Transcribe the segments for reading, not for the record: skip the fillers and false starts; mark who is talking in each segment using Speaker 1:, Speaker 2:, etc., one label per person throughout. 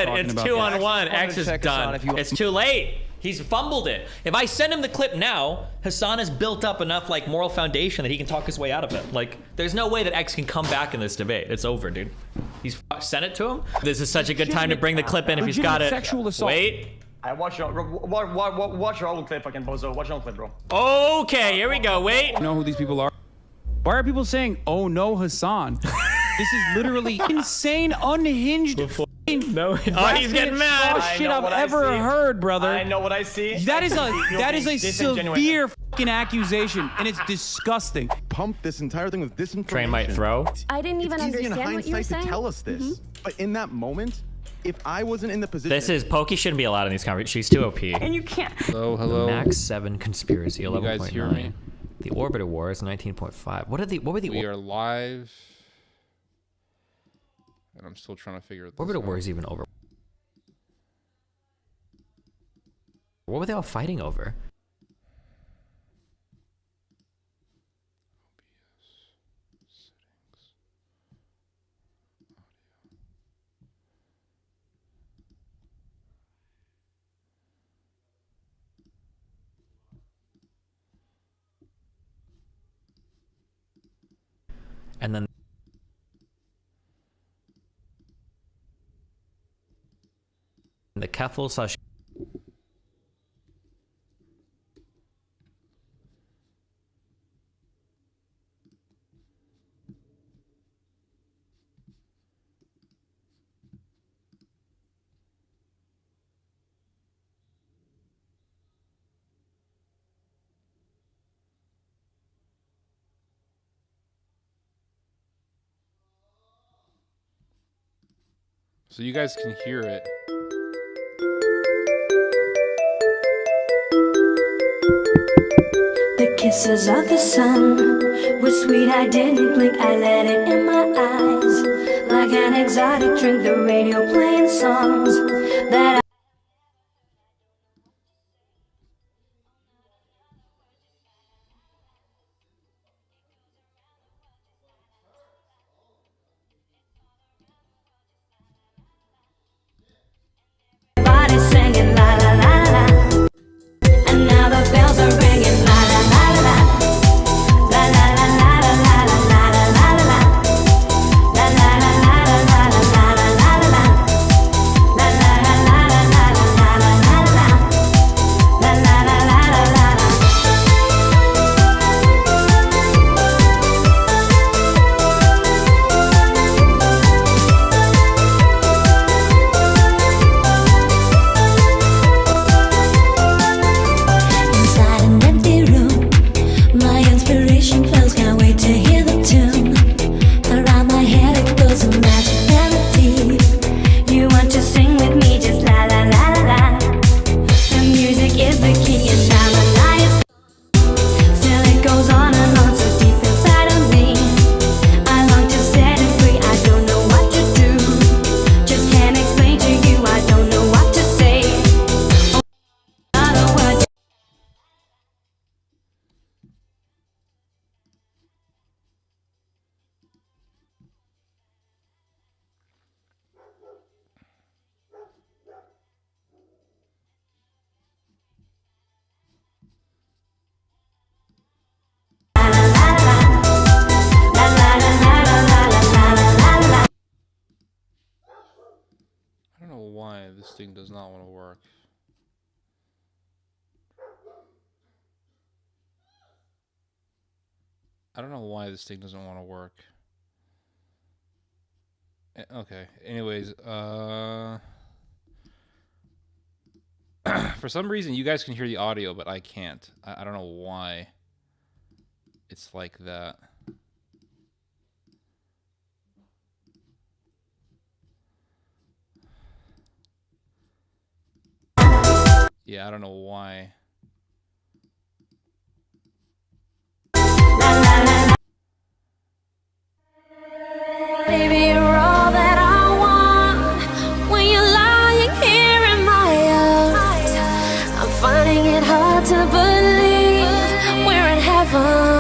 Speaker 1: It's 2-on-1. X is done. It's too late. He's fumbled it. If I send him the clip now, Hassan has built up enough like moral foundation that he can talk his way out of it. Like, there's no way that X can come back in this debate. It's over, dude. He's sent it to him. This is such a good time to bring the clip in if he's got it.
Speaker 2: Sexual assault.
Speaker 1: Wait.
Speaker 3: I watch your old clip, fucking bozo. Watch your old clip, bro.
Speaker 1: Okay, here we go. Wait.
Speaker 2: I know who these people are. Why are people saying, "Oh no, Hassan"? This is literally insane, unhinged.
Speaker 1: No. Oh, he's getting mad.
Speaker 2: Shit I've ever heard, brother.
Speaker 3: I know what I see.
Speaker 2: That is a severe fucking accusation, and it's disgusting.
Speaker 4: Pump this entire thing with disinformation.
Speaker 1: Train might throw.
Speaker 5: I didn't even
Speaker 4: It's easy in
Speaker 5: understand what you were
Speaker 4: hindsight
Speaker 5: saying.
Speaker 4: to tell us this, but in that moment, if I wasn't in the position,
Speaker 1: This is Pokey shouldn't be allowed in these conversations. She's too OP.
Speaker 5: And you can't.
Speaker 2: Hello.
Speaker 1: Max 7 conspiracy 11.9.
Speaker 2: You guys hear me?
Speaker 1: The Orbiter Wars 19.5. What were the
Speaker 6: We are live, and I'm still trying to figure it.
Speaker 1: Orbiter Wars even over? What were they all fighting over? And then the Keffel slash
Speaker 6: So you guys can hear it.
Speaker 7: The kisses of the sun were sweet, I didn't blink, I let it in my eyes. Like an exotic drink, the radio playing songs that everybody's singing la la la la la. And now the bells are ringing la la la la la. La la la la la la la la la la la. La la la la la la la la la la la. La la la la la la la la la la la. La la la la la la la. Inside an empty room, my inspiration flows, can't wait to hear the tune. Around my head it goes a magic melody. You want to sing with me, just la la la la la. The music is the key and now the night is still it goes on and on so deep inside of me. I long to set it free, I don't know what to do. Just can't explain to you, I don't know what to say. Another word.
Speaker 6: I don't know why this thing does not want to work. I don't know why this thing doesn't want to work. Okay. Anyways, for some reason you guys can hear the audio, but I can't. I don't know why it's like that. Yeah, I don't know why.
Speaker 7: Baby, you're all that I want. When you're lying here in my arms, I'm finding it hard to believe we're in heaven.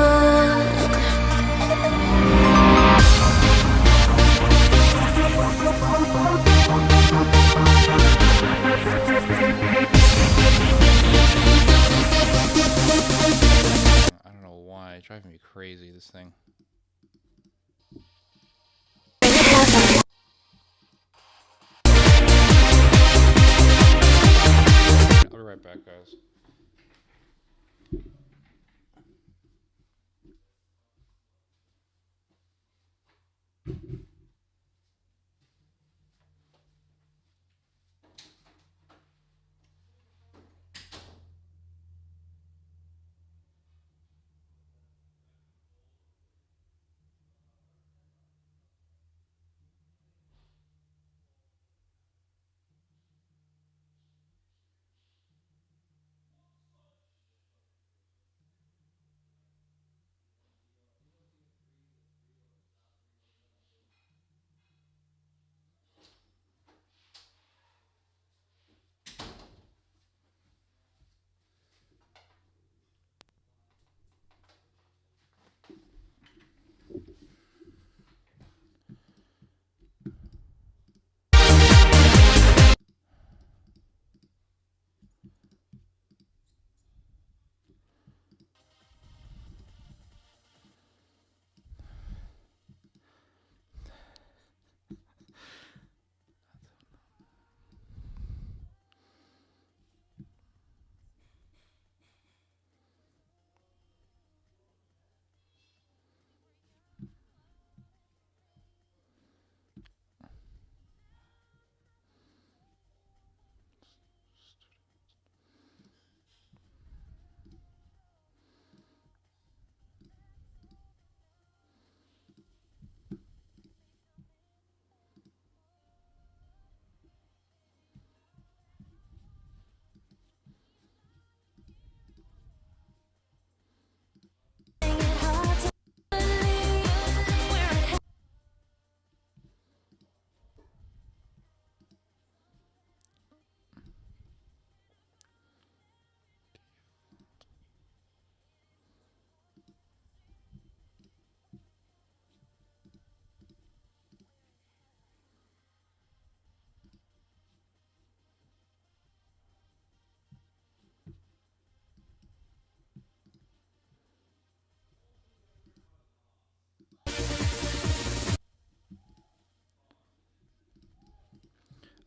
Speaker 6: back, guys.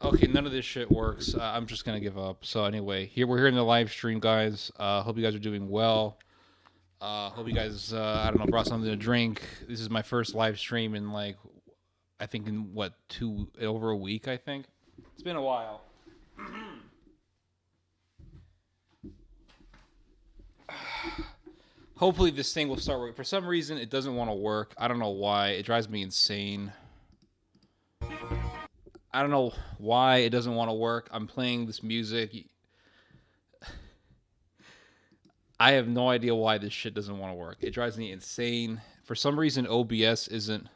Speaker 6: Okay, none of this shit works. I'm just gonna give up. So anyway, we're here in the live stream, guys. Hope you guys are doing well. Hope you guys, I don't know, brought something to drink. This is my first live stream in like, I think in what, over a week, I think. It's been a while. Hopefully this thing will start working. For some reason, it doesn't want to work. I don't know why. It drives me insane. I don't know why it doesn't want to work. I'm playing this music. I have no idea why this shit doesn't want to work. It drives me insane. For some reason, OBS isn't...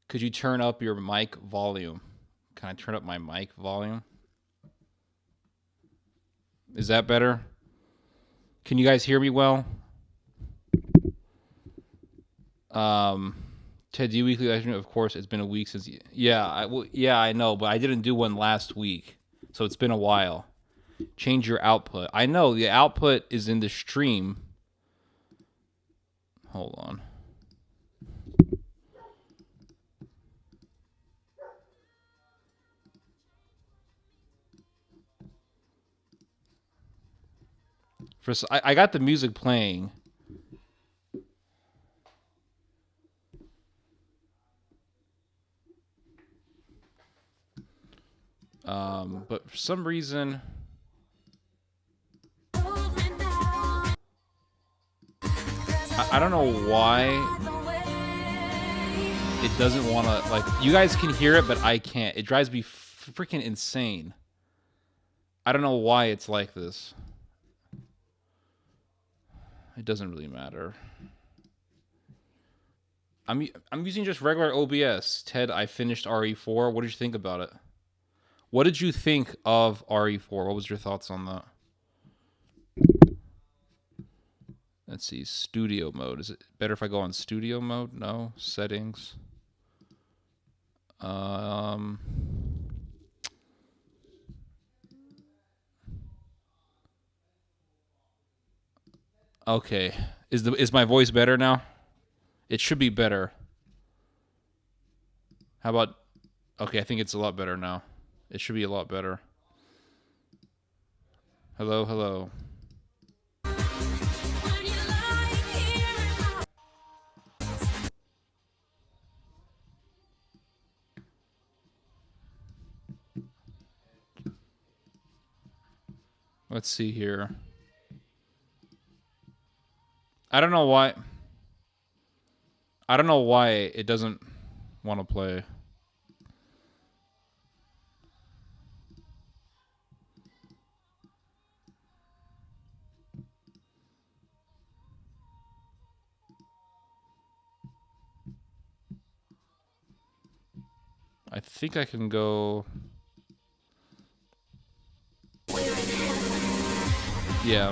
Speaker 6: Could you turn up your mic volume? Can I turn up my mic volume? Is that better? Can you guys hear me well? Ted, do you weekly live stream? Of course, it's been a week since... Yeah, I know, but I didn't do one last week. So it's been a while. Change your output. I know, the output is in the stream. Hold on. First, I got the music playing. But for some reason... I don't know why it doesn't want to, like, you guys can hear it, but I can't. It drives me freaking insane. I don't know why it's like this. It doesn't really matter. I'm using just regular OBS. Ted, I finished RE4. What did you think about it? What did you think of RE4? What was your thoughts on that? Let's see, studio mode. Is it better if I go on studio mode? No. Settings. Okay. Is my voice better now? It should be better. How about... Okay, I think it's a lot better now. It should be a lot better. Hello, hello. Let's see here. I don't know why. I don't know why it doesn't want to play. I think I can go. Yeah.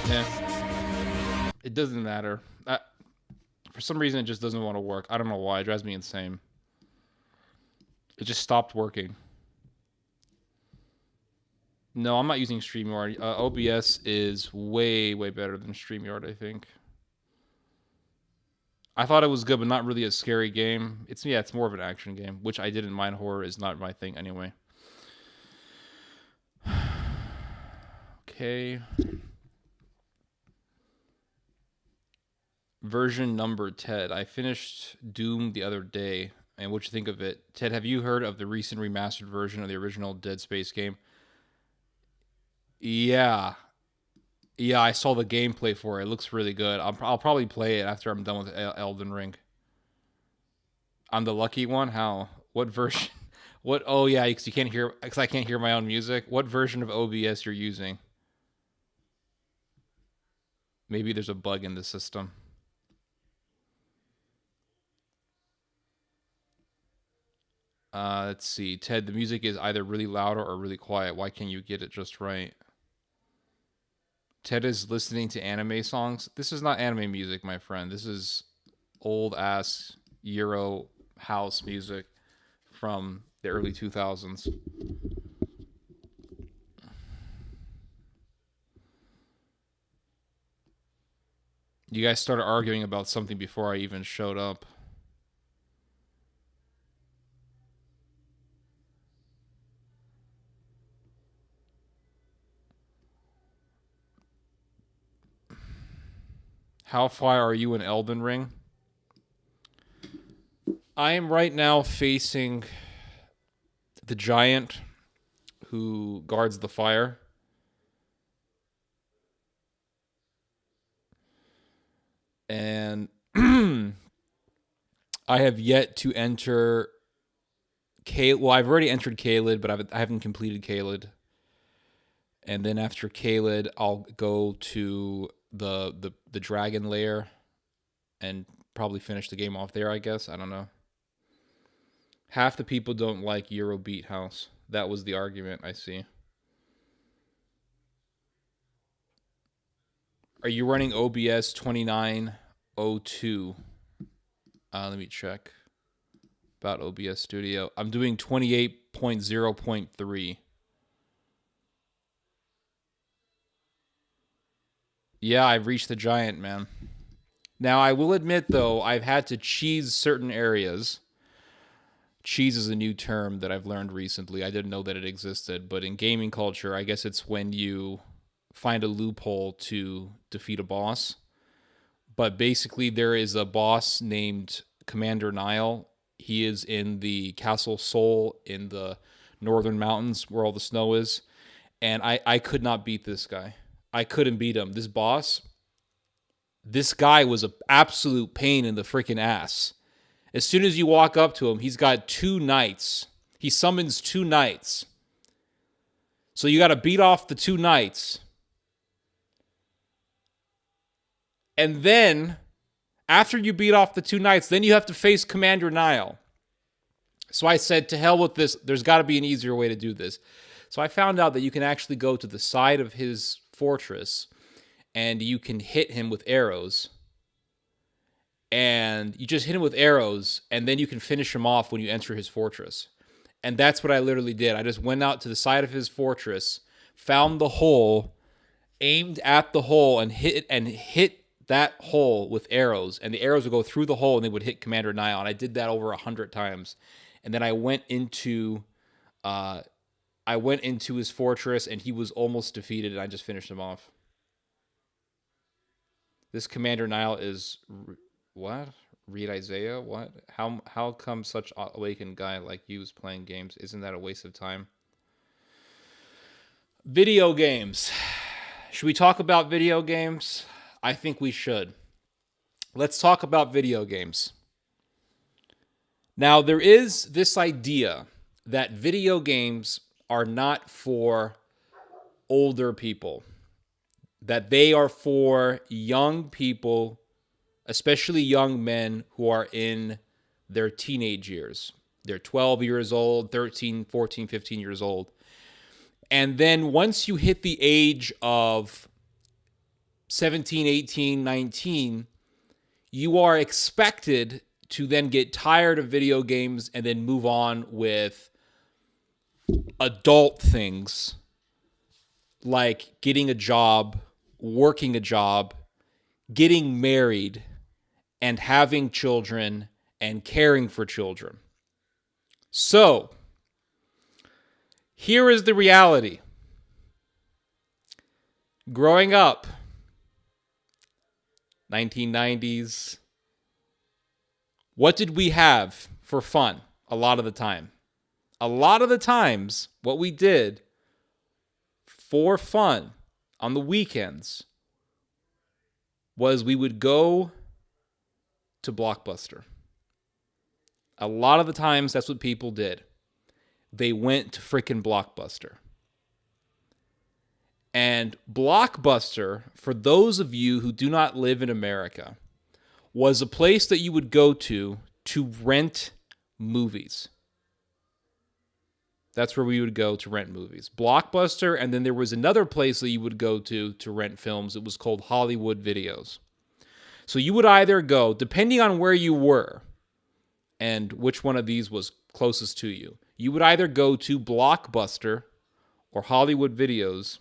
Speaker 6: Yeah. It doesn't matter. For some reason, it just doesn't want to work. I don't know why. It drives me insane. It just stopped working. No, I'm not using StreamYard. OBS is way, way better than StreamYard, I think. I thought it was good, but not really a scary game. It's more of an action game, which I didn't mind. Horror is not my thing anyway. Okay. Version number Ted. I finished Doom the other day, and what you think of it? Ted, have you heard of the recent remastered version of the original Dead Space game? Yeah. Yeah, I saw the gameplay for it. It looks really good. I'll probably play it after I'm done with Elden Ring. I'm the lucky one? How? What version? What? Oh, yeah, because I can't hear my own music. What version of OBS you're using? Maybe there's a bug in the system. Let's see. Ted, the music is either really loud or really quiet. Why can't you get it just right? Ted is listening to anime songs. This is not anime music, my friend. This is old-ass Euro house music from the early 2000s. You guys started arguing about something before I even showed up. How far are you in Elden Ring? I am right now facing the giant who guards the fire. And I have yet to enter Well, I've already entered Caelid, but I haven't completed Caelid. And then after Caelid, I'll go to the dragon lair and probably finish the game off there, I guess. I don't know. Half the people don't like Eurobeat House. That was the argument, I see. Are you running OBS 2902? Let me check. About OBS Studio. I'm doing 28.0.3. Yeah, I've reached the giant, man. Now, I will admit, though, I've had to cheese certain areas. Cheese is a new term that I've learned recently. I didn't know that it existed, but in gaming culture, I guess it's when you find a loophole to defeat a boss. But basically, there is a boss named Commander Nile. He is in the Castle Sol in the northern mountains where all the snow is. And I could not beat this guy. I couldn't beat him. This boss, this guy was an absolute pain in the freaking ass. As soon as you walk up to him, he's got 2 knights. He summons 2 knights. So you got to beat off the 2 knights. And then, after you beat off the 2 knights, then you have to face Commander Nile. So I said, to hell with this. There's got to be an easier way to do this. So I found out that you can actually go to the side of his fortress and you can hit him with arrows. And you just hit him with arrows, and then you can finish him off when you enter his fortress. And that's what I literally did. I just went out to the side of his fortress, found the hole, aimed at the hole, and hit that hole with arrows. And the arrows would go through the hole, and they would hit Commander Nile. And I did that over 100 times. And then I went into his fortress, and he was almost defeated, and I just finished him off. This Commander Nile is... What? Read Isaiah? What? How come such awakened guy like you is playing games? Isn't that a waste of time? Video games. Should we talk about video games? I think we should. Let's talk about video games. Now, there is this idea that video games are not for older people, that they are for young people, especially young men who are in their teenage years. They're 12 years old, 13, 14, 15 years old. And then once you hit the age of 17, 18, 19, you are expected to then get tired of video games and then move on with adult things like getting a job, working a job, getting married, and having children and caring for children. So, here is the reality. Growing up, 1990s, what did we have for fun a lot of the time? A lot of the times, what we did for fun on the weekends was we would go to Blockbuster. A lot of the times, that's what people did. They went to frickin' Blockbuster. And Blockbuster, for those of you who do not live in America, was a place that you would go to rent movies. That's where we would go to rent movies. Blockbuster, and then there was another place that you would go to rent films. It was called Hollywood Videos. So you would either go, depending on where you were and which one of these was closest to you, you would either go to Blockbuster or Hollywood Videos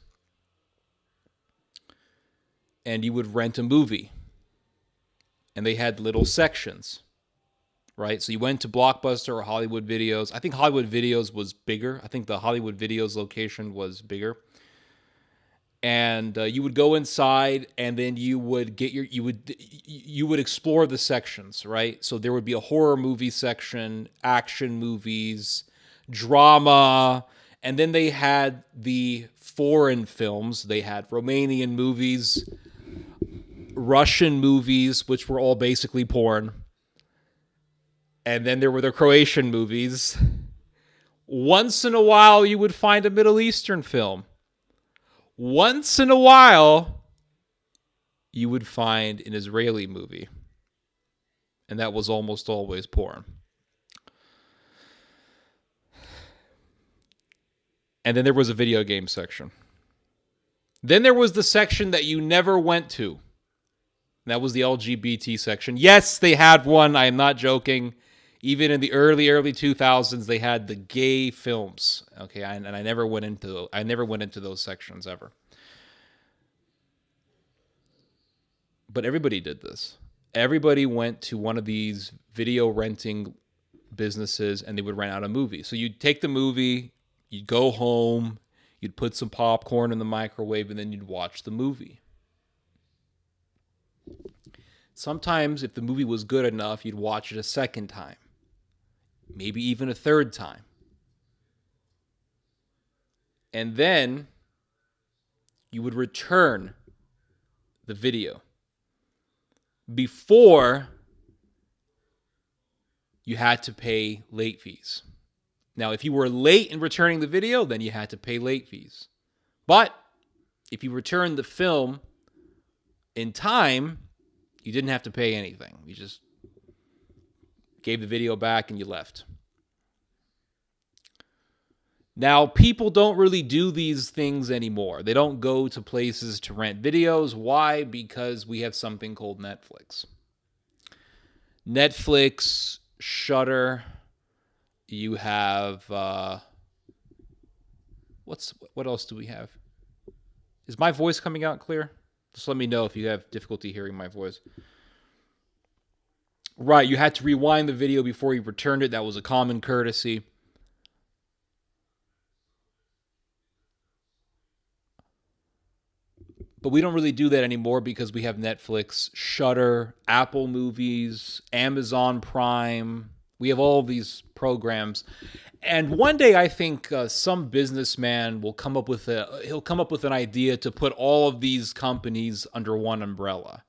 Speaker 6: and you would rent a movie. And they had little sections, right? So you went to Blockbuster or Hollywood Videos. I think Hollywood Videos was bigger. I think the Hollywood Videos location was bigger. And you would go inside, and then you would explore the sections, right? So there would be a horror movie section, action movies, drama, and then they had the foreign films. They had Romanian movies, Russian movies, which were all basically porn. And then there were the Croatian movies. Once in a while, you would find a Middle Eastern film. Once in a while, you would find an Israeli movie. And that was almost always porn. And then there was a video game section. Then there was the section that you never went to. That was the LGBT section. Yes, they had one. I am not joking. Even in the early 2000s, they had the gay films. Okay, and I never went into those sections ever. But everybody did this. Everybody went to one of these video renting businesses, and they would rent out a movie. So you'd take the movie, you'd go home, you'd put some popcorn in the microwave, and then you'd watch the movie. Sometimes, if the movie was good enough, you'd watch it a second time. Maybe even a third time. And then you would return the video before you had to pay late fees. Now, if you were late in returning the video, then you had to pay late fees. But if you returned the film in time, You didn't have to pay anything. You just gave the video back and you left. Now, people don't really do these things anymore. They don't go to places to rent videos. Why? Because we have something called Netflix. Netflix, Shudder. You have what else do we have? Is my voice coming out clear? Just let me know if you have difficulty hearing my voice. Right, you had to rewind the video before you returned it. That was a common courtesy. But we don't really do that anymore because we have Netflix, Shudder, Apple Movies, Amazon Prime. We have all of these programs. And one day I think some businessman will come up with an idea to put all of these companies under one umbrella.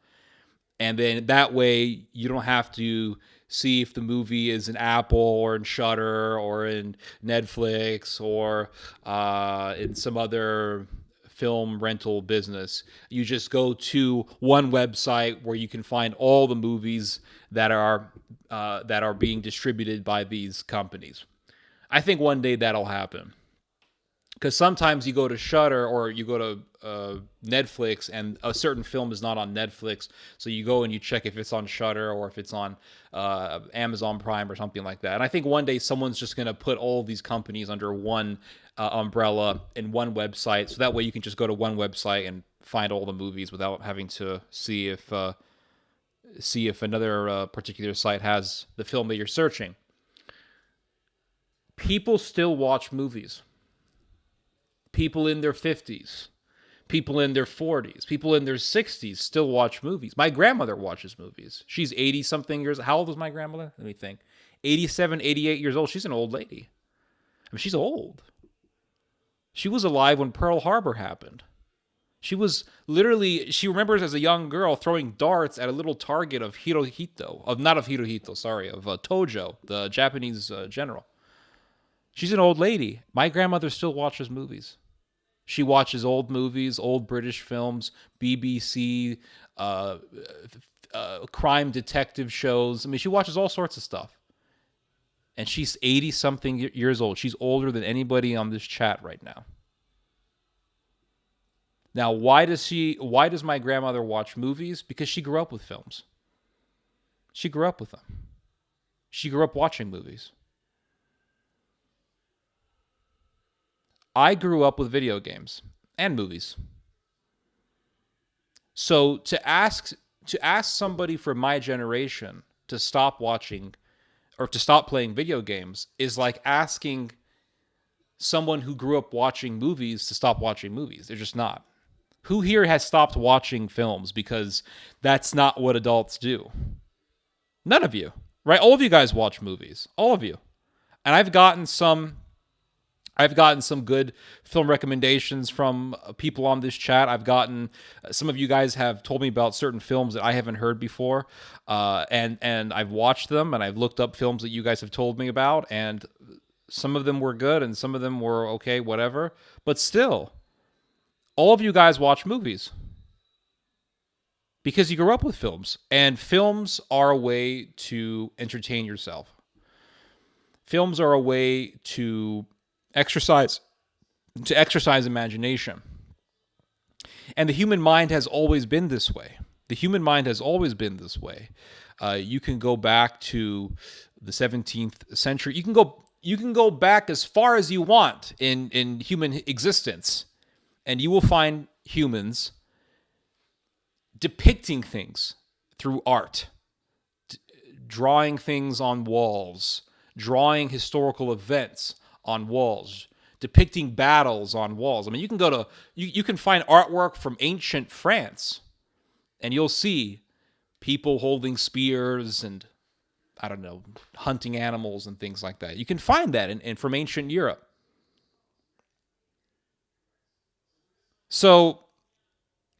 Speaker 6: And then that way you don't have to see if the movie is in Apple or in Shudder or in Netflix or in some other film rental business. You just go to one website where you can find all the movies that are being distributed by these companies. I think one day that'll happen. Because sometimes you go to Shudder or you go to Netflix and a certain film is not on Netflix, so you go and you check if it's on Shudder or if it's on Amazon Prime or something like that. And I think one day someone's just going to put all of these companies under one umbrella in one website, so that way you can just go to one website and find all the movies without having to see if another particular site has the film that you're searching. People still watch movies. People in their 50s, people in their 40s, people in their 60s still watch movies. My grandmother watches movies. She's 80-something years. How old is my grandmother? Let me think. 87, 88 years old. She's an old lady. I mean, she's old. She was alive when Pearl Harbor happened. She remembers as a young girl throwing darts at a little target of Tojo, the Japanese general. She's an old lady. My grandmother still watches movies. She watches old movies, old British films, BBC, crime detective shows. I mean, she watches all sorts of stuff. And she's 80-something years old. She's older than anybody on this chat right now. Now, why does my grandmother watch movies? Because she grew up with films. She grew up with them. She grew up watching movies. I grew up with video games and movies. So to ask somebody from my generation to stop watching or to stop playing video games is like asking someone who grew up watching movies to stop watching movies. They're just not. Who here has stopped watching films because that's not what adults do? None of you, right? All of you guys watch movies. All of you. And I've gotten some good film recommendations from people on this chat. Some of you guys have told me about certain films that I haven't heard before. And I've watched them and I've looked up films that you guys have told me about. And some of them were good and some of them were okay, whatever. But still, all of you guys watch movies because you grew up with films. And films are a way to entertain yourself. Films are a way to exercise imagination. And the human mind has always been this way. You can go back to the 17th century. You can go back as far as you want in human existence, and you will find humans depicting things through art, drawing things on walls, drawing historical events on walls, depicting battles on walls. I mean, you can find artwork from ancient France, and you'll see people holding spears and, I don't know, hunting animals and things like that. You can find that from ancient Europe. So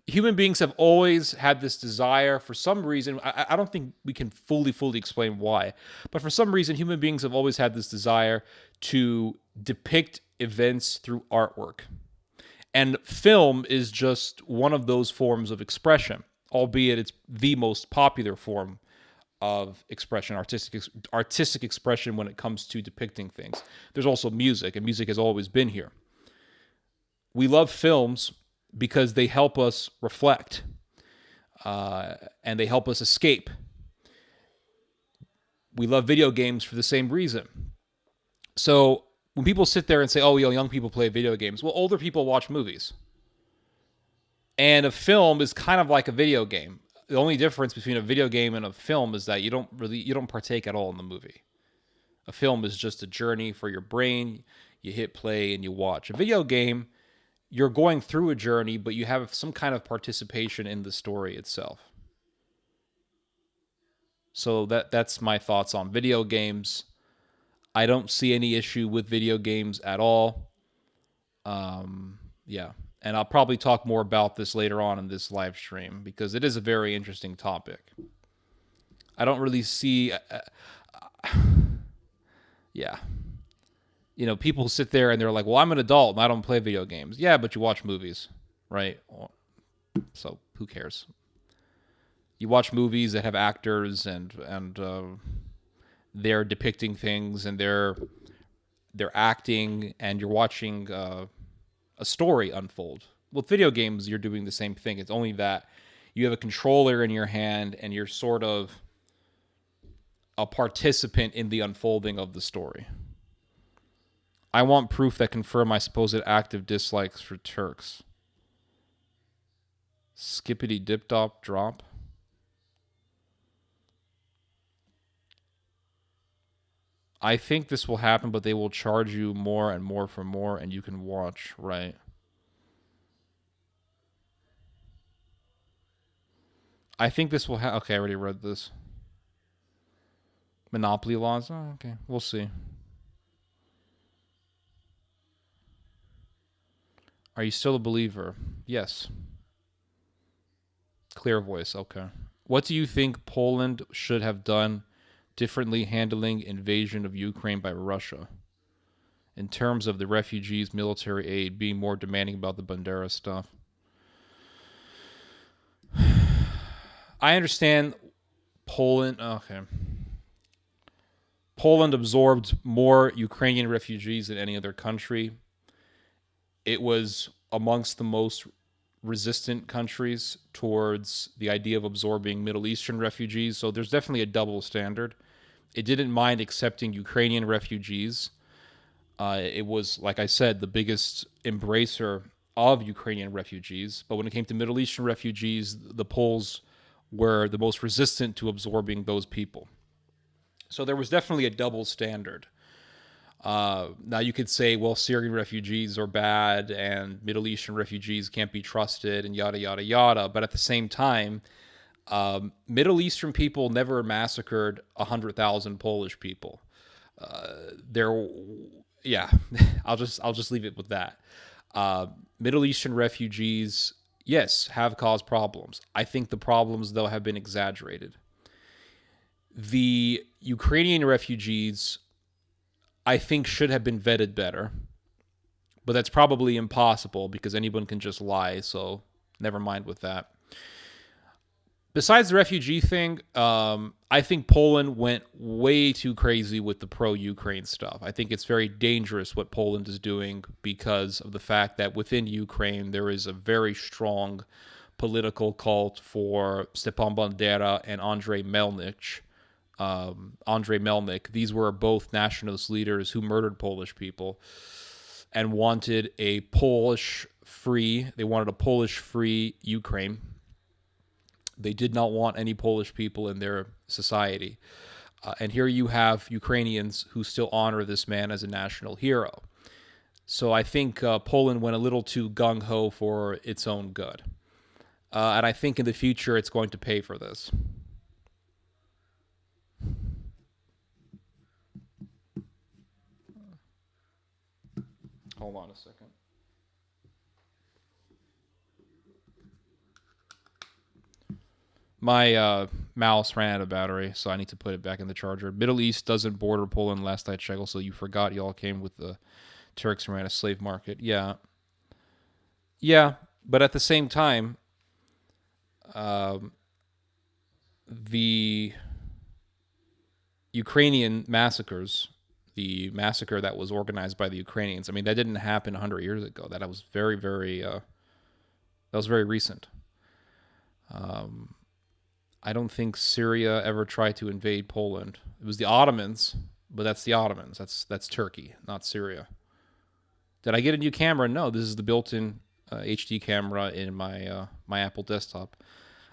Speaker 6: human beings have always had this desire for some reason. I don't think we can fully explain why, but for some reason, human beings have always had this desire to depict events through artwork. And film is just one of those forms of expression. albeit it's the most popular form of expression, artistic expression when it comes to depicting things. There's also music, and music has always been here. We love films because they help us reflect, and they help us escape. We love video games for the same reason. So when people sit there and say, oh, young people play video games, well, older people watch movies. And a film is kind of like a video game. The only difference between a video game and a film is that you don't partake at all in the movie. A film is just a journey for your brain. You hit play and you watch. A video game, you're going through a journey, but you have some kind of participation in the story itself. So that's my thoughts on video games. I don't see any issue with video games at all. Yeah. And I'll probably talk more about this later on in this live stream because it is a very interesting topic. I don't really see... yeah. You know, people sit there and they're like, well, I'm an adult and I don't play video games. Yeah, but you watch movies, right? So who cares? You watch movies that have actors and they're depicting things and they're acting and you're watching... a story unfold. With video games, you're doing the same thing. It's only that you have a controller in your hand and you're sort of a participant in the unfolding of the story. I want proof that confirm my supposed active dislikes for Turks. Skippity dip dop drop. I think this will happen, but they will charge you more and more for more, and you can watch, right? I think this will happen. Okay, I already read this. Monopoly laws? Oh, okay, we'll see. Are you still a believer? Yes. Clear voice, okay. What do you think Poland should have done differently handling invasion of Ukraine by Russia in terms of the refugees, military aid, being more demanding about the Bandera stuff? I understand Poland. Okay. Poland absorbed more Ukrainian refugees than any other country. It was amongst the most resistant countries towards the idea of absorbing Middle Eastern refugees. So there's definitely a double standard. It didn't mind accepting Ukrainian refugees. It was, like I said, the biggest embracer of Ukrainian refugees. But when it came to Middle Eastern refugees, the Poles were the most resistant to absorbing those people. So there was definitely a double standard. Now you could say, well, Syrian refugees are bad and Middle Eastern refugees can't be trusted and yada, yada, yada. But at the same time, Middle Eastern people never massacred 100,000 Polish people. Yeah, I'll just leave it with that. Middle Eastern refugees, yes, have caused problems. I think the problems, though, have been exaggerated. The Ukrainian refugees, I think, should have been vetted better. But that's probably impossible because anyone can just lie, so never mind with that. Besides the refugee thing, I think Poland went way too crazy with the pro-Ukraine stuff. I think it's very dangerous what Poland is doing because of the fact that within Ukraine there is a very strong political cult for Stepan Bandera and Andrei Melnik. These were both nationalist leaders who murdered Polish people and wanted a Polish-free Ukraine. They did not want any Polish people in their society. And here you have Ukrainians who still honor this man as a national hero. So I think Poland went a little too gung-ho for its own good. And I think in the future it's going to pay for this. Hold on a second. My mouse ran out of battery, so I need to put it back in the charger. Middle East doesn't border Poland last I checked, so you forgot y'all came with the Turks and ran a slave market. Yeah. Yeah, but at the same time, the Ukrainian massacres, the massacre that was organized by the Ukrainians. I mean, that didn't happen 100 years ago. That was very, very, that was very recent. I don't think Syria ever tried to invade Poland. It was the Ottomans, but that's the Ottomans. That's Turkey, not Syria. Did I get a new camera? No, this is the built-in HD camera in my my Apple desktop.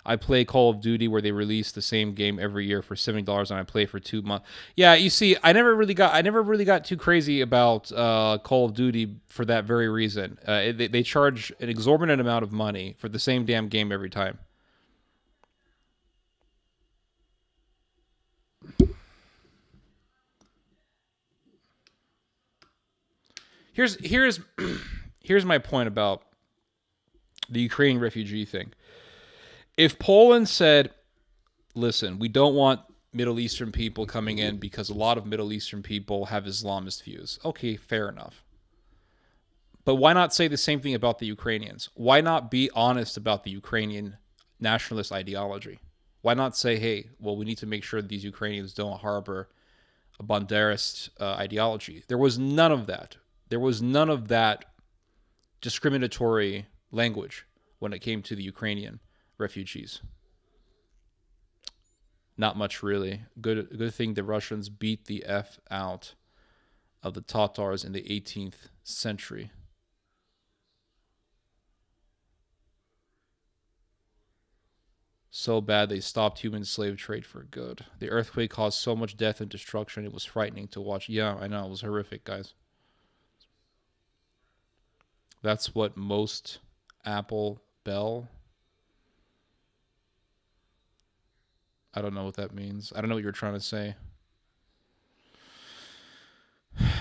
Speaker 6: I play Call of Duty where they release the same game every year for $70 and I play for 2 months. Yeah, you see, I never really got too crazy about Call of Duty for that very reason. They charge an exorbitant amount of money for the same damn game every time. Here's my point about the Ukrainian refugee thing. If Poland said, listen, we don't want Middle Eastern people coming in because a lot of Middle Eastern people have Islamist views. Okay, fair enough. But why not say the same thing about the Ukrainians? Why not be honest about the Ukrainian nationalist ideology? Why not say, hey, well, we need to make sure that these Ukrainians don't harbor a Banderist ideology? There was none of that. There was none of that discriminatory language when it came to the Ukrainian refugees. Not much, really. Good thing the Russians beat the F out of the Tatars in the 18th century. So bad they stopped human slave trade for good. The earthquake caused so much death and destruction, it was frightening to watch. Yeah, I know, it was horrific, guys. That's what most Apple Bell. I don't know what that means. I don't know what you're trying to say.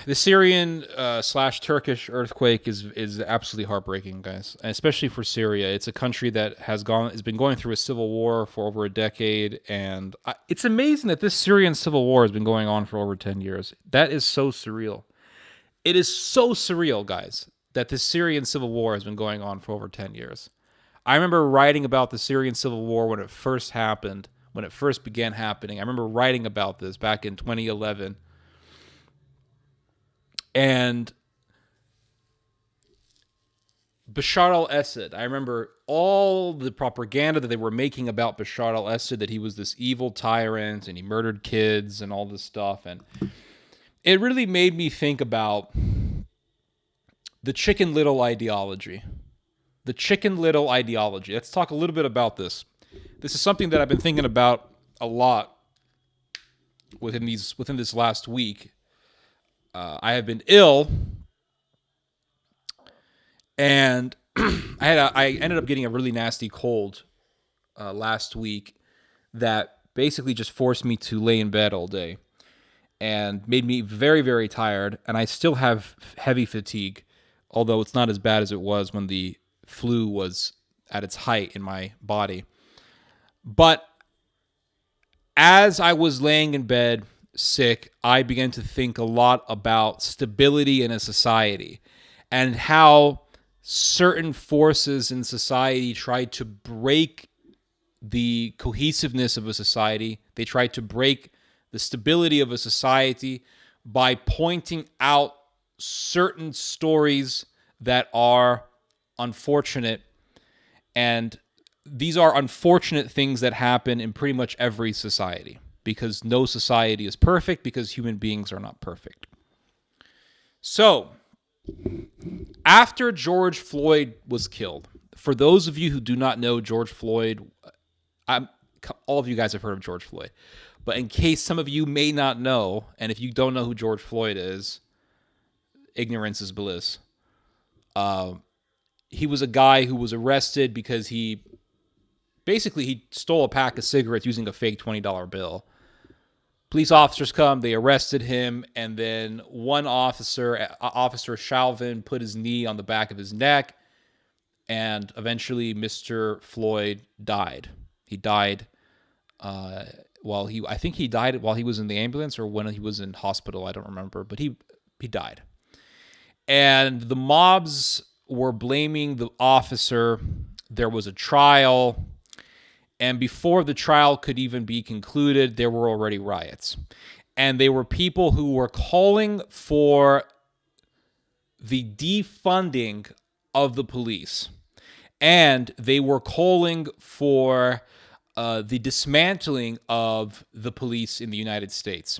Speaker 6: The Syrian / Turkish earthquake is absolutely heartbreaking, guys, and especially for Syria. It's a country that has been going through a civil war for over a decade, and it's amazing that this Syrian civil war has been going on for over 10 years. That is so surreal. It is so surreal, guys, that this Syrian civil war has been going on for over 10 years. I remember writing about the Syrian civil war when it first happened, when it first began happening. I remember writing about this back in 2011. And Bashar al-Assad, I remember all the propaganda that they were making about Bashar al-Assad, that he was this evil tyrant and he murdered kids and all this stuff. And it really made me think about the Chicken Little ideology. The Chicken Little ideology. Let's talk a little bit about this. This is something that I've been thinking about a lot within this last week. I have been ill, and I ended up getting a really nasty cold last week that basically just forced me to lay in bed all day and made me very, very tired. And I still have heavy fatigue, although it's not as bad as it was when the flu was at its height in my body. But as I was laying in bed sick, I began to think a lot about stability in a society and how certain forces in society try to break the cohesiveness of a society. They try to break the stability of a society by pointing out certain stories that are unfortunate. And these are unfortunate things that happen in pretty much every society, because no society is perfect, because human beings are not perfect. So, after George Floyd was killed, for those of you who do not know George Floyd, all of you guys have heard of George Floyd, but in case some of you may not know, and if you don't know who George Floyd is, ignorance is bliss. He was a guy who was arrested because he stole a pack of cigarettes using a fake $20 bill. Police officers come, they arrested him, and then one officer, Officer Chauvin, put his knee on the back of his neck, and eventually Mr. Floyd died. He died while he was in the ambulance or when he was in hospital, I don't remember, but he died. And the mobs were blaming the officer. There was a trial, And before the trial could even be concluded, there were already riots. And they were people who were calling for the defunding of the police. And they were calling for the dismantling of the police in the United States.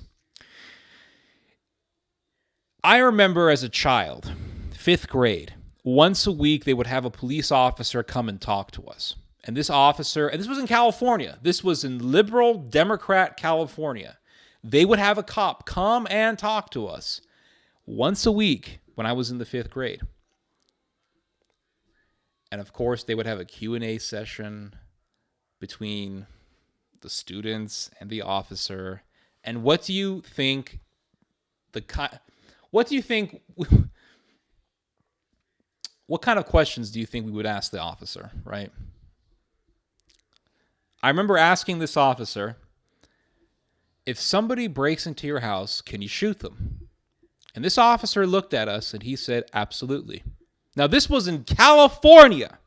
Speaker 6: I remember as a child, 5th grade, once a week they would have a police officer come and talk to us. And this officer, and this was in California, this was in liberal Democrat California. They would have a cop come and talk to us once a week when I was in the 5th grade. And of course, they would have a Q&A session between the students and the officer. And what do you think what kind of questions do you think we would ask the officer, right? I remember asking this officer, if somebody breaks into your house, can you shoot them? And this officer looked at us and he said, absolutely. Now, this was in California,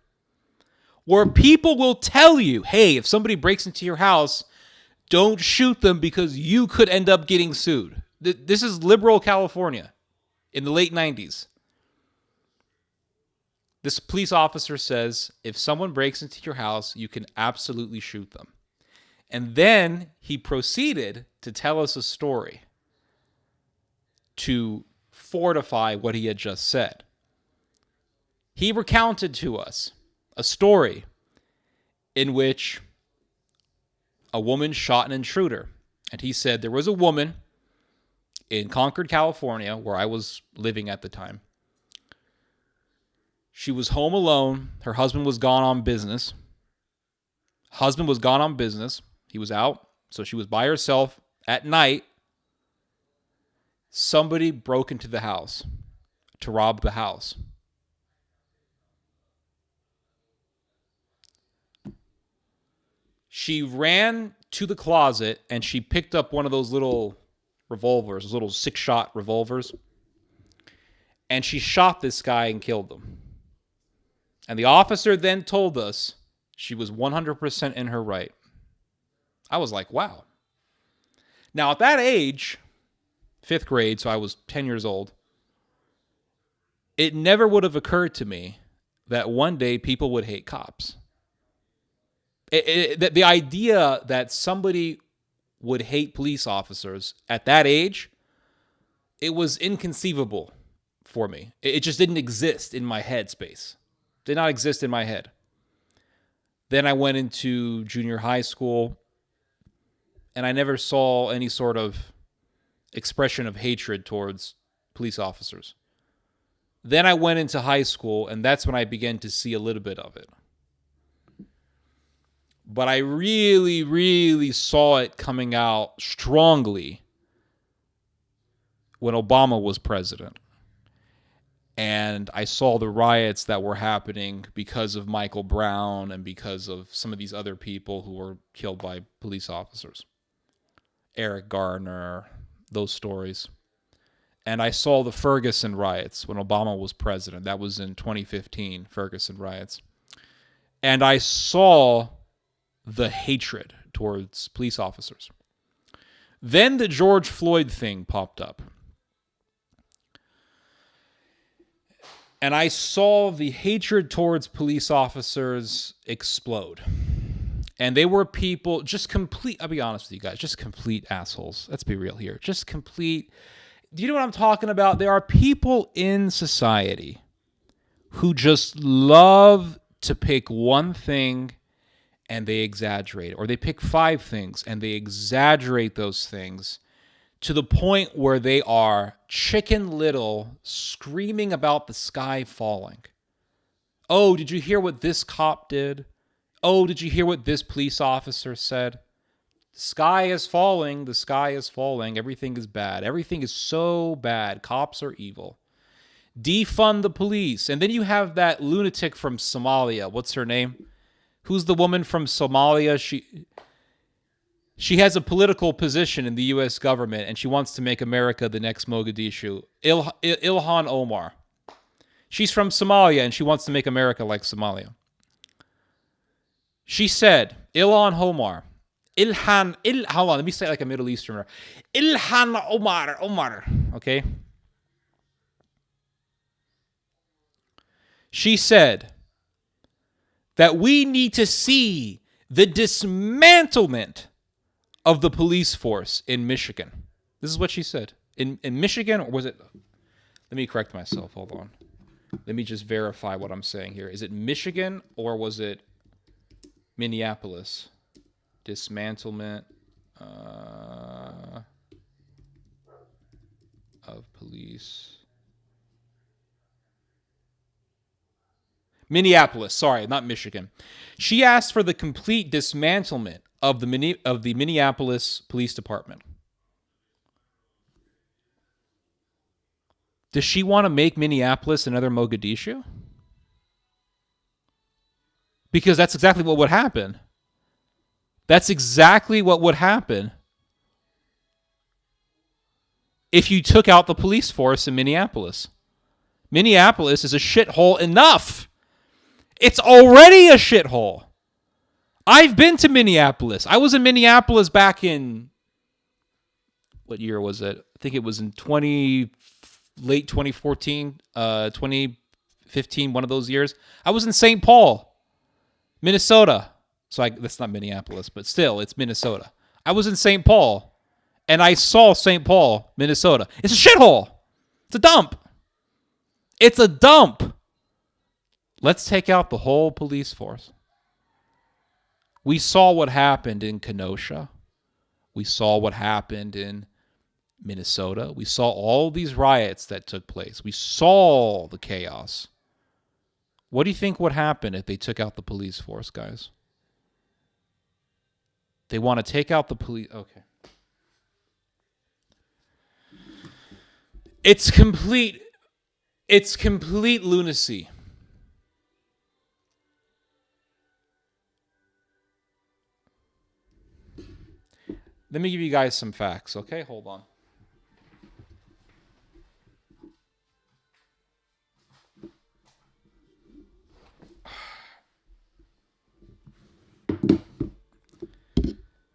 Speaker 6: where people will tell you, hey, if somebody breaks into your house, don't shoot them because you could end up getting sued. This is liberal California in the late 90s. This police officer says, if someone breaks into your house, you can absolutely shoot them. And then he proceeded to tell us a story to fortify what he had just said. He recounted to us a story in which a woman shot an intruder. And he said there was a woman in Concord, California, where I was living at the time. She was home alone. Her husband was gone on business. He was out. So she was by herself at night. Somebody broke into the house to rob the house. She ran to the closet and she picked up one of those little revolvers, those little 6-shot revolvers. And she shot this guy and killed him. And the officer then told us she was 100% in her right. I was like, wow. Now, at that age, 5th grade, so I was 10 years old, it never would have occurred to me that one day people would hate cops. The idea that somebody would hate police officers at that age, it was inconceivable for me. It just didn't exist in my head space. Did not exist in my head. Then I went into junior high school, and I never saw any sort of expression of hatred towards police officers. Then I went into high school, and that's when I began to see a little bit of it. But I really, really saw it coming out strongly when Obama was president. And I saw the riots that were happening because of Michael Brown and because of some of these other people who were killed by police officers. Eric Garner, those stories. And I saw the Ferguson riots when Obama was president. That was in 2015, Ferguson riots. And I saw the hatred towards police officers. Then the George Floyd thing popped up. And I saw the hatred towards police officers explode. And they were people, I'll be honest with you guys, just complete assholes. Let's be real here. Just complete. Do you know what I'm talking about? There are people in society who just love to pick one thing and they exaggerate it. Or they pick 5 things and they exaggerate those things to the point where they are Chicken Little screaming about the sky falling. Oh, did you hear what this cop did? Oh, did you hear what this police officer said? The sky is falling. The sky is falling. Everything is bad. Everything is so bad. Cops are evil. Defund the police. And then you have that lunatic from Somalia. What's her name? Who's the woman from Somalia? She has a political position in the U.S. government, and she wants to make America the next Mogadishu. Ilhan Omar. She's from Somalia, and she wants to make America like Somalia. She said, Ilhan Omar. Hold on, let me say it like a Middle Easterner. Ilhan Omar. Okay? She said that we need to see the dismantlement of the police force in Michigan. This is what she said. In Michigan, or was it... Let me correct myself. Hold on. Let me just verify what I'm saying here. Is it Michigan or was it Minneapolis? Dismantlement of police. Minneapolis, sorry, not Michigan. She asked for the complete dismantlement of the Minneapolis Police Department. Does she want to make Minneapolis another Mogadishu? Because that's exactly what would happen. That's exactly what would happen if you took out the police force in Minneapolis. Minneapolis is a shithole enough. It's already a shithole. I've been to Minneapolis. I was in Minneapolis back in... What year was it? I think it was in late 2014, 2015, one of those years. I was in St. Paul, Minnesota. So that's not Minneapolis, but still, it's Minnesota. I was in St. Paul, and I saw St. Paul, Minnesota. It's a shithole. It's a dump. It's a dump. Let's take out the whole police force. We saw what happened in Kenosha. We saw what happened in Minnesota. We saw all these riots that took place. We saw the chaos. What do you think would happen if they took out the police force, guys? They want to take out the police. Okay. It's complete lunacy. Let me give you guys some facts, okay? Hold on.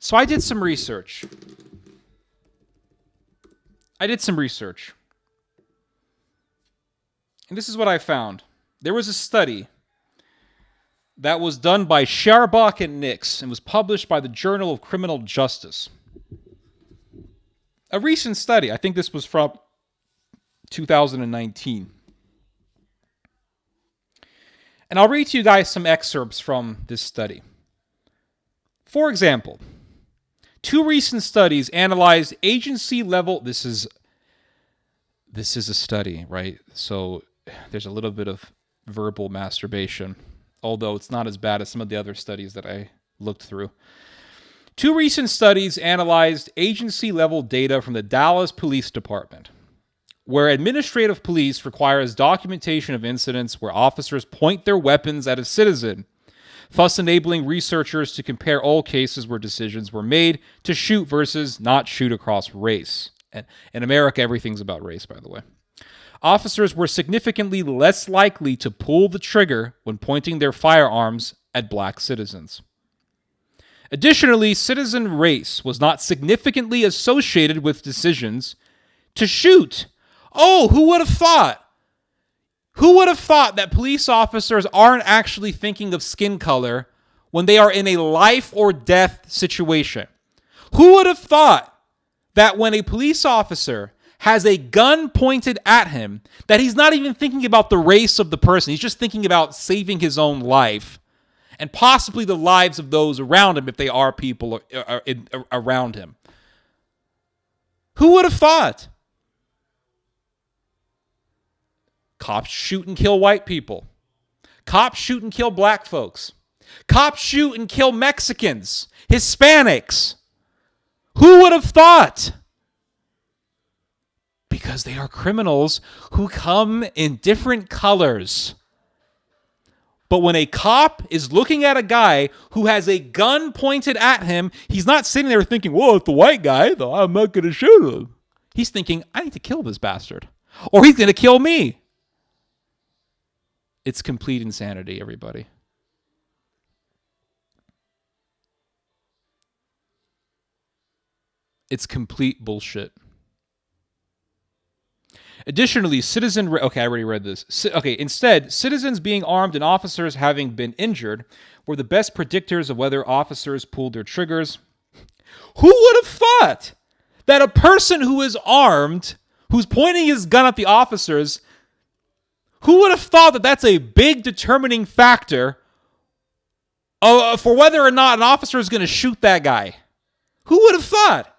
Speaker 6: So I did some research. And this is what I found. There was a study that was done by Sharbach and Nix and was published by the Journal of Criminal Justice. A recent study. I think this was from 2019. And I'll read to you guys some excerpts from this study. For example, 2 recent studies analyzed agency level... This is a study, right? So there's a little bit of verbal masturbation, although it's not as bad as some of the other studies that I looked through. 2 recent studies analyzed agency-level data from the Dallas Police Department, where administrative police requires documentation of incidents where officers point their weapons at a citizen, thus enabling researchers to compare all cases where decisions were made to shoot versus not shoot across race. And in America, everything's about race, by the way. Officers were significantly less likely to pull the trigger when pointing their firearms at black citizens. Additionally, citizen race was not significantly associated with decisions to shoot. Oh, who would have thought? Who would have thought that police officers aren't actually thinking of skin color when they are in a life or death situation? Who would have thought that when a police officer has a gun pointed at him, that he's not even thinking about the race of the person. He's just thinking about saving his own life and possibly the lives of those around him if they are people around him. Who would have thought? Cops shoot and kill white people. Cops shoot and kill black folks. Cops shoot and kill Mexicans, Hispanics. Who would have thought? Because they are criminals who come in different colors. But when a cop is looking at a guy who has a gun pointed at him, he's not sitting there thinking, well, it's the white guy, though I'm not going to shoot him. He's thinking, I need to kill this bastard. Or he's going to kill me. It's complete insanity, everybody. It's complete bullshit. Additionally, okay, I already read this. Instead, citizens being armed and officers having been injured were the best predictors of whether officers pulled their triggers. Who would have thought that a person who is armed, who's pointing his gun at the officers, who would have thought that that's a big determining factor for whether or not an officer is going to shoot that guy? Who would have thought?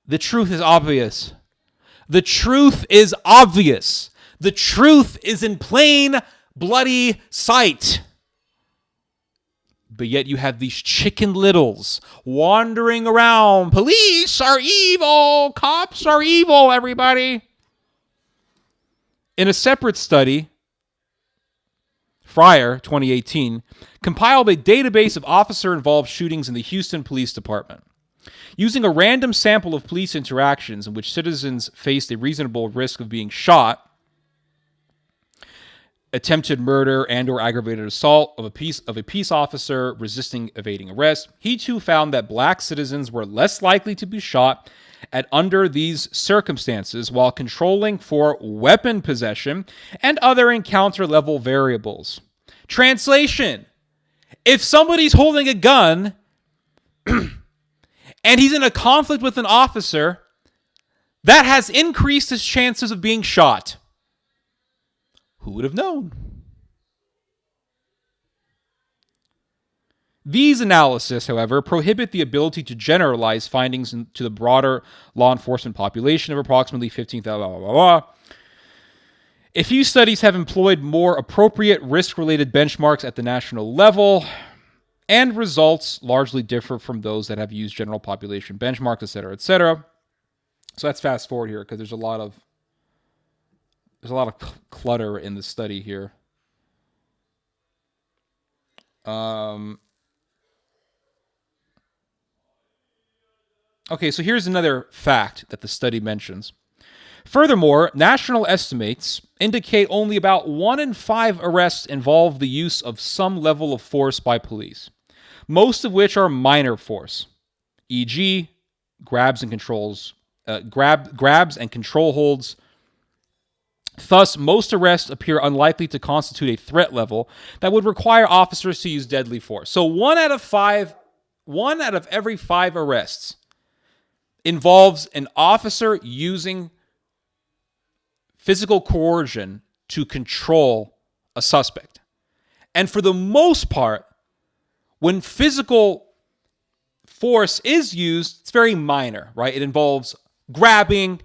Speaker 6: The truth is obvious. The truth is obvious. The truth is in plain bloody sight. But yet you have these chicken littles wandering around. Police are evil. Cops are evil, everybody. In a separate study, Fryer, 2018, compiled a database of officer-involved shootings in the Houston Police Department. Using a random sample of police interactions in which citizens faced a reasonable risk of being shot, attempted murder and or aggravated assault of a peace officer resisting evading arrest, he too found that black citizens were less likely to be shot under these circumstances while controlling for weapon possession and other encounter level variables. Translation: if somebody's holding a gun and he's in a conflict with an officer, that has increased his chances of being shot. Who would have known? These analyses, however, prohibit the ability to generalize findings to the broader law enforcement population of approximately 15,000. A few studies have employed more appropriate risk-related benchmarks at the national level, and results largely differ from those that have used general population benchmarks, etc., etc. So let's fast forward here because there's a lot of clutter in the study here. Okay, so here's another fact that the study mentions. Furthermore, national estimates indicate only about 1 in 5 arrests involve the use of some level of force by police, most of which are minor force, e.g., grabs and control holds. Thus, most arrests appear unlikely to constitute a threat level that would require officers to use deadly force. So 1 out of every 5 arrests involves an officer using physical coercion to control a suspect. And for the most part, when physical force is used, it's very minor, right? It involves grabbing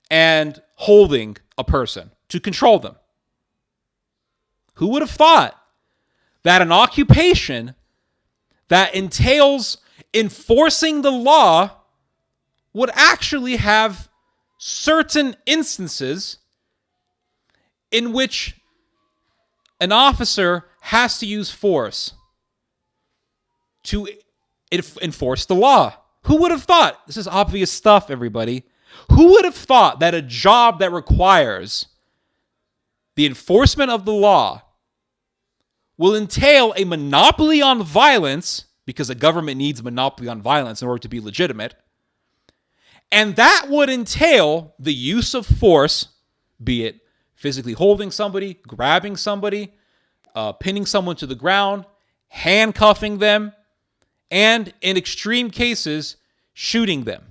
Speaker 6: and holding a person to control them. Who would have thought that an occupation that entails enforcing the law would actually have certain instances in which an officer has to use force to enforce the law? Who would have thought? This is obvious stuff, everybody. Who would have thought that a job that requires the enforcement of the law will entail a monopoly on violence, because a government needs a monopoly on violence in order to be legitimate, and that would entail the use of force, be it physically holding somebody, grabbing somebody, pinning someone to the ground, handcuffing them, and in extreme cases, shooting them.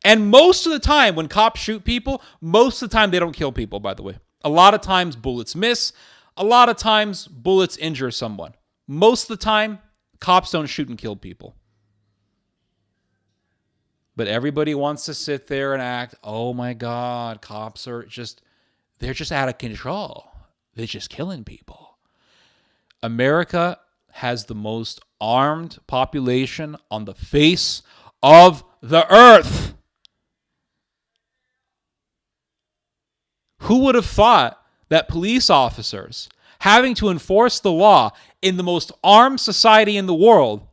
Speaker 6: And most of the time when cops shoot people, most of the time they don't kill people, by the way. A lot of times bullets miss. A lot of times bullets injure someone. Most of the time, cops don't shoot and kill people. But everybody wants to sit there and act, oh my God, cops are they're just out of control. They're just killing people. America has the most armed population on the face of the earth. Who would have thought that police officers having to enforce the law in the most armed society in the world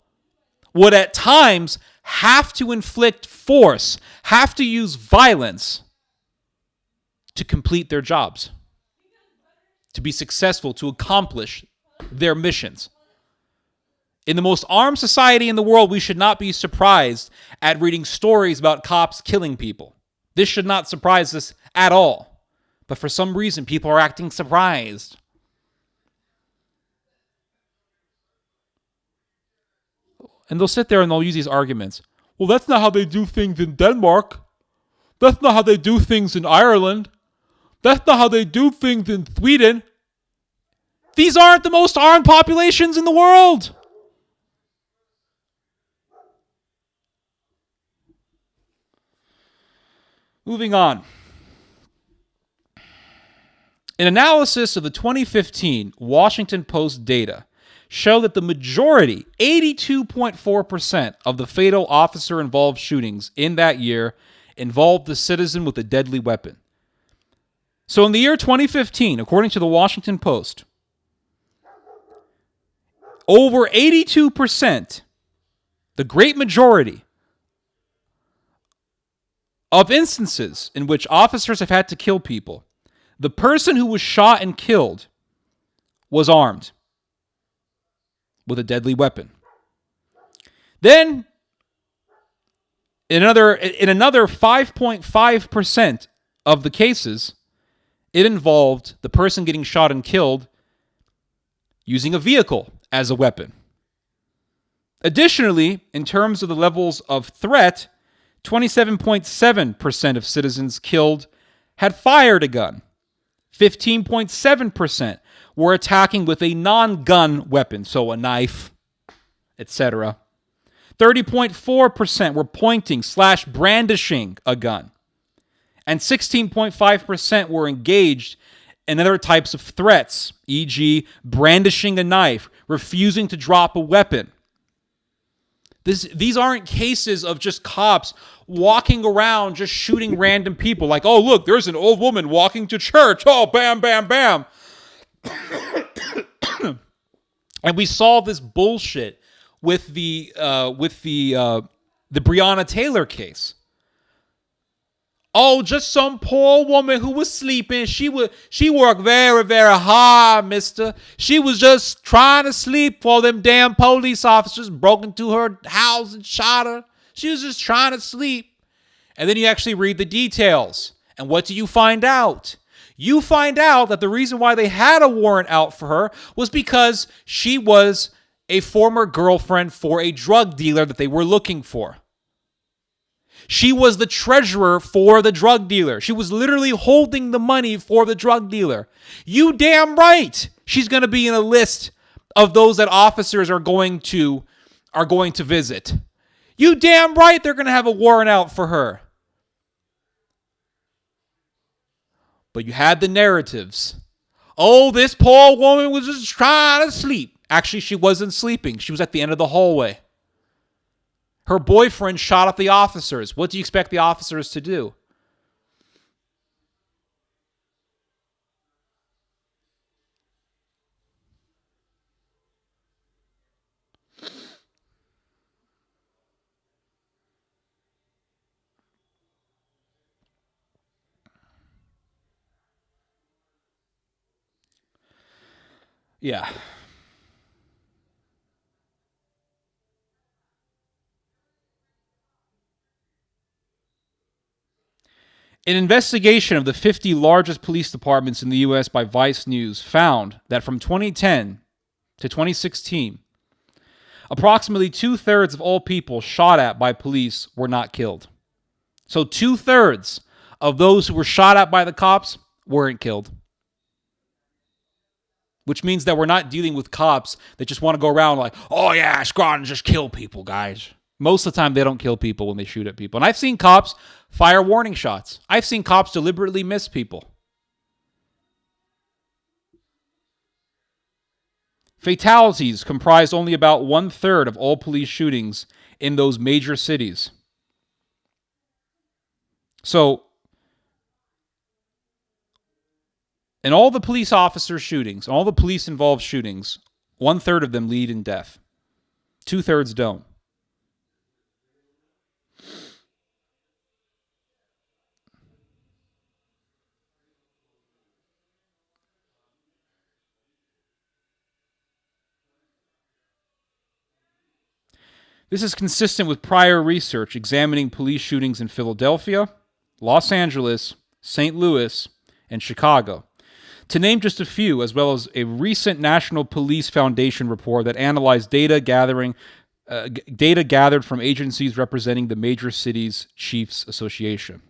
Speaker 6: would at times have to inflict force, have to use violence to complete their jobs, to be successful, to accomplish their missions? In the most armed society in the world, we should not be surprised at reading stories about cops killing people. This should not surprise us at all. But for some reason, people are acting surprised. And they'll sit there and they'll use these arguments. Well, that's not how they do things in Denmark. That's not how they do things in Ireland. That's not how they do things in Sweden. These aren't the most armed populations in the world. Moving on. An analysis of the 2015 Washington Post data show that the majority, 82.4% of the fatal officer-involved shootings in that year involved the citizen with a deadly weapon. So in the year 2015, according to the Washington Post, over 82%, the great majority of instances in which officers have had to kill people, the person who was shot and killed was armed with a deadly weapon. Then, in another 5.5% of the cases, it involved the person getting shot and killed using a vehicle as a weapon. Additionally, in terms of the levels of threat, 27.7% of citizens killed had fired a gun. 15.7% were attacking with a non-gun weapon, so a knife, etc. 30.4% were pointing/brandishing a gun. And 16.5% were engaged in other types of threats, e.g., brandishing a knife, refusing to drop a weapon. These aren't cases of just cops walking around just shooting random people. Like, oh, look, there's an old woman walking to church. Oh, bam, bam, bam. And we saw this bullshit with the Breonna Taylor case. Oh, just some poor woman who was sleeping. She worked very, very hard, mister. She was just trying to sleep while them damn police officers broke into her house and shot her. She was just trying to sleep. And then you actually read the details. And what do you find out? You find out that the reason why they had a warrant out for her was because she was a former girlfriend for a drug dealer that they were looking for. She was the treasurer for the drug dealer. She was literally holding the money for the drug dealer. You damn right. She's going to be in a list of those that officers are going to visit. You damn right they're going to have a warrant out for her. But you had the narratives. Oh, this poor woman was just trying to sleep. Actually, she wasn't sleeping. She was at the end of the hallway. Her boyfriend shot at the officers. What do you expect the officers to do? Yeah. An investigation of the 50 largest police departments in the U.S. by Vice News found that from 2010 to 2016, approximately 2/3 of all people shot at by police were not killed. So 2/3 of those who were shot at by the cops weren't killed. Which means that we're not dealing with cops that just want to go around like, oh yeah, let's go out and just kill people, guys. Most of the time, they don't kill people when they shoot at people. And I've seen cops fire warning shots. I've seen cops deliberately miss people. Fatalities comprise only about 1/3 of all police shootings in those major cities. So, in all the police officer shootings, all the police involved shootings, 1/3 of them lead in death. 2/3 don't. This is consistent with prior research examining police shootings in Philadelphia, Los Angeles, St. Louis, and Chicago, to name just a few, as well as a recent National Police Foundation report that analyzed data gathered from agencies representing the major cities' Chiefs Association.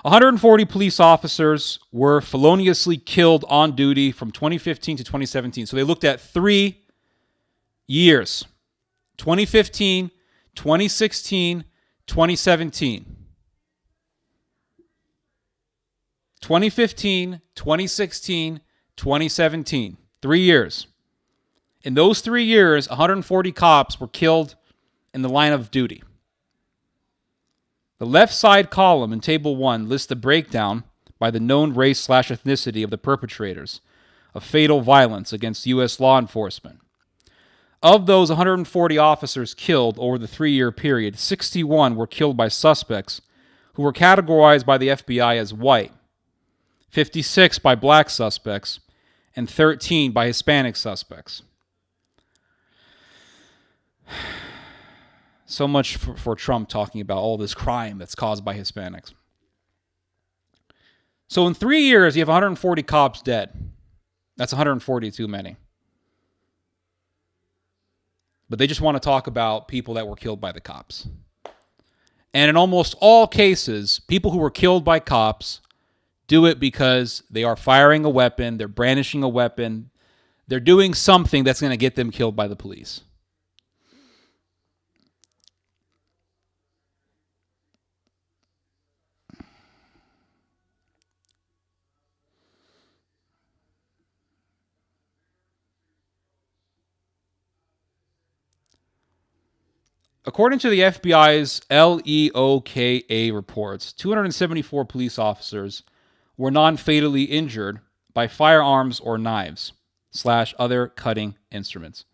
Speaker 6: 140 police officers were feloniously killed on duty from 2015 to 2017. So they looked at 3 years: 2015, 2016, 2017. 2015, 2016, 2017. 3 years. In those 3 years, 140 cops were killed in the line of duty. The left side column in Table 1 lists the breakdown by the known race/ethnicity of the perpetrators of fatal violence against U.S. law enforcement. Of those 140 officers killed over the 3-year period, 61 were killed by suspects who were categorized by the FBI as white, 56 by black suspects, and 13 by Hispanic suspects. So much for Trump talking about all this crime that's caused by Hispanics. So in 3 years, you have 140 cops dead. That's 140 too many. But they just want to talk about people that were killed by the cops. And in almost all cases, people who were killed by cops do it because they are firing a weapon, they're brandishing a weapon, they're doing something that's going to get them killed by the police. According to the FBI's LEOKA reports, 274 police officers were non-fatally injured by firearms or knives / other cutting instruments.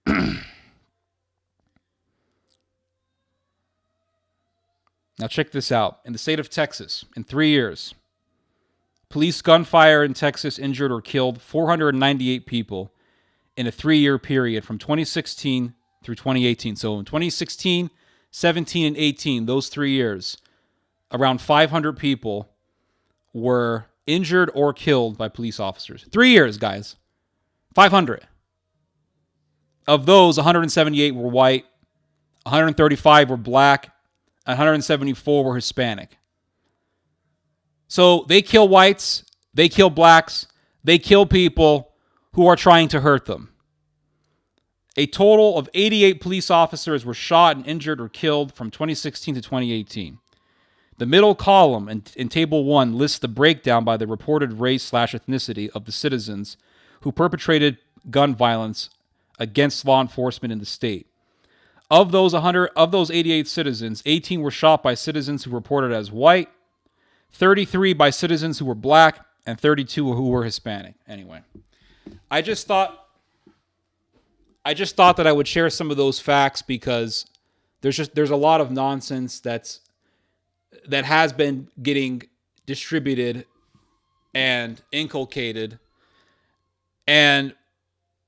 Speaker 6: Now check this out. In the state of Texas, in 3 years, police gunfire in Texas injured or killed 498 people in a 3-year period from 2016 through 2018. So in 2016, 17, and 18, those 3 years, around 500 people were injured or killed by police officers. 3 years, guys. 500. Of those, 178 were white, 135 were black, and 174 were Hispanic. So they kill whites, they kill blacks, they kill people who are trying to hurt them. A total of 88 police officers were shot and injured or killed from 2016 to 2018. The middle column in Table 1 lists the breakdown by the reported race/ethnicity of the citizens who perpetrated gun violence against law enforcement in the state. Of those 88 citizens, 18 were shot by citizens who reported as white, 33 by citizens who were black, and 32 who were Hispanic. Anyway, I just thought that I would share some of those facts because there's a lot of nonsense that has been getting distributed and inculcated, and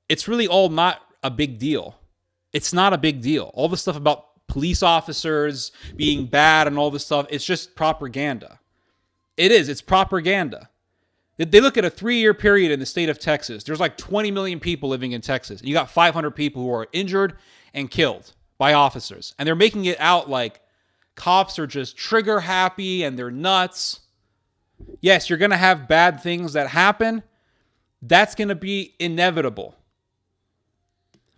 Speaker 6: it's really all not a big deal. It's not a big deal. All the stuff about police officers being bad and all this stuff, it's just propaganda. It is. It's propaganda. They look at a 3-year period in the state of Texas. There's like 20 million people living in Texas. And you got 500 people who are injured and killed by officers. And they're making it out like cops are just trigger happy and they're nuts. Yes, you're going to have bad things that happen. That's going to be inevitable.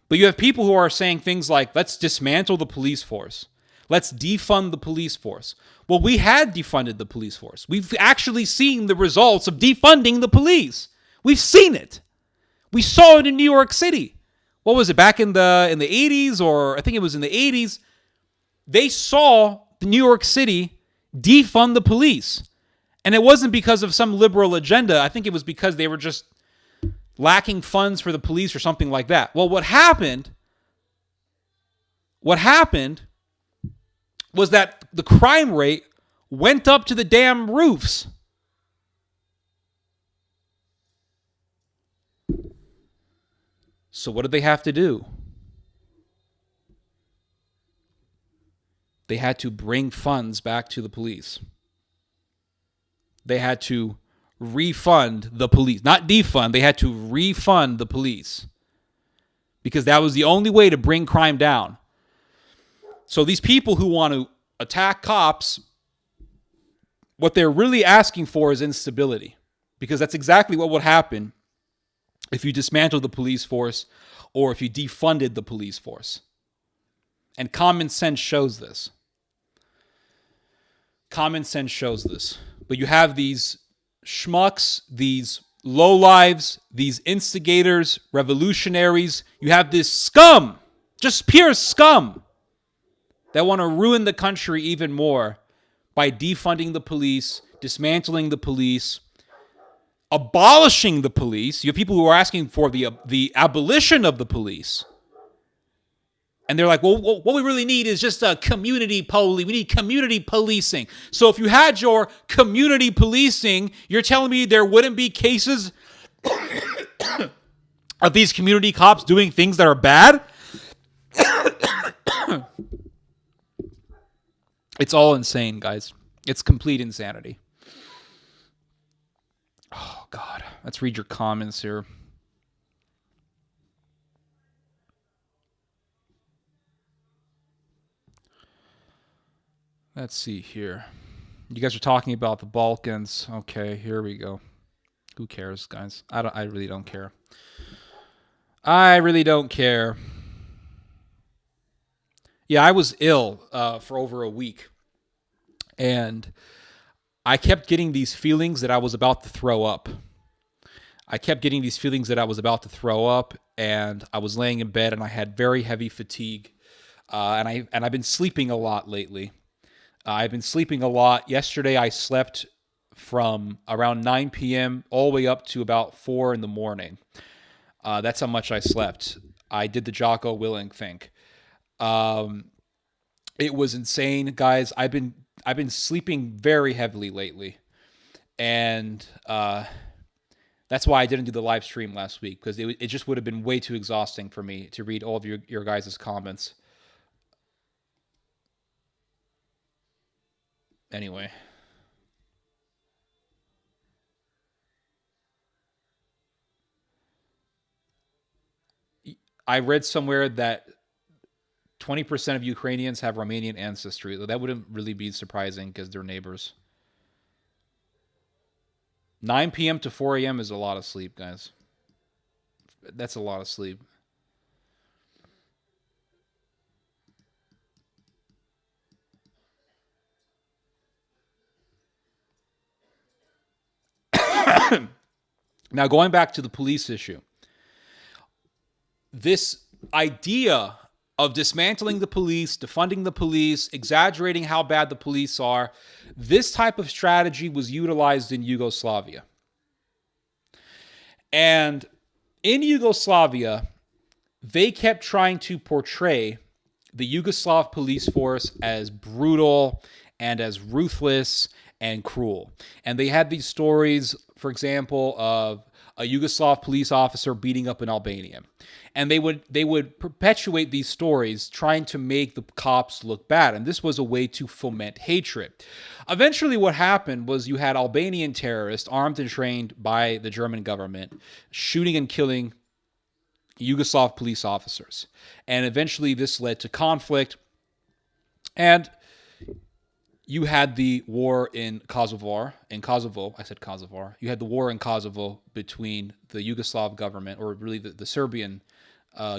Speaker 6: But you have people who are saying things like, let's dismantle the police force. Let's defund the police force. Well, we had defunded the police force. We've actually seen the results of defunding the police. We've seen it. We saw it in New York City. What was it, back in the 80s, or I think it was in the 80s? They saw the New York City defund the police. And it wasn't because of some liberal agenda. I think it was because they were just lacking funds for the police or something like that. Well, what happened was that the crime rate went up to the damn roofs. So what did they have to do? They had to bring funds back to the police. They had to refund the police, not defund. They had to refund the police because that was the only way to bring crime down. So these people who want to attack cops, what they're really asking for is instability, because that's exactly what would happen if you dismantled the police force or if you defunded the police force. And common sense shows this. Common sense shows this. But you have these schmucks, these lowlives, these instigators, revolutionaries. You have this scum, just pure scum, that want to ruin the country even more by defunding the police, dismantling the police, abolishing the police. You have people who are asking for the abolition of the police. And they're like, well, what we really need is just a community police. We need community policing. So if you had your community policing, you're telling me there wouldn't be cases of these community cops doing things that are bad? It's all insane, guys. It's complete insanity. Oh, God. Let's read your comments here. Let's see here. You guys are talking about the Balkans. Okay, here we go. Who cares, guys? I really don't care. I really don't care. Yeah, I was ill for over a week. And I kept getting these feelings that I was about to throw up. And I was laying in bed and I had very heavy fatigue. And I've been sleeping a lot lately. I've been sleeping a lot. Yesterday, I slept from around 9 p.m. all the way up to about 4 in the morning. That's how much I slept. I did the Jocko Willink thing. It was insane, guys. I've been sleeping very heavily lately. And that's why I didn't do the live stream last week, because it just would have been way too exhausting for me to read all of your guys' comments. Anyway. I read somewhere that 20% of Ukrainians have Romanian ancestry. That wouldn't really be surprising because they're neighbors. 9 p.m. to 4 a.m. is a lot of sleep, guys. That's a lot of sleep. Now, going back to the police issue, this idea of dismantling the police, defunding the police, exaggerating how bad the police are, this type of strategy was utilized in Yugoslavia. And in Yugoslavia, they kept trying to portray the Yugoslav police force as brutal and as ruthless and cruel. And they had these stories, for example, of a Yugoslav police officer beating up an Albanian. And they would perpetuate these stories, trying to make the cops look bad. And this was a way to foment hatred. Eventually what happened was you had Albanian terrorists, armed and trained by the German government, shooting and killing Yugoslav police officers. And eventually this led to conflict. And you had the war in Kosovo. I said Kosovo. You had the war in Kosovo between the Yugoslav government, or really the Serbian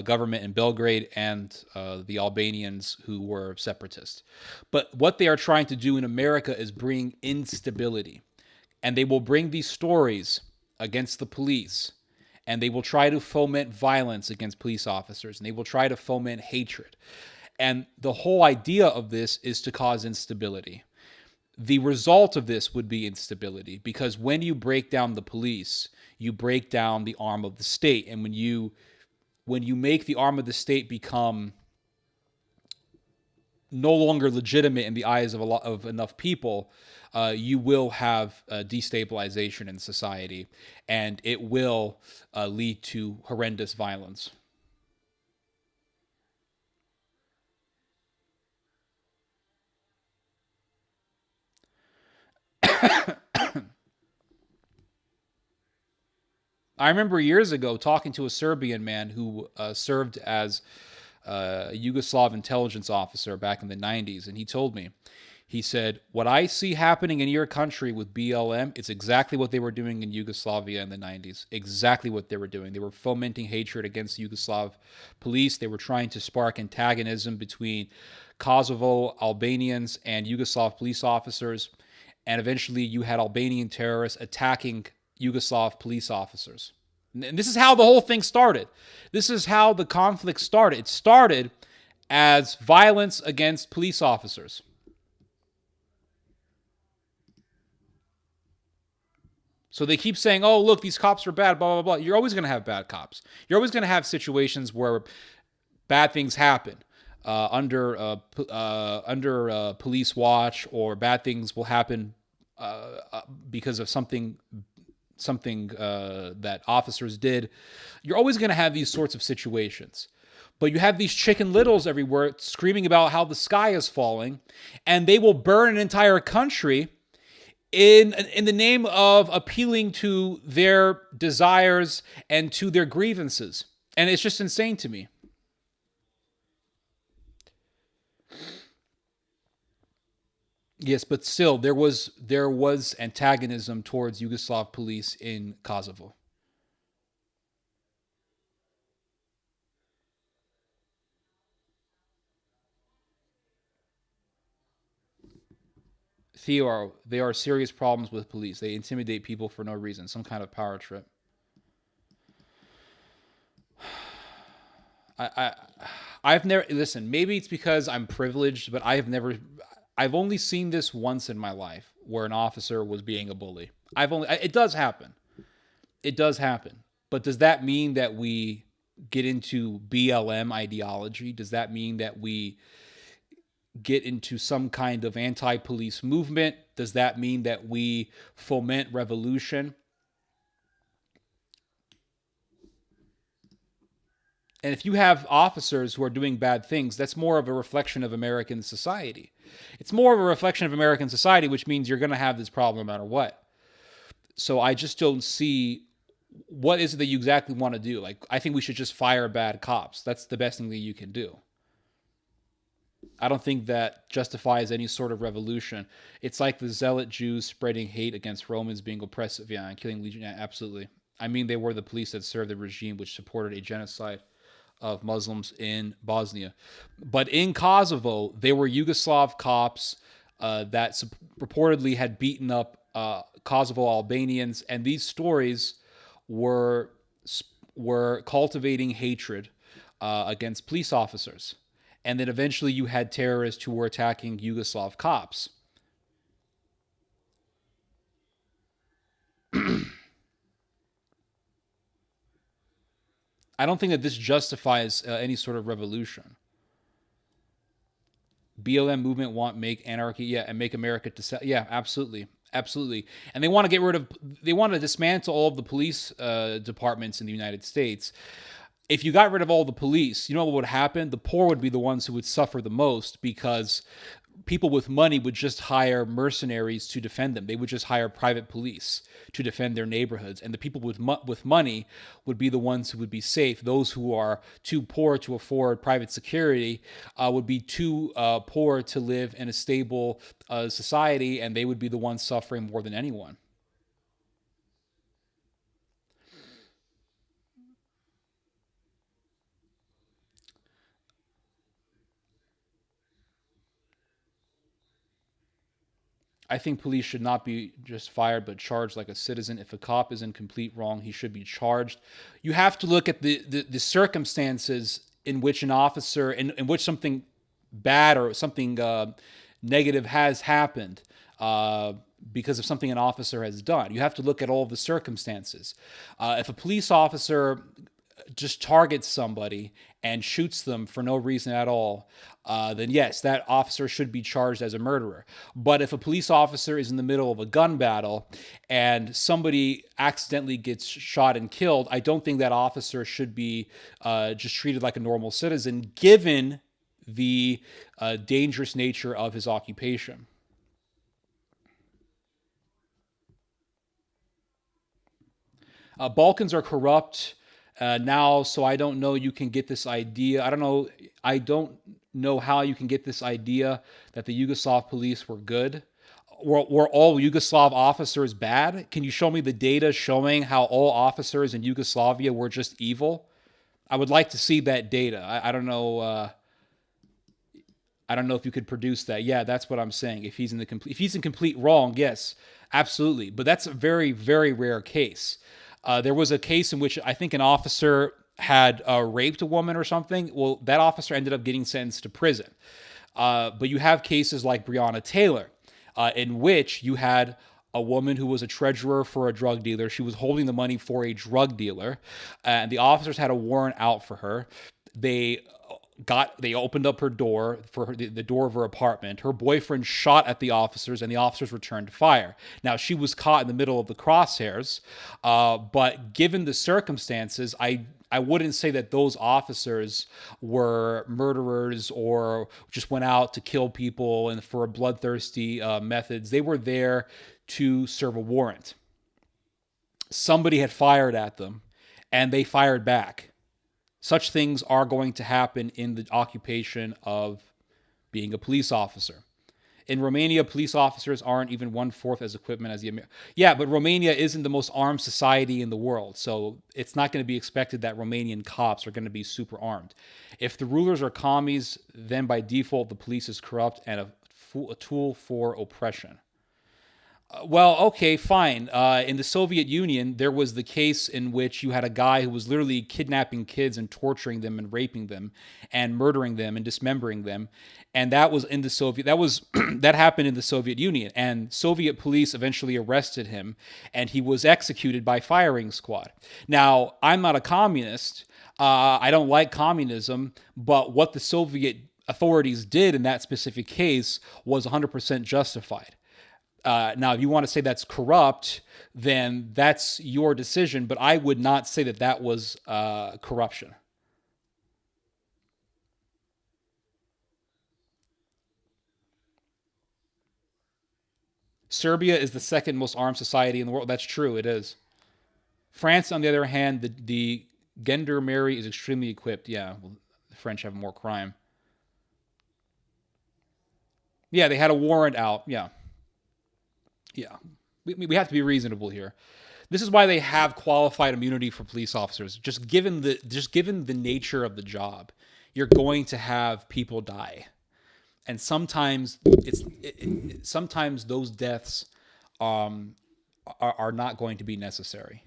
Speaker 6: government in Belgrade, and the Albanians who were separatists. But what they are trying to do in America is bring instability. And they will bring these stories against the police. And they will try to foment violence against police officers. And they will try to foment hatred. And the whole idea of this is to cause instability. The result of this would be instability, because when you break down the police, you break down the arm of the state. And when you make the arm of the state become no longer legitimate in the eyes of enough people, you will have destabilization in society, and it will lead to horrendous violence. I remember years ago talking to a Serbian man who served as a Yugoslav intelligence officer back in the 90s, and he told me, he said, what I see happening in your country with BLM, it's exactly what they were doing in Yugoslavia in the 90s. Exactly what they were doing. They were fomenting hatred against Yugoslav police. They were trying to spark antagonism between Kosovo Albanians and Yugoslav police officers. And eventually you had Albanian terrorists attacking Yugoslav police officers. And this is how the whole thing started. This is how the conflict started. It started as violence against police officers. So they keep saying, oh, look, these cops are bad, blah, blah, blah. You're always going to have bad cops. You're always going to have situations where bad things happen under police watch, or bad things will happen because of something that officers did. You're always going to have these sorts of situations. But you have these Chicken Littles everywhere screaming about how the sky is falling, and they will burn an entire country in the name of appealing to their desires and to their grievances. And it's just insane to me. Yes, but still, there was antagonism towards Yugoslav police in Kosovo. Theo, there are serious problems with police. They intimidate people for no reason, some kind of power trip. I've never, listen, maybe it's because I'm privileged, but I've only seen this once in my life where an officer was being a bully. It does happen. It does happen. But does that mean that we get into BLM ideology? Does that mean that we get into some kind of anti-police movement? Does that mean that we foment revolution? And if you have officers who are doing bad things, that's more of a reflection of American society. It's more of a reflection of American society, which means you're going to have this problem no matter what. So I just don't see what is it that you exactly want to do. Like, I think we should just fire bad cops. That's the best thing that you can do. I don't think that justifies any sort of revolution. It's like the zealot Jews spreading hate against Romans being oppressive, and killing legion. Yeah, absolutely. I mean, they were the police that served the regime which supported a genocide of Muslims in Bosnia. But in Kosovo, they were Yugoslav cops that reportedly had beaten up Kosovo Albanians, and these stories were cultivating hatred against police officers. And then eventually you had terrorists who were attacking Yugoslav cops. I don't think that this justifies any sort of revolution. BLM movement want make anarchy, yeah, and make America yeah, absolutely. Absolutely. And they want to dismantle all of the police departments in the United States. If you got rid of all the police, you know what would happen? The poor would be the ones who would suffer the most, because people with money would just hire mercenaries to defend them. They would just hire private police to defend their neighborhoods. And the people with money would be the ones who would be safe. Those who are too poor to afford private security would be too poor to live in a stable society, and they would be the ones suffering more than anyone. I think police should not be just fired, but charged like a citizen. If a cop is in complete wrong, he should be charged. You have to look at the circumstances in which an officer, in which something bad or something negative has happened because of something an officer has done. You have to look at all of the circumstances. If a police officer just targets somebody and shoots them for no reason at all, then yes, that officer should be charged as a murderer. But if a police officer is in the middle of a gun battle and somebody accidentally gets shot and killed, I don't think that officer should be just treated like a normal citizen, given the dangerous nature of his occupation. Balkans are corrupt now, so I don't know. You can get this idea. I don't know how you can get this idea that the Yugoslav police were good. Were all Yugoslav officers bad? Can you show me the data showing how all officers in Yugoslavia were just evil? I would like to see that data. I don't know. I don't know if you could produce that. Yeah, that's what I'm saying. If he's in complete wrong, yes, absolutely. But that's a very, very rare case. There was a case in which I think an officer had raped a woman or something. Well, that officer ended up getting sentenced to prison. But you have cases like Breonna Taylor, in which you had a woman who was a treasurer for a drug dealer. She was holding the money for a drug dealer, and the officers had a warrant out for her. They opened up her door the door of her apartment. Her boyfriend shot at the officers, and the officers returned fire. Now, she was caught in the middle of the crosshairs, but given the circumstances, I wouldn't say that those officers were murderers or just went out to kill people and for bloodthirsty methods. They were there to serve a warrant. Somebody had fired at them, and they fired back. Such things are going to happen in the occupation of being a police officer. In Romania, police officers aren't even 1/4 as equipment as the American. Yeah, but Romania isn't the most armed society in the world, so it's not going to be expected that Romanian cops are going to be super armed. If the rulers are commies, then by default the police is corrupt and a tool for oppression. Well, okay, fine. In the Soviet Union, there was the case in which you had a guy who was literally kidnapping kids and torturing them and raping them and murdering them and dismembering them. And that was in the that happened in the Soviet Union. And Soviet police eventually arrested him, and he was executed by firing squad. Now, I'm not a communist. I don't like communism, but what the Soviet authorities did in that specific case was 100% justified. Now, if you want to say that's corrupt, then that's your decision, but I would not say that that was corruption. Serbia is the second most armed society in the world. That's true, it is. France, on the other hand, the gendarmerie is extremely equipped. Yeah, well, the French have more crime. Yeah, they had a warrant out, yeah. Yeah, we have to be reasonable here. This is why they have qualified immunity for police officers. Just given the nature of the job, you're going to have people die, and sometimes sometimes those deaths are not going to be necessary.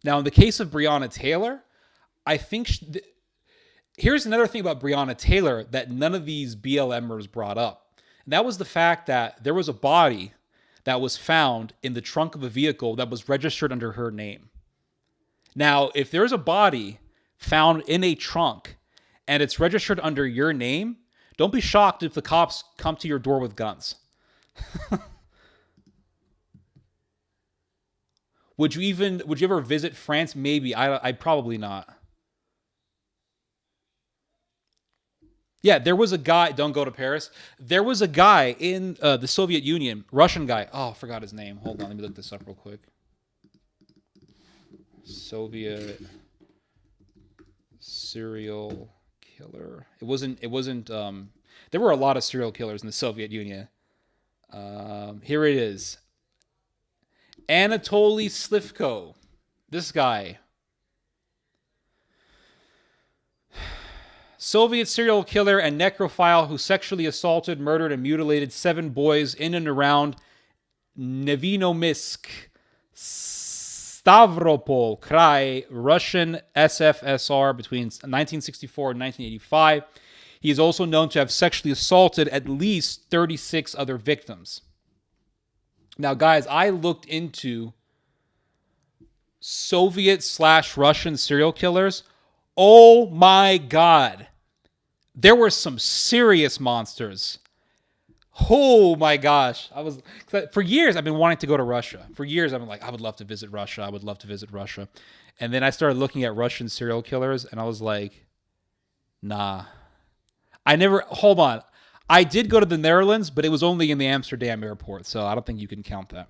Speaker 6: Now, in the case of Breonna Taylor, I think here's another thing about Breonna Taylor that none of these BLMers brought up. And that was the fact that there was a body that was found in the trunk of a vehicle that was registered under her name. Now, if there's a body found in a trunk and it's registered under your name, don't be shocked if the cops come to your door with guns. Would you ever visit France? Maybe. I'd probably not. Yeah, there was a guy, don't go to Paris. There was a guy in the Soviet Union, Russian guy. Oh, I forgot his name. Hold on, let me look this up real quick. Soviet serial killer. It wasn't, there were a lot of serial killers in the Soviet Union. Here it is. Anatoly Slivko. This guy. Soviet serial killer and necrophile who sexually assaulted, murdered, and mutilated 7 boys in and around Nevinomysk, Stavropol Krai, Russian SFSR between 1964 and 1985. He is also known to have sexually assaulted at least 36 other victims. Now, guys, I looked into Soviet/Russian serial killers. Oh my God. There were some serious monsters. Oh my gosh. For years, I've been wanting to go to Russia. For years, I've been like, I would love to visit Russia. I would love to visit Russia. And then I started looking at Russian serial killers, and I was like, nah. Hold on. I did go to the Netherlands, but it was only in the Amsterdam airport, so I don't think you can count that.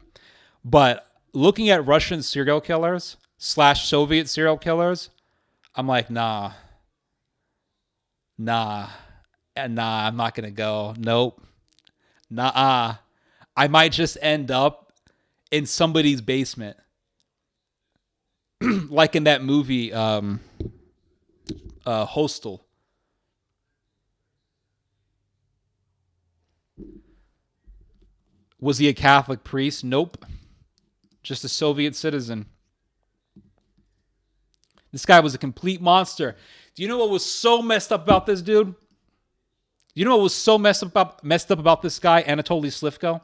Speaker 6: But looking at Russian serial killers / Soviet serial killers, I'm like, nah, I'm not going to go. Nope. Nah. I might just end up in somebody's basement. Like in that movie, Hostel. Was he a Catholic priest? Nope. Just a Soviet citizen. This guy was a complete monster. Do you know what was so messed up about this dude? You know what was so messed up about this guy, Anatoly Slivko?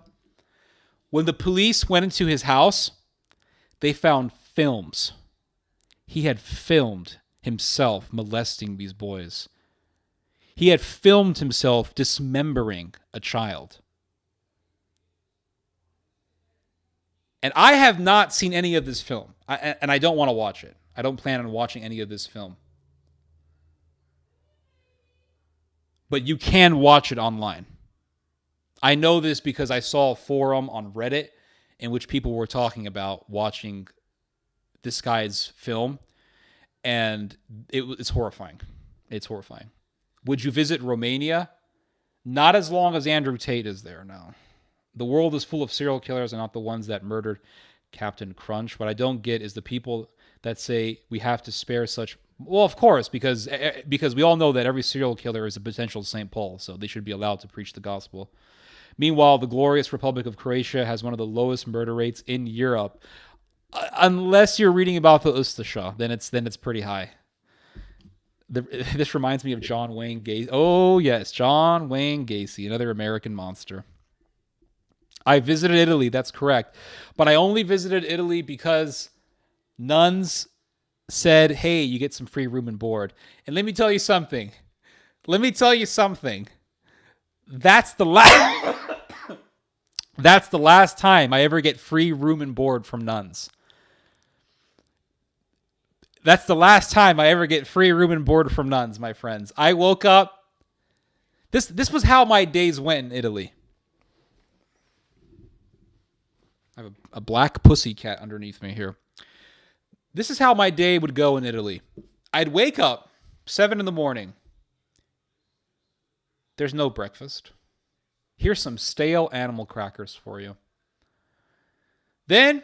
Speaker 6: When the police went into his house, they found films. He had filmed himself molesting these boys. He had filmed himself dismembering a child. And I have not seen any of this film. And I don't want to watch it. I don't plan on watching any of this film. But you can watch it online. I know this because I saw a forum on Reddit in which people were talking about watching this guy's film. And it's horrifying. It's horrifying. Would you visit Romania? Not as long as Andrew Tate is there, no. The world is full of serial killers and not the ones that murdered Captain Crunch. What I don't get is the people that say we have to spare such... Well, of course, because we all know that every serial killer is a potential St. Paul, so they should be allowed to preach the gospel. Meanwhile, the glorious Republic of Croatia has one of the lowest murder rates in Europe. Unless you're reading about the Ustasha, then it's pretty high. This reminds me of John Wayne Gacy. Oh, yes, John Wayne Gacy, another American monster. I visited Italy, that's correct. But I only visited Italy because nuns said, hey, you get some free room and board. And let me tell you something. That's the last time I ever get free room and board from nuns. That's the last time I ever get free room and board from nuns, my friends. I woke up. This was how my days went in Italy. I have a black pussy cat underneath me here. This is how my day would go in Italy. I'd wake up 7 a.m. There's no breakfast. Here's some stale animal crackers for you. Then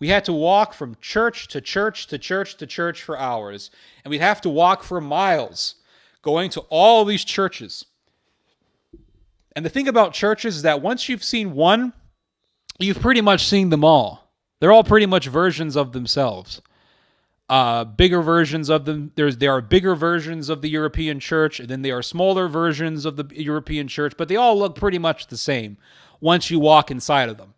Speaker 6: we had to walk from church to church to church to church for hours. And we'd have to walk for miles going to all these churches. And the thing about churches is that once you've seen one, you've pretty much seen them all. They're all pretty much versions of themselves. Bigger versions of them. There are bigger versions of the European church, and then there are smaller versions of the European church, but they all look pretty much the same once you walk inside of them.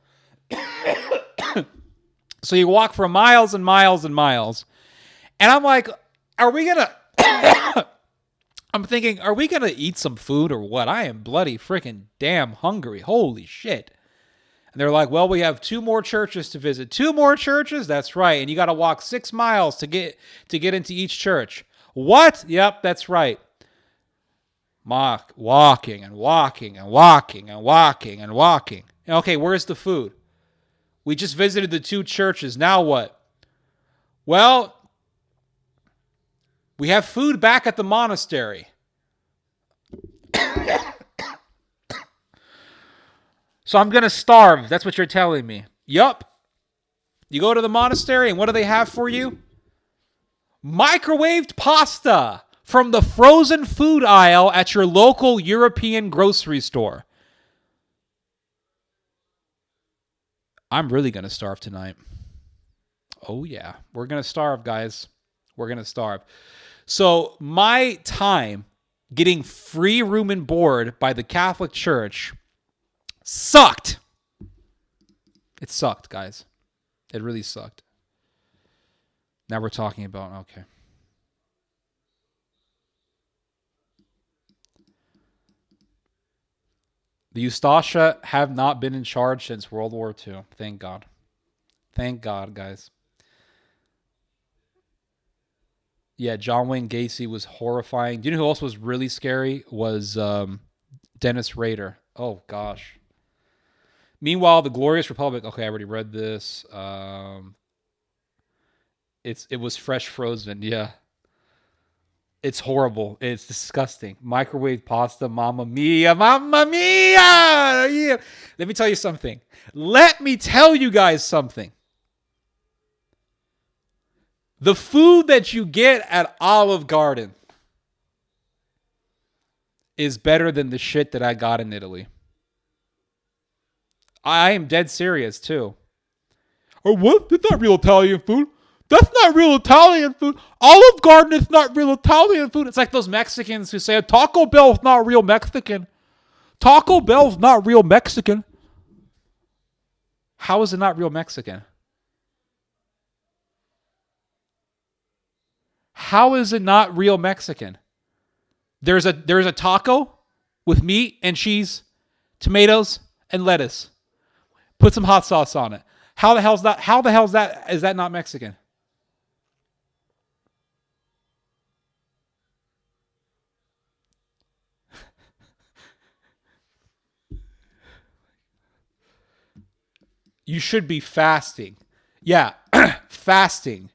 Speaker 6: So you walk for miles and miles and miles, and I'm like, I'm thinking, are we going to eat some food or what? I am bloody freaking damn hungry. Holy shit. And they're like, well, we have 2 more churches to visit. 2 more churches? That's right. And you got to walk 6 miles to get into each church. What? Yep, that's right. Walking and walking and walking and walking and walking. Okay, where's the food? We just visited the 2 churches. Now what? Well, we have food back at the monastery. So I'm going to starve. That's what you're telling me. Yup. You go to the monastery, and what do they have for you? Microwaved pasta from the frozen food aisle at your local European grocery store. I'm really going to starve tonight. Oh, yeah. We're going to starve, guys. We're going to starve. So my time getting free room and board by the Catholic Church sucked. It sucked, guys. It really sucked. Now we're talking about, okay. The Ustasha have not been in charge since World War II. Thank God. Thank God, guys. Yeah, John Wayne Gacy was horrifying. Do you know who else was really scary? Was Dennis Rader. Oh, gosh. Meanwhile, the Glorious Republic. Okay, I already read this. It was fresh frozen. Yeah. It's horrible. It's disgusting. Microwave pasta, mamma mia, mamma mia. Yeah. Let me tell you something. Let me tell you guys something. The food that you get at Olive Garden is better than the shit that I got in Italy. I am dead serious too. Or what? That's not real Italian food. That's not real Italian food. Olive Garden is not real Italian food. It's like those Mexicans who say Taco Bell is not real Mexican. Taco Bell's not real Mexican. How is it not real Mexican? How is it not real Mexican? There's a taco with meat and cheese, tomatoes and lettuce. Put some hot sauce on it. How the hell's that? How the hell's that? Is that not Mexican? You should be fasting. Yeah, fasting.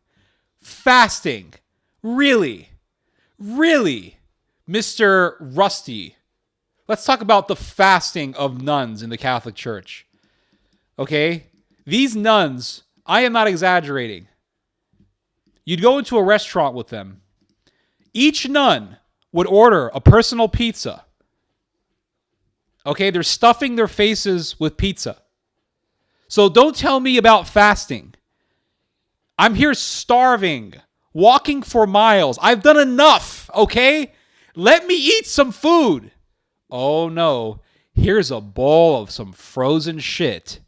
Speaker 6: Fasting. Really? Really? Mr. Rusty. Let's talk about the fasting of nuns in the Catholic Church. Okay? These nuns, I am not exaggerating. You'd go into a restaurant with them. Each nun would order a personal pizza. Okay? They're stuffing their faces with pizza. So don't tell me about fasting. I'm here starving, walking for miles. I've done enough, okay? Let me eat some food. Oh no, here's a bowl of some frozen shit.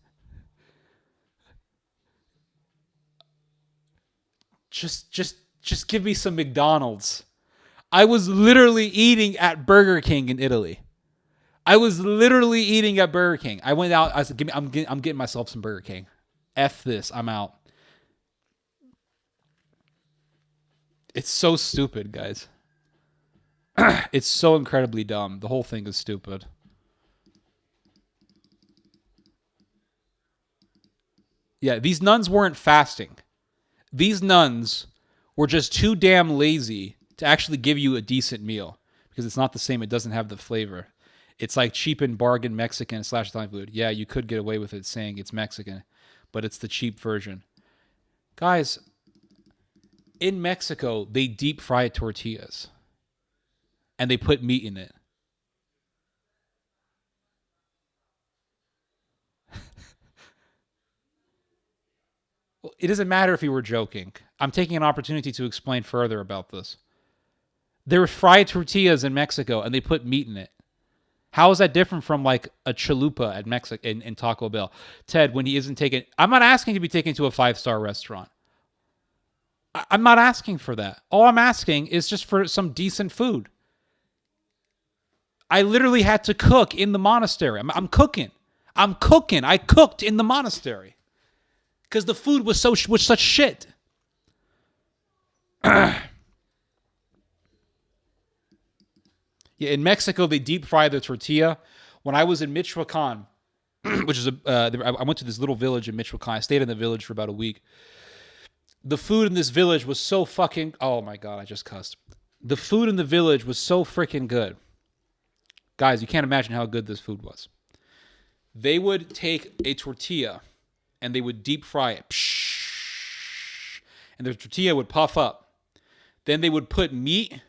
Speaker 6: Just give me some McDonald's. I was literally eating at Burger King in Italy. I was literally eating at Burger King. I went out. I said, I'm getting myself some Burger King. F this. I'm out. It's so stupid, guys. It's so incredibly dumb. The whole thing is stupid. Yeah, these nuns weren't fasting. These nuns were just too damn lazy to actually give you a decent meal because it's not the same. It doesn't have the flavor. It's like cheap and bargain Mexican / Italian food. Yeah, you could get away with it saying it's Mexican, but it's the cheap version. Guys, in Mexico, they deep fry tortillas and they put meat in it. Well, it doesn't matter if you were joking. I'm taking an opportunity to explain further about this. There were fried tortillas in Mexico and they put meat in it. How is that different from like a chalupa at Mexico in Taco Bell? Ted, when he isn't taken, I'm not asking to be taken to a 5-star restaurant. I'm not asking for that. All I'm asking is just for some decent food. I literally had to cook in the monastery. I'm cooking. I cooked in the monastery because the food was such shit. Yeah, in Mexico, they deep fry the tortilla. When I was in Michoacan, which is I went to this little village in Michoacan. I stayed in the village for about a week. The food in this village was so fucking... Oh my God, I just cussed. The food in the village was so freaking good. Guys, you can't imagine how good this food was. They would take a tortilla and they would deep fry it. And the tortilla would puff up. Then they would put meat,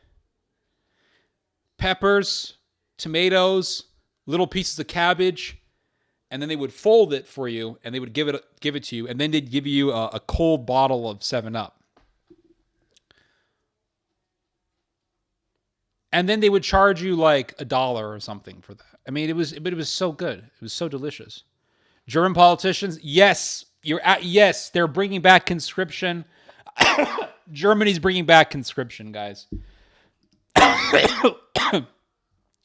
Speaker 6: peppers, tomatoes, little pieces of cabbage, and then they would fold it for you, and they would give it to you, and then they'd give you a cold bottle of 7-Up. And then they would charge you like $1 or something for that. I mean, it was so good. It was so delicious. German politicians, yes, they're bringing back conscription. Germany's bringing back conscription, guys.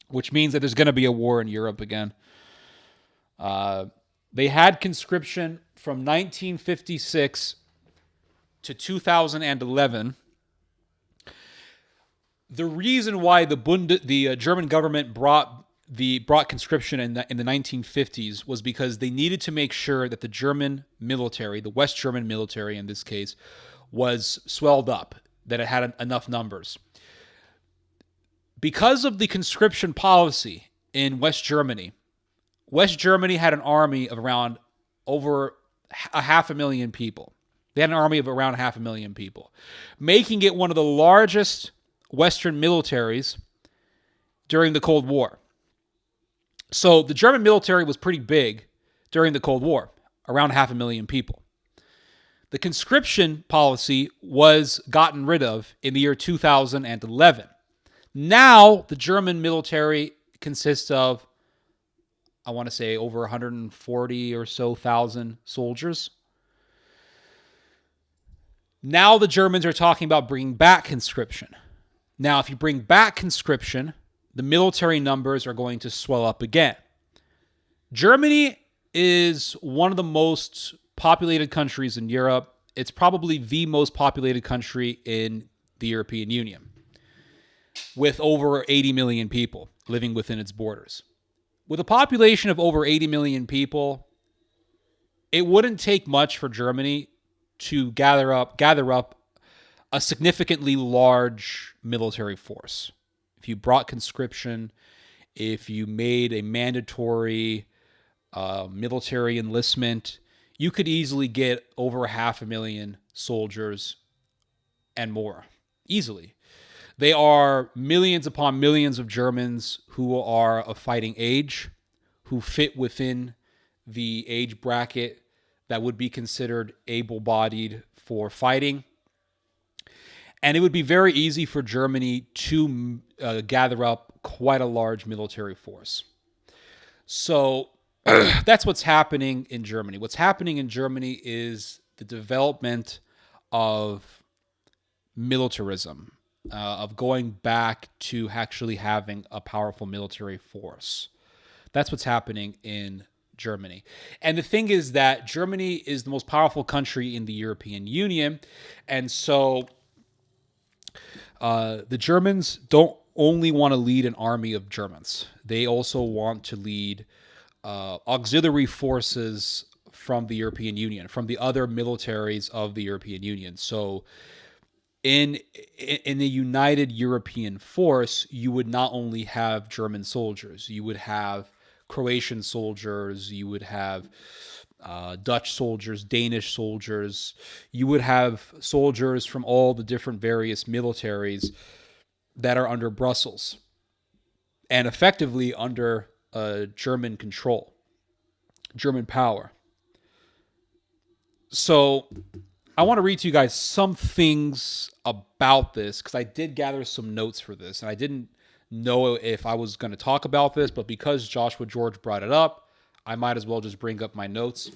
Speaker 6: Which means that there's going to be a war in Europe again. They had conscription from 1956 to 2011. The reason why the German government brought brought conscription in the 1950s was because they needed to make sure that the German military, the West German military in this case, was swelled up, that it had enough numbers. Because of the conscription policy in West Germany had an army of around over 500,000 people. They had an army of around 500,000 people, making it one of the largest Western militaries during the Cold War. So the German military was pretty big during the Cold War, around 500,000 people. The conscription policy was gotten rid of in the year 2011. Now the German military consists of, I want to say, over 140 or so thousand soldiers. Now the Germans are talking about bringing back conscription. Now, if you bring back conscription, the military numbers are going to swell up again. Germany is one of the most populated countries in Europe. It's probably the most populated country in the European Union, with over 80 million people living within its borders. With a population of over 80 million people, it wouldn't take much for Germany to gather up a significantly large military force. If you brought conscription, if you made a mandatory military enlistment, you could easily get over 500,000 soldiers and more, easily. They are millions upon millions of Germans who are of fighting age, who fit within the age bracket that would be considered able-bodied for fighting. And it would be very easy for Germany to gather up quite a large military force. So that's what's happening in Germany. What's happening in Germany is the development of militarism, of going back to actually having a powerful military force. That's what's happening in Germany. And the thing is that Germany is the most powerful country in the European Union. And so the Germans don't only want to lead an army of Germans. They also want to lead auxiliary forces from the European Union, from the other militaries of the European Union. So in the united European force, you would not only have German soldiers, you would have Croatian soldiers, you would have Dutch soldiers, Danish soldiers, you would have soldiers from all the different various militaries that are under Brussels and effectively under German control, German power. So I want to read to you guys some things about this, because I did gather some notes for this, and I didn't know if I was going to talk about this, but because Joshua George brought it up, I might as well just bring up my notes.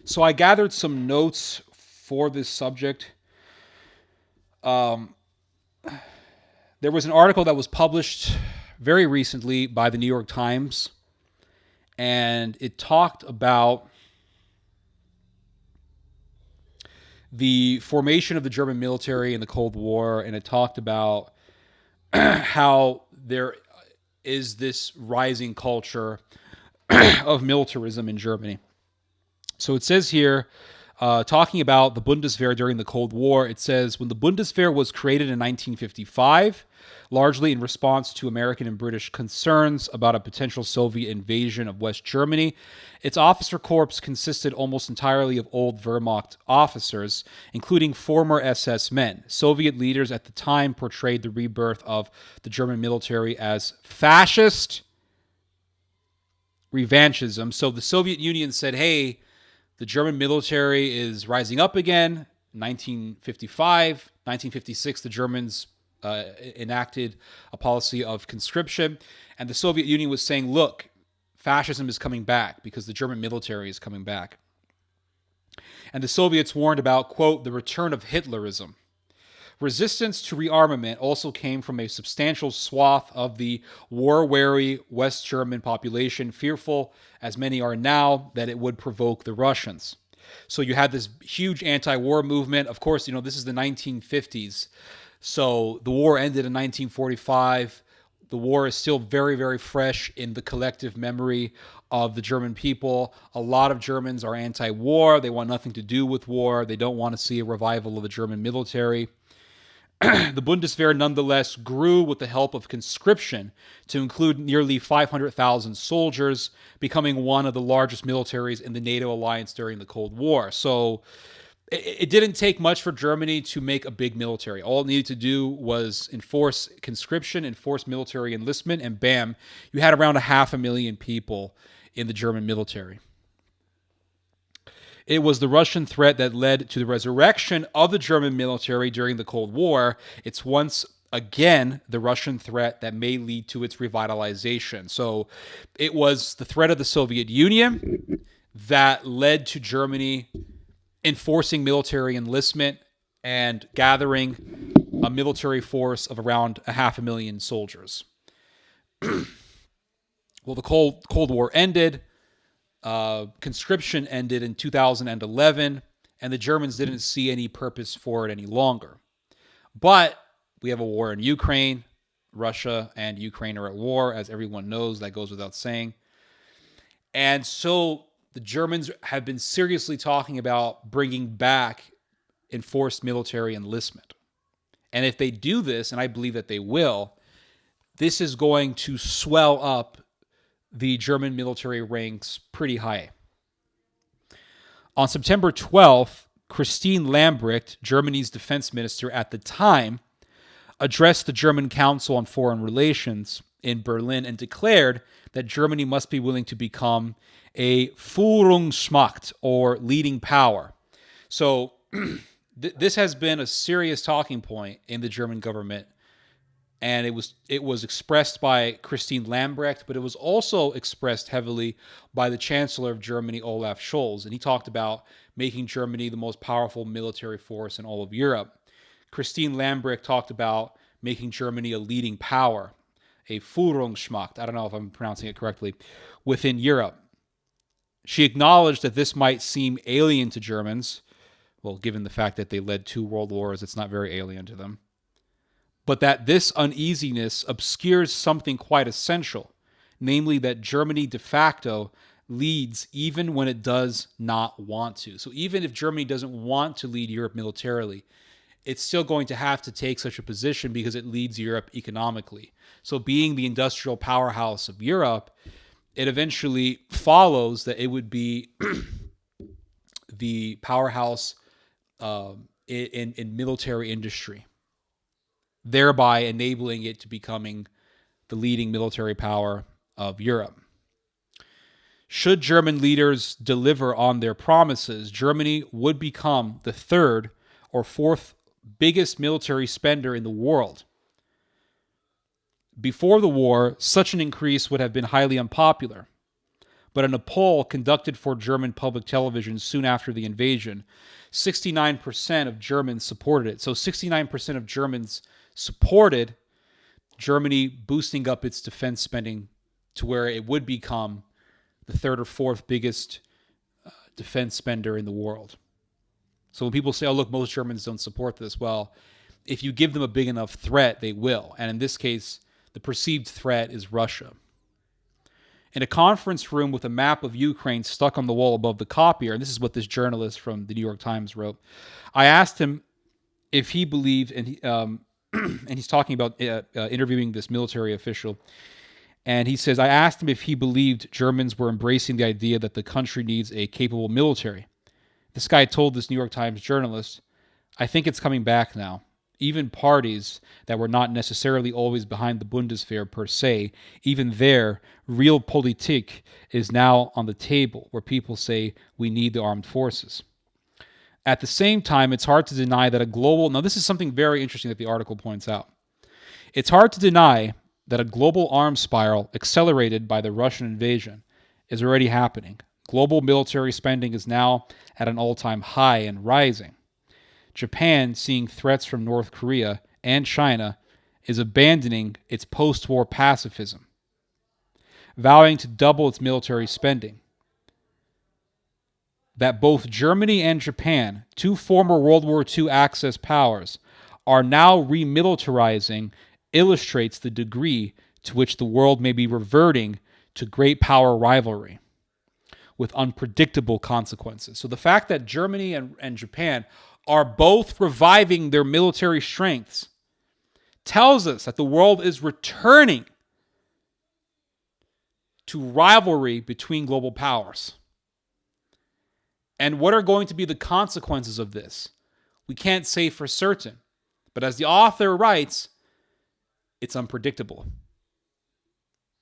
Speaker 6: So I gathered some notes for this subject. There was an article that was published very recently by the New York Times, and it talked about the formation of the German military in the Cold War, and it talked about how there is this rising culture of militarism in Germany. So it says here, talking about the Bundeswehr during the Cold War, it says, when the Bundeswehr was created in 1955, largely in response to American and British concerns about a potential Soviet invasion of West Germany, its officer corps consisted almost entirely of old Wehrmacht officers, including former SS men. Soviet leaders at the time portrayed the rebirth of the German military as fascist revanchism. So the Soviet Union said, hey, the German military is rising up again. 1955, 1956, the Germans enacted a policy of conscription. And the Soviet Union was saying, look, fascism is coming back because the German military is coming back. And the Soviets warned about, quote, the return of Hitlerism. Resistance to rearmament also came from a substantial swath of the war-weary West German population, fearful, as many are now, that it would provoke the Russians. So you had this huge anti-war movement. Of course, this is the 1950s. So the war ended in 1945. The war is still very, very fresh in the collective memory of the German people. A lot of Germans are anti-war. They want nothing to do with war. They don't want to see a revival of the German military. The Bundeswehr nonetheless grew with the help of conscription to include nearly 500,000 soldiers, becoming one of the largest militaries in the NATO alliance during the Cold War. So it didn't take much for Germany to make a big military. All it needed to do was enforce conscription, enforce military enlistment, and bam, you had around 500,000 people in the German military. It was the Russian threat that led to the resurrection of the German military during the Cold War. It's once again the Russian threat that may lead to its revitalization. So it was the threat of the Soviet Union that led to Germany enforcing military enlistment and gathering a military force of around 500,000 soldiers. Well, the Cold War ended. Conscription ended in 2011, and the Germans didn't see any purpose for it any longer. But we have a war in Ukraine. Russia and Ukraine are at war, as everyone knows. That goes without saying. And so the Germans have been seriously talking about bringing back enforced military enlistment. And if they do this, and I believe that they will, this is going to swell up the German military ranks pretty high. On September 12th, Christine Lambrecht, Germany's defense minister at the time, addressed the German Council on Foreign Relations in Berlin and declared that Germany must be willing to become a Führungsmacht, or leading power. So this has been a serious talking point in the German government. And it was expressed by Christine Lambrecht, but it was also expressed heavily by the Chancellor of Germany, Olaf Scholz. And he talked about making Germany the most powerful military force in all of Europe. Christine Lambrecht talked about making Germany a leading power, a Führungsmacht, I don't know if I'm pronouncing it correctly, within Europe. She acknowledged that this might seem alien to Germans. Well, given the fact that they led 2 world wars, it's not very alien to them. But that this uneasiness obscures something quite essential, namely that Germany de facto leads even when it does not want to. So even if Germany doesn't want to lead Europe militarily, it's still going to have to take such a position because it leads Europe economically. So being the industrial powerhouse of Europe, it eventually follows that it would be the powerhouse in military industry, thereby enabling it to becoming the leading military power of Europe. Should German leaders deliver on their promises, Germany would become the 3rd or 4th biggest military spender in the world. Before the war, such an increase would have been highly unpopular. But in a poll conducted for German public television soon after the invasion, 69% of Germans supported it. So 69% of Germans supported Germany boosting up its defense spending to where it would become the 3rd or 4th biggest defense spender in the world. So when people say, oh, look, most Germans don't support this, well, if you give them a big enough threat, they will. And in this case, the perceived threat is Russia. In a conference room with a map of Ukraine stuck on the wall above the copier, and this is what this journalist from the New York Times wrote, I asked him if he believed, and he's talking about interviewing this military official, and he says, I asked him if he believed Germans were embracing the idea that the country needs a capable military. This guy told this New York Times journalist, I think it's coming back now. Even parties that were not necessarily always behind the Bundeswehr per se, even there, real politik is now on the table where people say we need the armed forces. At the same time, it's hard to deny that a global... Now, this is something very interesting that the article points out. It's hard to deny that a global arms spiral accelerated by the Russian invasion is already happening. Global military spending is now at an all-time high and rising. Japan, seeing threats from North Korea and China, is abandoning its post-war pacifism, vowing to double its military spending. That both Germany and Japan, two former World War II Axis powers, are now remilitarizing illustrates the degree to which the world may be reverting to great power rivalry with unpredictable consequences. So the fact that Germany and Japan are both reviving their military strengths tells us that the world is returning to rivalry between global powers. And what are going to be the consequences of this? We can't say for certain. But as the author writes, it's unpredictable.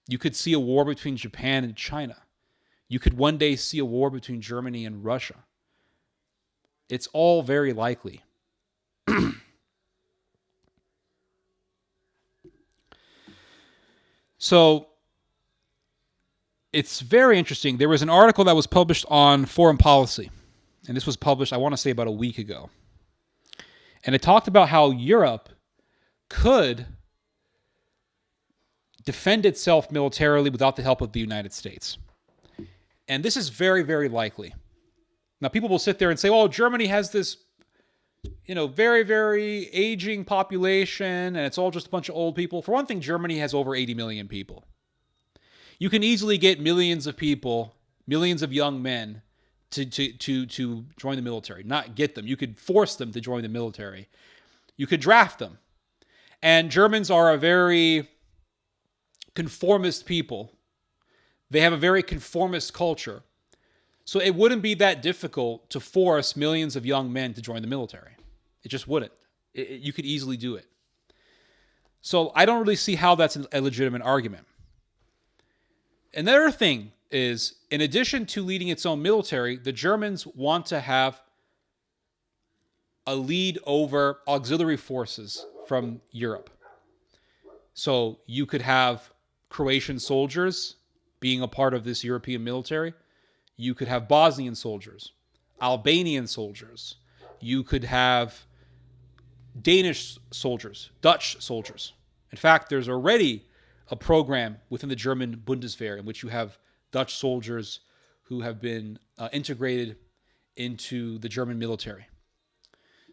Speaker 6: You could see a war between Japan and China. You could one day see a war between Germany and Russia. It's all very likely. So, it's very interesting. There was an article that was published on Foreign Policy, and this was published, I want to say, about a week ago. And it talked about how Europe could defend itself militarily without the help of the United States. And this is very, very likely. Now, people will sit there and say, oh, Germany has this, very, very aging population, and it's all just a bunch of old people. For one thing, Germany has over 80 million people. You can easily get millions of people, millions of young men to join the military. Not get them. You could force them to join the military. You could draft them. And Germans are a very conformist people. They have a very conformist culture. So it wouldn't be that difficult to force millions of young men to join the military. It just wouldn't. You could easily do it. So I don't really see how that's a legitimate argument. Another thing is, in addition to leading its own military, the Germans want to have a lead over auxiliary forces from Europe. So you could have Croatian soldiers being a part of this European military. You could have Bosnian soldiers, Albanian soldiers. You could have Danish soldiers, Dutch soldiers. In fact, there's already a program within the German Bundeswehr in which you have Dutch soldiers who have been integrated into the German military.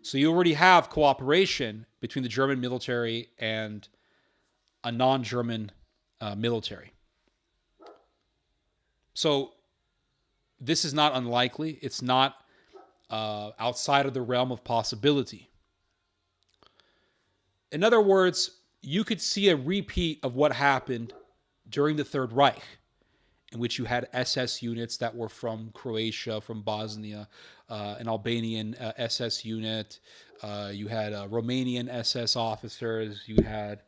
Speaker 6: So you already have cooperation between the German military and a non-German military. So this is not unlikely. It's not outside of the realm of possibility. In other words, you could see a repeat of what happened during the Third Reich, in which you had SS units that were from Croatia, from Bosnia, an Albanian SS unit. You had Romanian SS officers. You had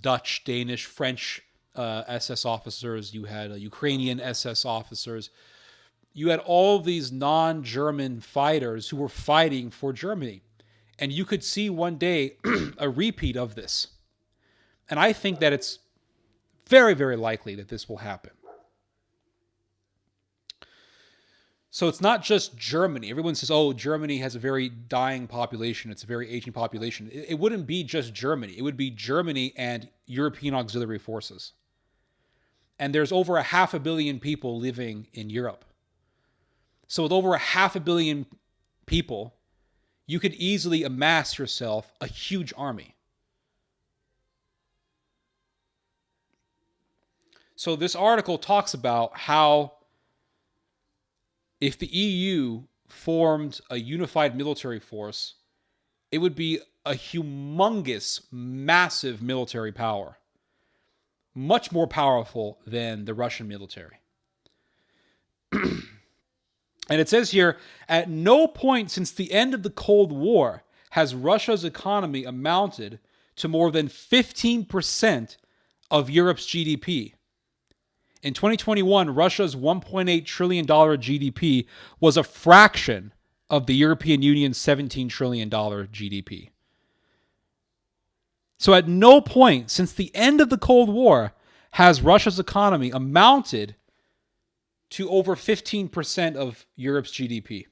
Speaker 6: Dutch, Danish, French SS officers. You had Ukrainian SS officers. You had all these non-German fighters who were fighting for Germany. And you could see one day a repeat of this. And I think that it's very, very likely that this will happen. So it's not just Germany. Everyone says, oh, Germany has a very dying population. It's a very aging population. It wouldn't be just Germany. It would be Germany and European auxiliary forces. And there's over 500 million people living in Europe. So with over 500 million people, you could easily amass yourself a huge army. So this article talks about how if the EU formed a unified military force, it would be a humongous, massive military power. Much more powerful than the Russian military. And it says here, at no point since the end of the Cold War has Russia's economy amounted to more than 15% of Europe's GDP. In 2021, Russia's $1.8 trillion GDP was a fraction of the European Union's $17 trillion GDP. So at no point since the end of the Cold War has Russia's economy amounted to over 15% of Europe's GDP.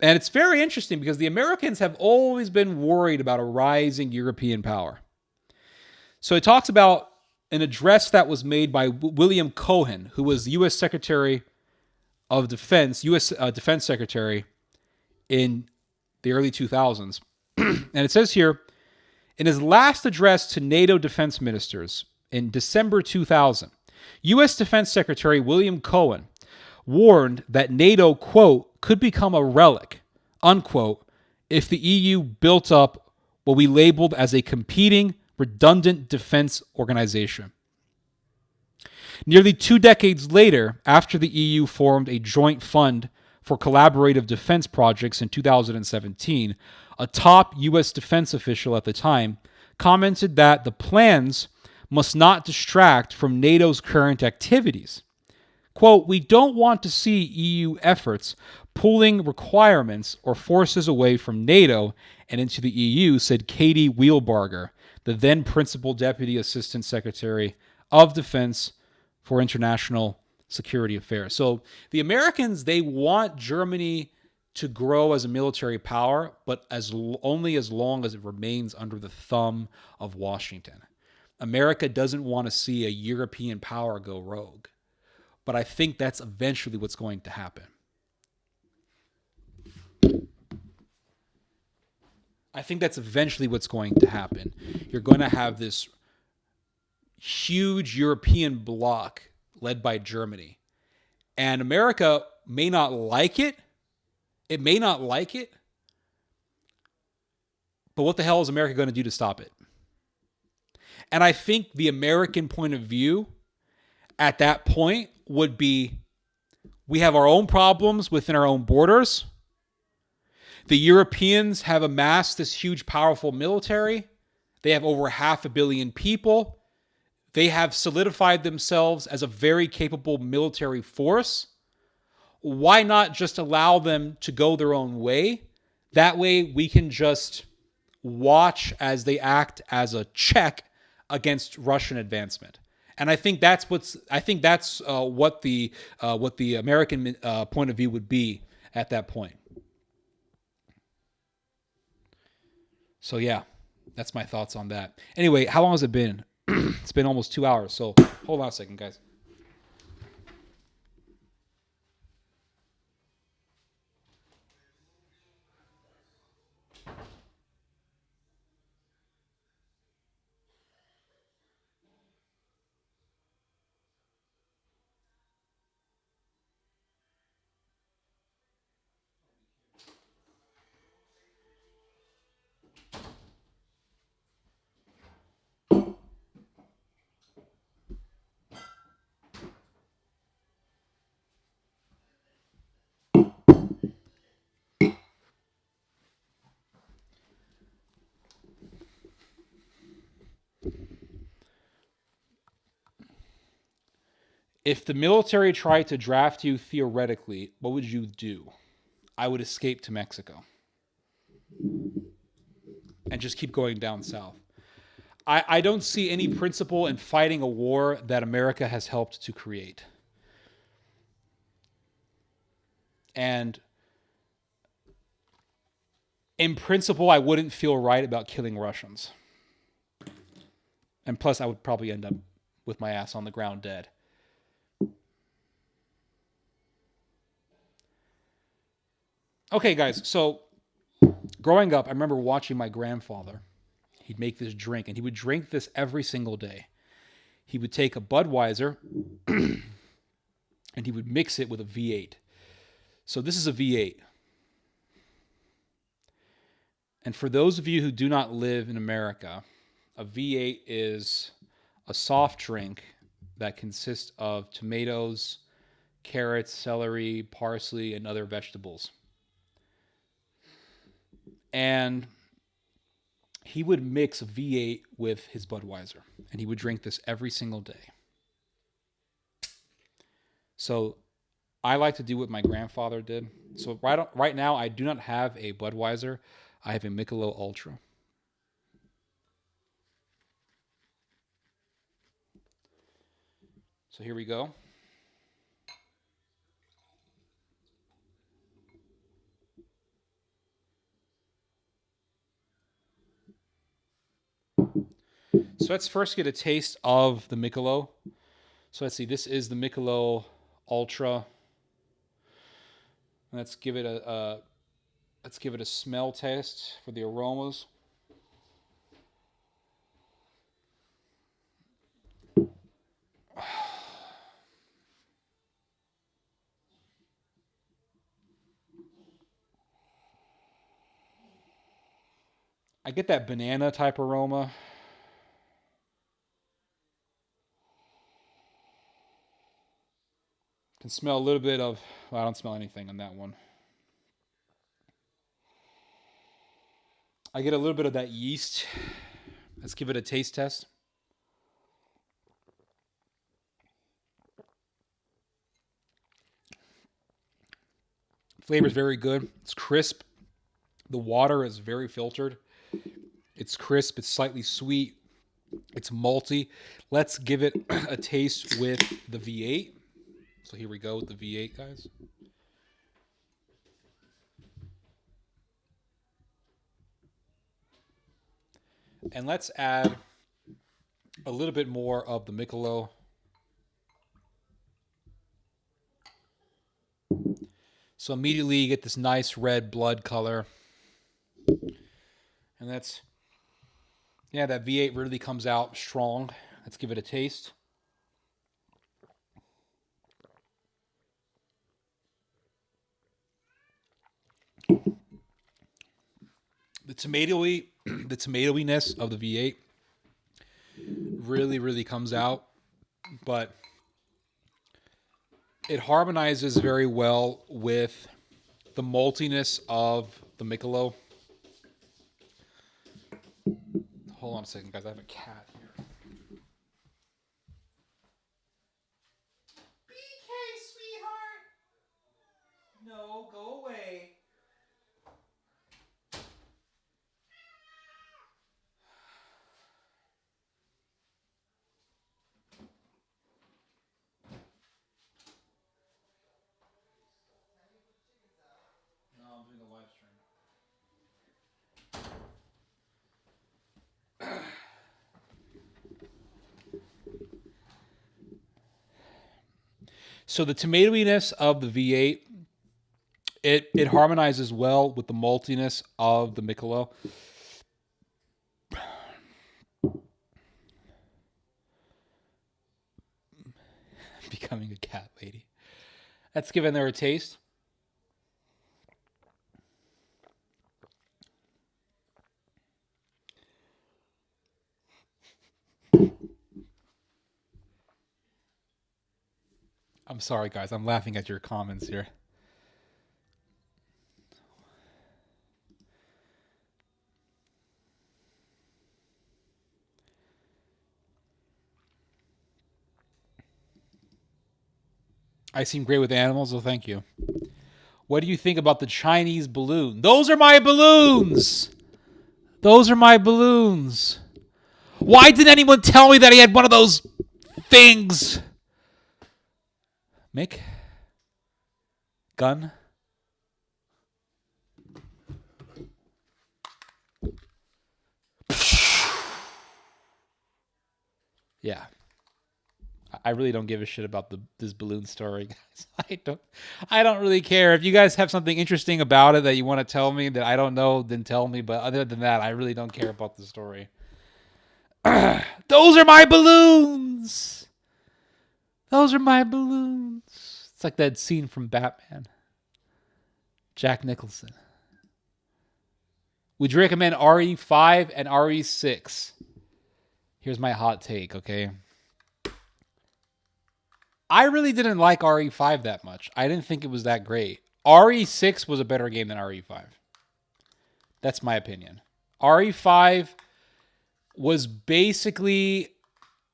Speaker 6: And it's very interesting because the Americans have always been worried about a rising European power. So it talks about an address that was made by William Cohen, who was the U.S. Secretary of Defense, U.S. Defense Secretary in the early 2000s. And it says here, in his last address to NATO defense ministers in December 2000, U.S. Defense Secretary William Cohen warned that NATO, quote, could become a relic, unquote, if the EU built up what we labeled as a competing, redundant defense organization. Nearly 2 decades later, after the EU formed a joint fund for collaborative defense projects in 2017, a top U.S. defense official at the time commented that the plans must not distract from NATO's current activities. Quote, we don't want to see EU efforts pulling requirements or forces away from NATO and into the EU, said Katie Wheelbarger, the then Principal Deputy Assistant Secretary of Defense for International Security Affairs. So the Americans, they want Germany to grow as a military power, but only as long as it remains under the thumb of Washington. America doesn't want to see a European power go rogue. But I think that's eventually what's going to happen. I think that's eventually what's going to happen. You're going to have this huge European bloc led by Germany. And America may not like it. It may not like it. But what the hell is America going to do to stop it? And I think the American point of view at that point would be, we have our own problems within our own borders. The Europeans have amassed this huge, powerful military. They have over 500 million people. They have solidified themselves as a very capable military force. Why not just allow them to go their own way? That way we can just watch as they act as a check against Russian advancement. And I think that's what the American point of view would be at that point. So yeah, that's my thoughts on that. Anyway, how long has it been? It's been almost 2 hours. So hold on a second, guys. If the military tried to draft you theoretically, what would you do? I would escape to Mexico and just keep going down south. I don't see any principle in fighting a war that America has helped to create. And in principle, I wouldn't feel right about killing Russians. And plus, I would probably end up with my ass on the ground dead. Okay, guys, so growing up, I remember watching my grandfather. He'd make this drink, and he would drink this every single day. He would take a Budweiser, and he would mix it with a V8. So this is a V8. And for those of you who do not live in America, a V8 is a soft drink that consists of tomatoes, carrots, celery, parsley, and other vegetables. And he would mix a V8 with his Budweiser, and he would drink this every single day. So I like to do what my grandfather did. So right now, I do not have a Budweiser. I have a Michelob Ultra. So here we go. So let's first get a taste of the Michelob. So let's see. This is the Michelob Ultra. Let's give it a smell test for the aromas. I get that banana type aroma. Can smell a little bit of, well, I don't smell anything on that one. I get a little bit of that yeast. Let's give it a taste test. Flavor is very good. It's crisp. The water is very filtered. It's crisp. It's slightly sweet. It's malty. Let's give it a taste with the V8. So here we go with the V8, guys. And let's add a little bit more of the Michelob. So immediately you get this nice red blood color. And that's, yeah, that V8 really comes out strong. Let's give it a taste. The tomatoiness of the V8 really comes out, but it harmonizes very well with the maltiness of the Michelob. Hold on a second, guys. I have a cat here. BK, sweetheart. No, go away. No, I'm doing a live stream. So the tomatoiness of the V8, it harmonizes well with the maltiness of the Michelob. Becoming a cat lady. Let's give it a taste. I'm sorry, guys. I'm laughing at your comments here. I seem great with animals, so thank you. What do you think about the Chinese balloon? Those are my balloons! Those are my balloons. Why didn't anyone tell me that he had one of those things? Mick? Gun? Yeah. I really don't give a shit about this balloon story, guys. I don't really care. If you guys have something interesting about it that you want to tell me that I don't know, then tell me. But other than that, I really don't care about the story. Those are my balloons. Those are my balloons. It's like that scene from Batman. Jack Nicholson. Would you recommend RE5 and RE6? Here's my hot take, okay? I really didn't like RE5 that much. I didn't think it was that great. RE6 was a better game than RE5. That's my opinion. RE5 was basically...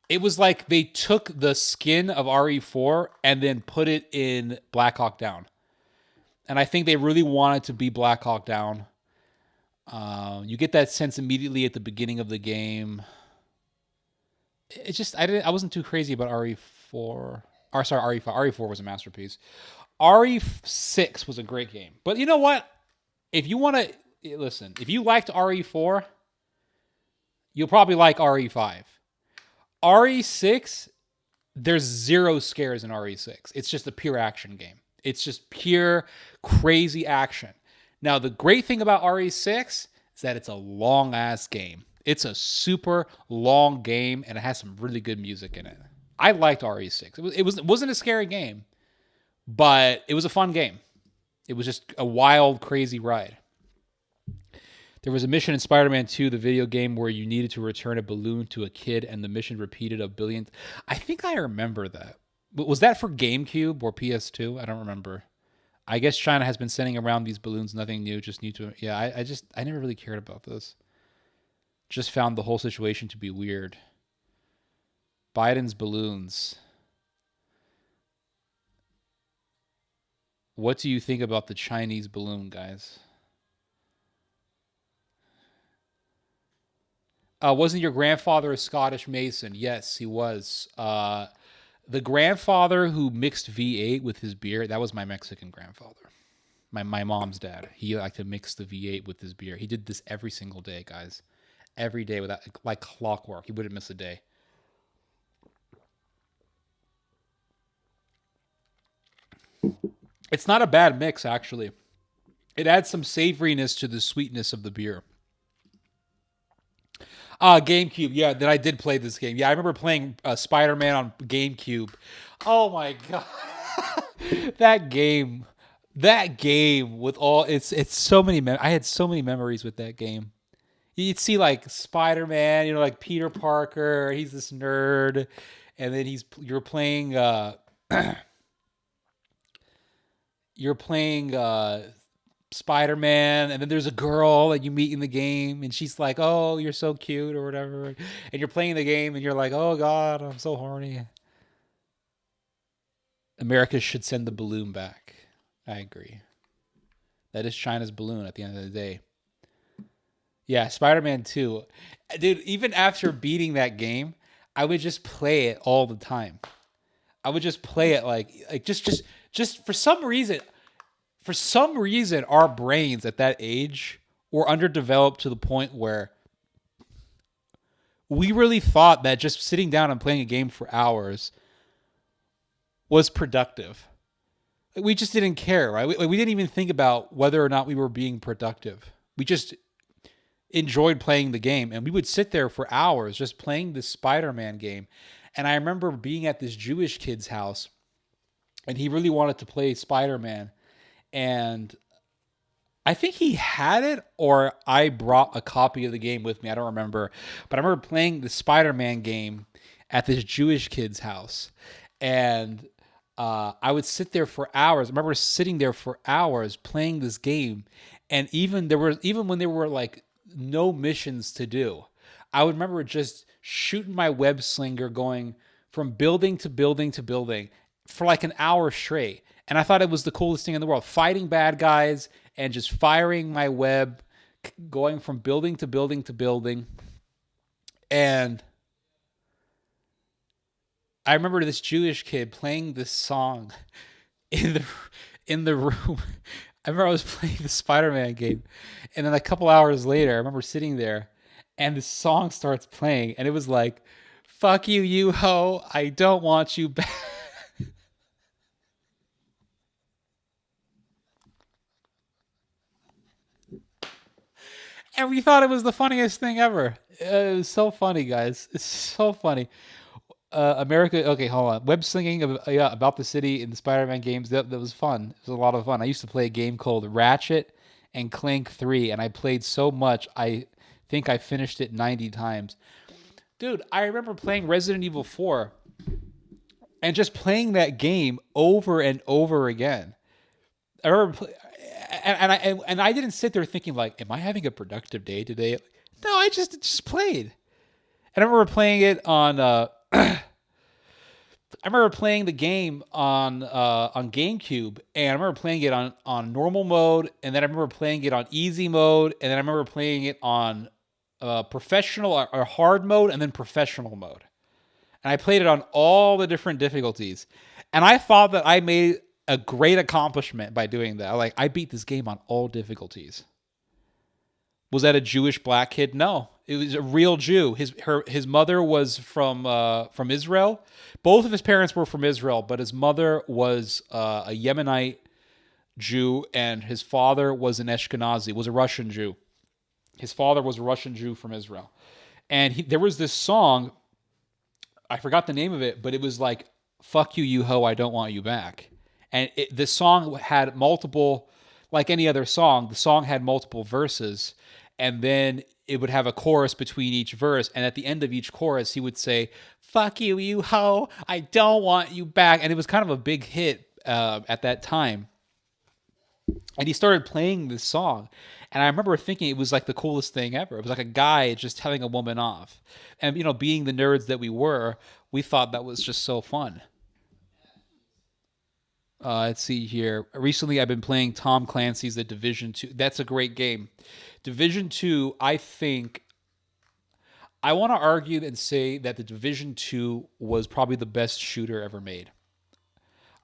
Speaker 6: It was like they took the skin of RE4 and then put it in Black Hawk Down. And I think they really wanted to be Black Hawk Down. You get that sense immediately at the beginning of the game. It's just I wasn't too crazy about RE4. Or sorry, RE5. RE4 was a masterpiece. RE6 was a great game. But you know what? If you want to listen, if you liked RE4, you'll probably like RE5. RE6, there's zero scares in RE6. It's just a pure action game. It's just pure crazy action. Now, the great thing about RE6 is that it's a long-ass game. It's a super long game, and it has some really good music in it. I liked RE6. It wasn't a scary game, but it was a fun game. It was just a wild, crazy ride. There was a mission in Spider-Man 2, the video game, where you needed to return a balloon to a kid, and the mission repeated a billion. I think I remember that. Was that for GameCube or PS2? I don't remember. I guess China has been sending around these balloons. Nothing new, just new to. Yeah, I never really cared about this. Just found the whole situation to be weird. Biden's balloons. What do you think about the Chinese balloon, guys? Wasn't your grandfather a Scottish Mason? Yes, he was. The grandfather who mixed V8 with his beer, that was my Mexican grandfather. My mom's dad. He liked to mix the V8 with his beer. He did this every single day, guys. Every day without like clockwork. He wouldn't miss a day. It's not a bad mix, actually. It adds some savoriness to the sweetness of the beer. GameCube. Yeah, that I did play this game. Yeah, I remember playing Spider-Man on GameCube. Oh my god, that game with all it's so many. I had so many memories with that game. You'd see like Spider-Man, you know, like Peter Parker. He's this nerd, and then you're playing. You're playing Spider-Man, and then there's a girl that you meet in the game, and she's like, "Oh, you're so cute," or whatever. And you're playing the game, and you're like, "Oh God, I'm so horny." America should send the balloon back. I agree. That is China's balloon at the end of the day. Yeah, Spider-Man 2. Dude, even after beating that game, I would just play it all the time. I would just play it like just for some reason. For some reason, our brains at that age were underdeveloped to the point where we really thought that just sitting down and playing a game for hours was productive. We just didn't care, right? We didn't even think about whether or not we were being productive. We just enjoyed playing the game, and we would sit there for hours just playing this Spider-Man game. And I remember being at this Jewish kid's house, and he really wanted to play Spider-Man. And I think he had it, or I brought a copy of the game with me. I don't remember. But I remember playing the Spider-Man game at this Jewish kid's house. And I would sit there for hours. I remember sitting there for hours playing this game. And even when there were like no missions to do, I would remember just shooting my web slinger going from building to building to building for like an hour straight. And I thought it was the coolest thing in the world. Fighting bad guys and just firing my web, going from building to building to building. And I remember this Jewish kid playing this song in the room. I remember I was playing the Spider-Man game. And then a couple hours later, I remember sitting there and the song starts playing. And it was like, "Fuck you, you ho. I don't want you back." And we thought it was the funniest thing ever. It was so funny, guys. It's so funny. America, okay, hold on. Web slinging about the city in the Spider-Man games, that was fun. It was a lot of fun. I used to play a game called Ratchet and Clank 3, and I played so much, I think I finished it 90 times. Dude, I remember playing Resident Evil 4 and just playing that game over and over again. I remember and I didn't sit there thinking like, am I having a productive day today? No, I just played. And I remember playing it on I remember playing the game on GameCube, and I remember playing it on normal mode, and then I remember playing it on easy mode, and then I remember playing it on professional or hard mode, and then professional mode. And I played it on all the different difficulties. And I thought that I made a great accomplishment by doing that. Like, I beat this game on all difficulties. Was that a Jewish black kid? No, It was a real Jew. His mother was from Israel. Both of his parents were from Israel, but his mother was a Yemenite Jew, and his father was an Ashkenazi, was a Russian Jew. His father was a Russian Jew from Israel. And there was this song, I forgot the name of it, but it was like, "Fuck you, you hoe, I don't want you back." And this song had multiple, like any other song, the song had multiple verses, and then it would have a chorus between each verse, and at the end of each chorus, he would say, "Fuck you, you hoe, I don't want you back." And it was kind of a big hit at that time. And he started playing this song, and I remember thinking it was like the coolest thing ever. It was like a guy just telling a woman off. And, you know, being the nerds that we were, we thought that was just so fun. Let's see here. Recently, I've been playing Tom Clancy's The Division 2. That's a great game. Division 2, I think... I want to argue and say that The Division 2 was probably the best shooter ever made.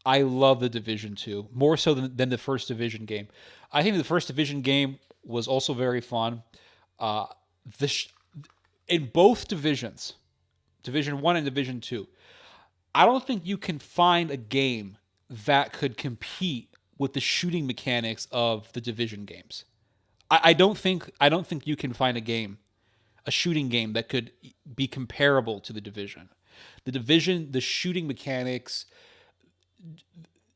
Speaker 6: I love The Division 2, more so than the first Division game. I think the first Division game was also very fun. In both divisions, Division 1 and Division 2, I don't think you can find a game that could compete with the shooting mechanics of the Division games. I don't think you can find a shooting game that could be comparable to the Division. The Division, the shooting mechanics,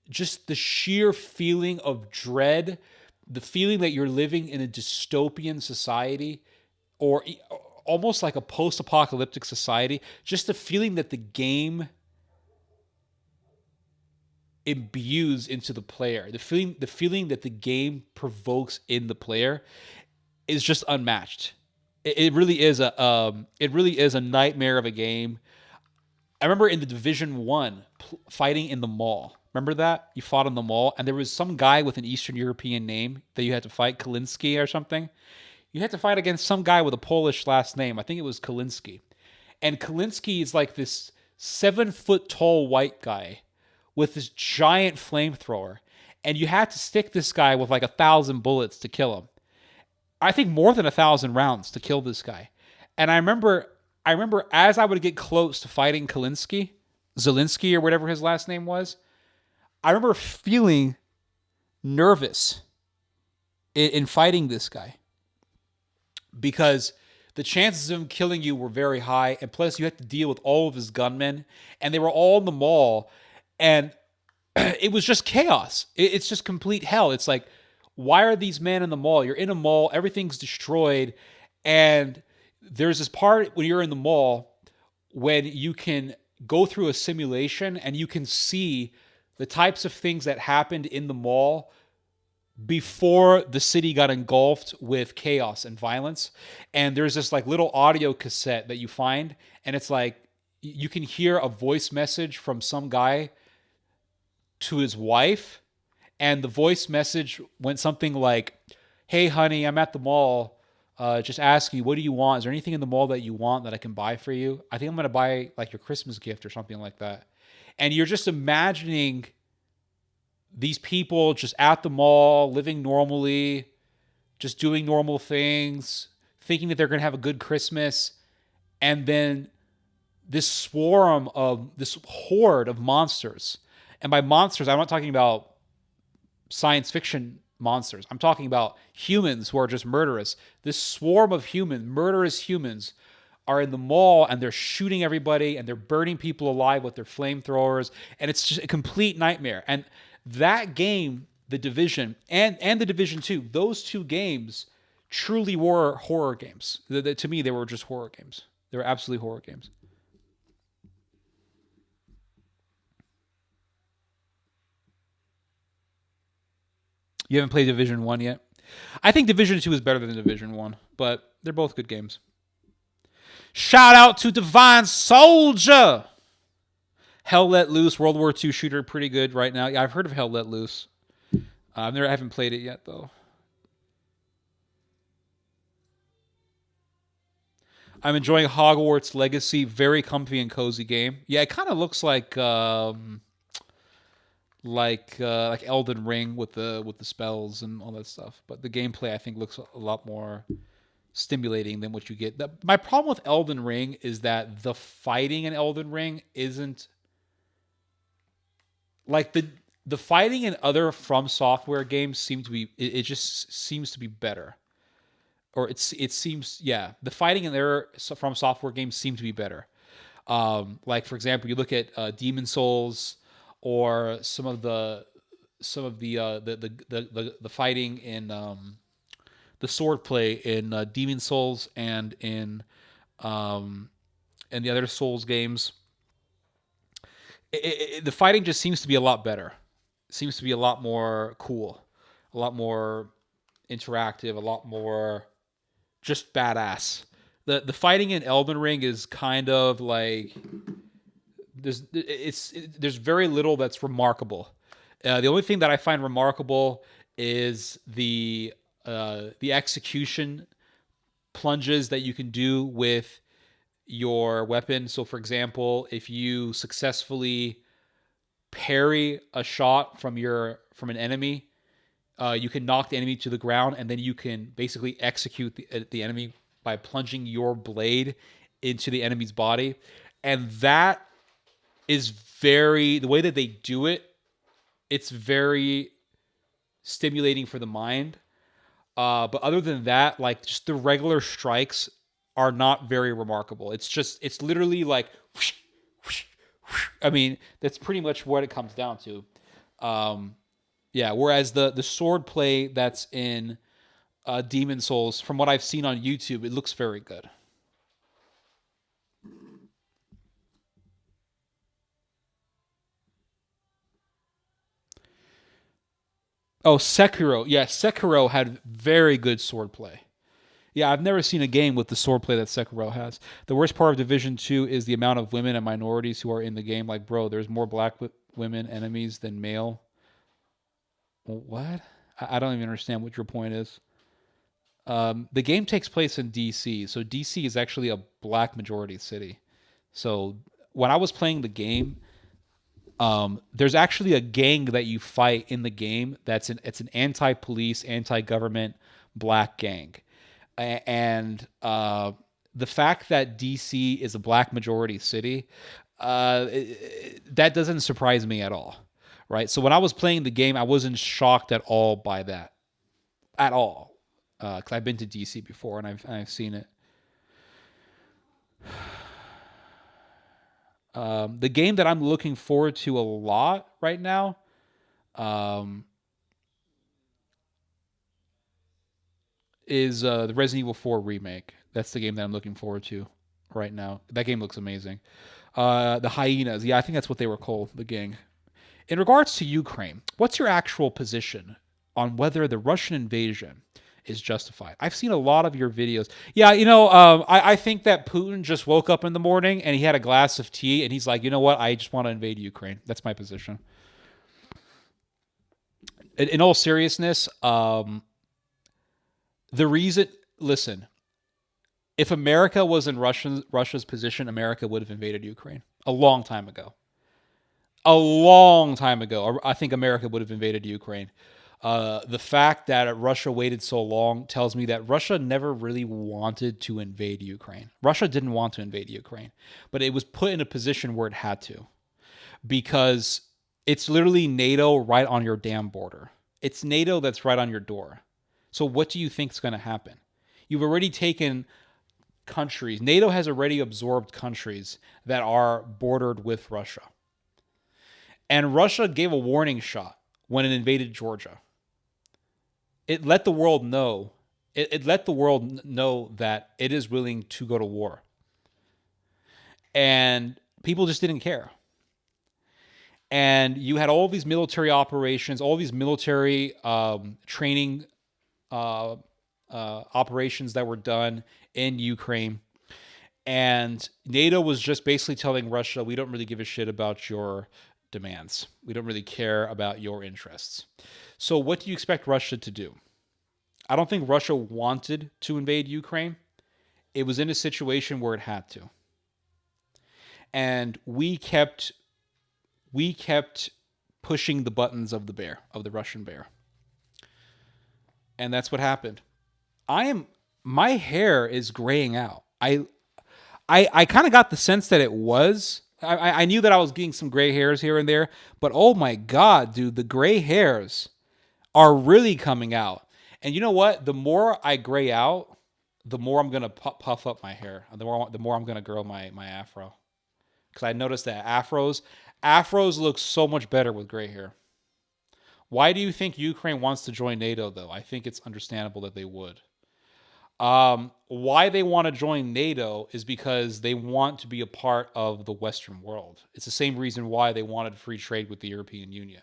Speaker 6: just the sheer feeling of dread, the feeling that you're living in a dystopian society, or almost like a post-apocalyptic society, just the feeling that the game imbues into the player, the feeling that the game provokes in the player is just unmatched. It really is a nightmare of a game. I remember in the Division 1 fighting in the mall. Remember that? You fought in the mall, and there was some guy with an Eastern European name that you had to fight, Kalinski or something. You had to fight against some guy with a Polish last name. I think it was Kalinski. And Kalinski is like this 7-foot-tall white guy with this giant flamethrower. And you had to stick this guy with like 1,000 bullets to kill him. I think more than 1,000 rounds to kill this guy. And I remember as I would get close to fighting Zelensky or whatever his last name was, I remember feeling nervous in fighting this guy because the chances of him killing you were very high, and plus you had to deal with all of his gunmen, and they were all in the mall, and it was just chaos. It's just complete hell. It's like, why are these men in the mall? You're in a mall, everything's destroyed, and there's this part when you're in the mall when you can go through a simulation and you can see the types of things that happened in the mall before the city got engulfed with chaos and violence. And there's this like little audio cassette that you find, and it's like you can hear a voice message from some guy to his wife, and the voice message went something like, "Hey honey, I'm at the mall. Just ask you, what do you want? Is there anything in the mall that you want that I can buy for you? I think I'm going to buy like your Christmas gift," or something like that. And you're just imagining these people just at the mall, living normally, just doing normal things, thinking that they're going to have a good Christmas. And then this horde of monsters. And by monsters, I'm not talking about science fiction monsters. I'm talking about humans who are just murderous. This swarm of murderous humans are in the mall, and they're shooting everybody, and they're burning people alive with their flamethrowers, and it's just a complete nightmare. And that game, The Division, and The Division 2, those two games truly were horror games. To me, they were just horror games. They were absolutely horror games. You haven't played Division 1 yet? I think Division 2 is better than Division 1, but they're both good games. Shout out to Divine Soldier! Hell Let Loose, World War II shooter, pretty good right now. Yeah, I've heard of Hell Let Loose. I haven't played it yet, though. I'm enjoying Hogwarts Legacy. Very comfy and cozy game. Yeah, it kind of looks like Elden Ring with the spells and all that stuff. But the gameplay, I think, looks a lot more stimulating than what you get. My problem with Elden Ring is that the fighting in Elden Ring isn't like the fighting in other From Software games seem to be. It just seems to be better, or it seems the fighting in their From Software games seem to be better. Like for example, you look at Demon Souls or some of the fighting in the sword play in Demon Souls and in the other Souls games. The fighting just seems to be a lot better. It seems to be a lot more cool, a lot more interactive, a lot more just badass. The fighting in Elden Ring is kind of like there's very little that's remarkable. The only thing that I find remarkable is the execution plunges that you can do with your weapon. So, for example, if you successfully parry a shot from an enemy, you can knock the enemy to the ground, and then you can basically execute the enemy by plunging your blade into the enemy's body. And that is the way that they do it, it's very stimulating for the mind. But other than that, like just the regular strikes are not very remarkable. It's literally like, whoosh, whoosh, whoosh. I mean, that's pretty much what it comes down to. Whereas the sword play that's in Demon Souls, from what I've seen on YouTube, it looks very good. Oh, Sekiro. Yeah, Sekiro had very good swordplay. Yeah, I've never seen a game with the swordplay that Sekiro has. The worst part of Division 2 is the amount of women and minorities who are in the game. Like, bro, there's more black women enemies than male. What? I don't even understand what your point is. The game takes place in DC, so DC is actually a black majority city. So when I was playing the game, there's actually a gang that you fight in the game. It's an anti-police, anti-government black gang, and the fact that DC is a black majority city, that doesn't surprise me at all, right? So when I was playing the game, I wasn't shocked at all by that, at all, because I've been to DC before and I've seen it. The game that I'm looking forward to a lot right now is the Resident Evil 4 remake. That's the game that I'm looking forward to right now. That game looks amazing. The Hyenas. Yeah, I think that's what they were called, the gang. In regards to Ukraine, what's your actual position on whether the Russian invasion is justified? I've seen a lot of your videos. Yeah, I think that Putin just woke up in the morning and he had a glass of tea and he's like, you know what? I just want to invade Ukraine. That's my position. In all seriousness, listen, if America was in Russia's position, America would have invaded Ukraine a long time ago. A long time ago, I think America would have invaded Ukraine. The fact that Russia waited so long tells me that Russia never really wanted to invade Ukraine. Russia didn't want to invade Ukraine, but it was put in a position where it had to, because it's literally NATO right on your damn border. It's NATO that's right on your door. So what do you think is going to happen? You've already taken countries. NATO has already absorbed countries that are bordered with Russia. And Russia gave a warning shot when it invaded Georgia. It let the world know. It let the world know that it is willing to go to war. And people just didn't care. And you had all these military operations, all these military training operations that were done in Ukraine. And NATO was just basically telling Russia, we don't really give a shit about your demands. We don't really care about your interests. So what do you expect Russia to do? I don't think Russia wanted to invade Ukraine. It was in a situation where it had to. And we kept pushing the buttons of the Russian bear. And that's what happened. I am my hair is graying out. I kind of got the sense that it was. I knew that I was getting some gray hairs here and there, but oh my God, dude, the gray hairs are really coming out. And you know what? The more I gray out, the more I'm gonna puff up my hair. The more I'm gonna grow my afro. Because I noticed that afros look so much better with gray hair. Why do you think Ukraine wants to join NATO, though? I think it's understandable that they would. Why they want to join NATO is because they want to be a part of the Western world. It's the same reason why they wanted free trade with the European Union.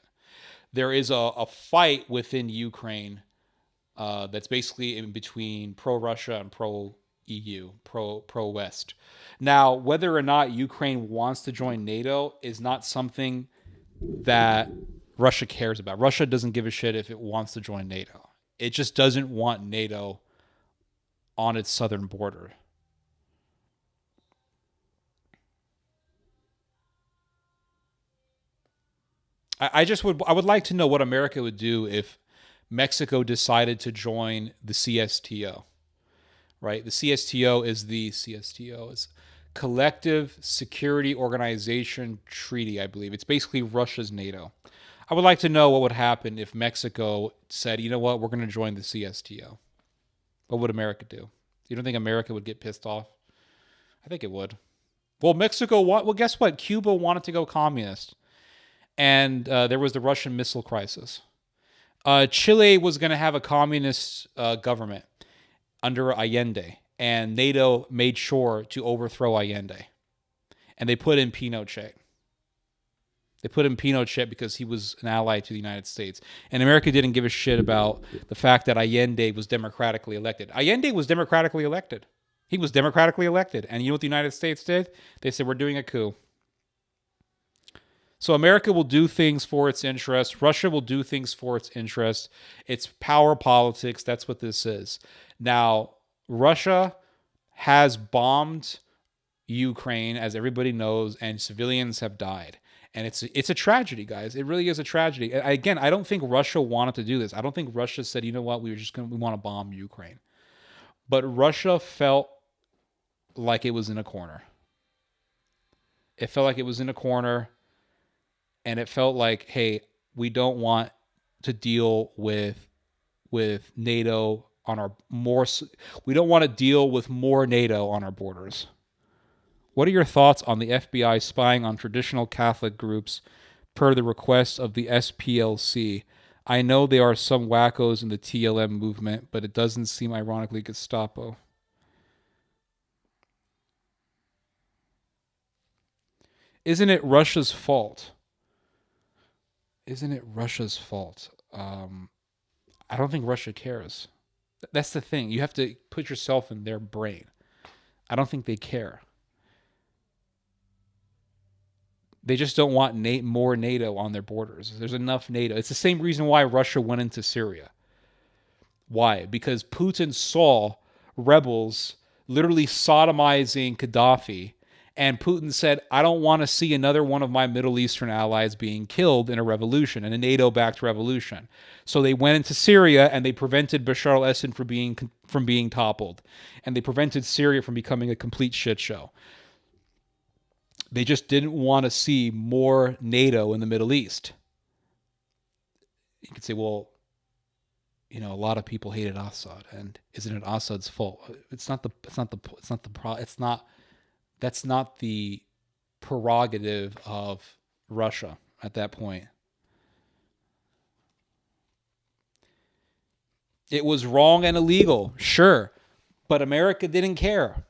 Speaker 6: There is a fight within Ukraine that's basically in between pro-Russia and pro-EU, pro-West. Now, whether or not Ukraine wants to join NATO is not something that Russia cares about. Russia doesn't give a shit if it wants to join NATO. It just doesn't want NATO on its southern border. I would like to know what America would do if Mexico decided to join the CSTO, right? The CSTO is Collective Security Organization Treaty, I believe. It's basically Russia's NATO. I would like to know what would happen if Mexico said, you know what, we're going to join the CSTO. What would America do? You don't think America would get pissed off? I think it would. Well, guess what? Cuba wanted to go communist. And there was the Russian Missile Crisis. Chile was going to have a communist government under Allende. And NATO made sure to overthrow Allende. And they put in Pinochet. They put in Pinochet because he was an ally to the United States. And America didn't give a shit about the fact that Allende was democratically elected. Allende was democratically elected. He was democratically elected. And you know what the United States did? They said, we're doing a coup. So America will do things for its interest. Russia will do things for its interest. It's power politics. That's what this is. Now, Russia has bombed Ukraine, as everybody knows, and civilians have died. And it's a tragedy, guys. It really is a tragedy. Again, I don't think Russia wanted to do this. I don't think Russia said, you know what, we want to bomb Ukraine. But Russia felt like it was in a corner. It felt like it was in a corner, and it felt like, hey, we don't want to deal with NATO on our we don't want to deal with more NATO on our borders. What are your thoughts on the FBI spying on traditional Catholic groups per the request of the SPLC? I know there are some wackos in the TLM movement, but it doesn't seem ironically Gestapo. Isn't it Russia's fault? Isn't it Russia's fault? I don't think Russia cares. That's the thing. You have to put yourself in their brain. I don't think they care. They just don't want more NATO on their borders. There's enough NATO. It's the same reason why Russia went into Syria. Why? Because Putin saw rebels literally sodomizing Gaddafi, and Putin said, I don't want to see another one of my Middle Eastern allies being killed in a revolution, in a NATO-backed revolution. So they went into Syria, and they prevented Bashar al-Assad from being toppled. And they prevented Syria from becoming a complete shit show. They just didn't want to see more NATO in the Middle East. You could say, well, you know, a lot of people hated Assad, and isn't it Assad's fault? That's not the prerogative of Russia at that point. It was wrong and illegal, sure, but America didn't care.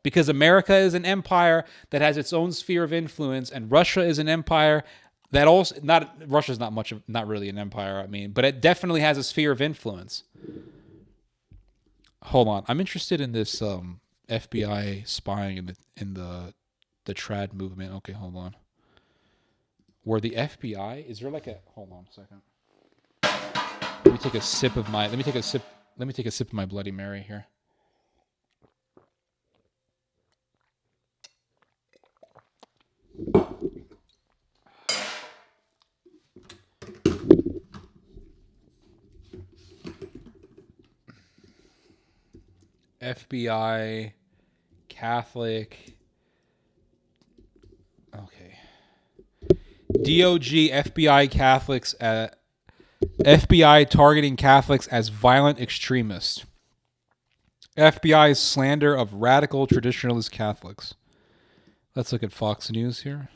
Speaker 6: Because America is an empire that has its own sphere of influence, and Russia is an empire that also Russia's not really an empire, I mean, but it definitely has a sphere of influence. Hold on, I'm interested in this FBI spying in the trad movement. Okay, hold on. Where the FBI is there like a hold on a second. Let me take a sip of my Bloody Mary here. FBI, Catholic. Okay. DOG, FBI, Catholics. FBI targeting Catholics as violent extremists. FBI's slander of radical traditionalist Catholics. Let's look at Fox News here.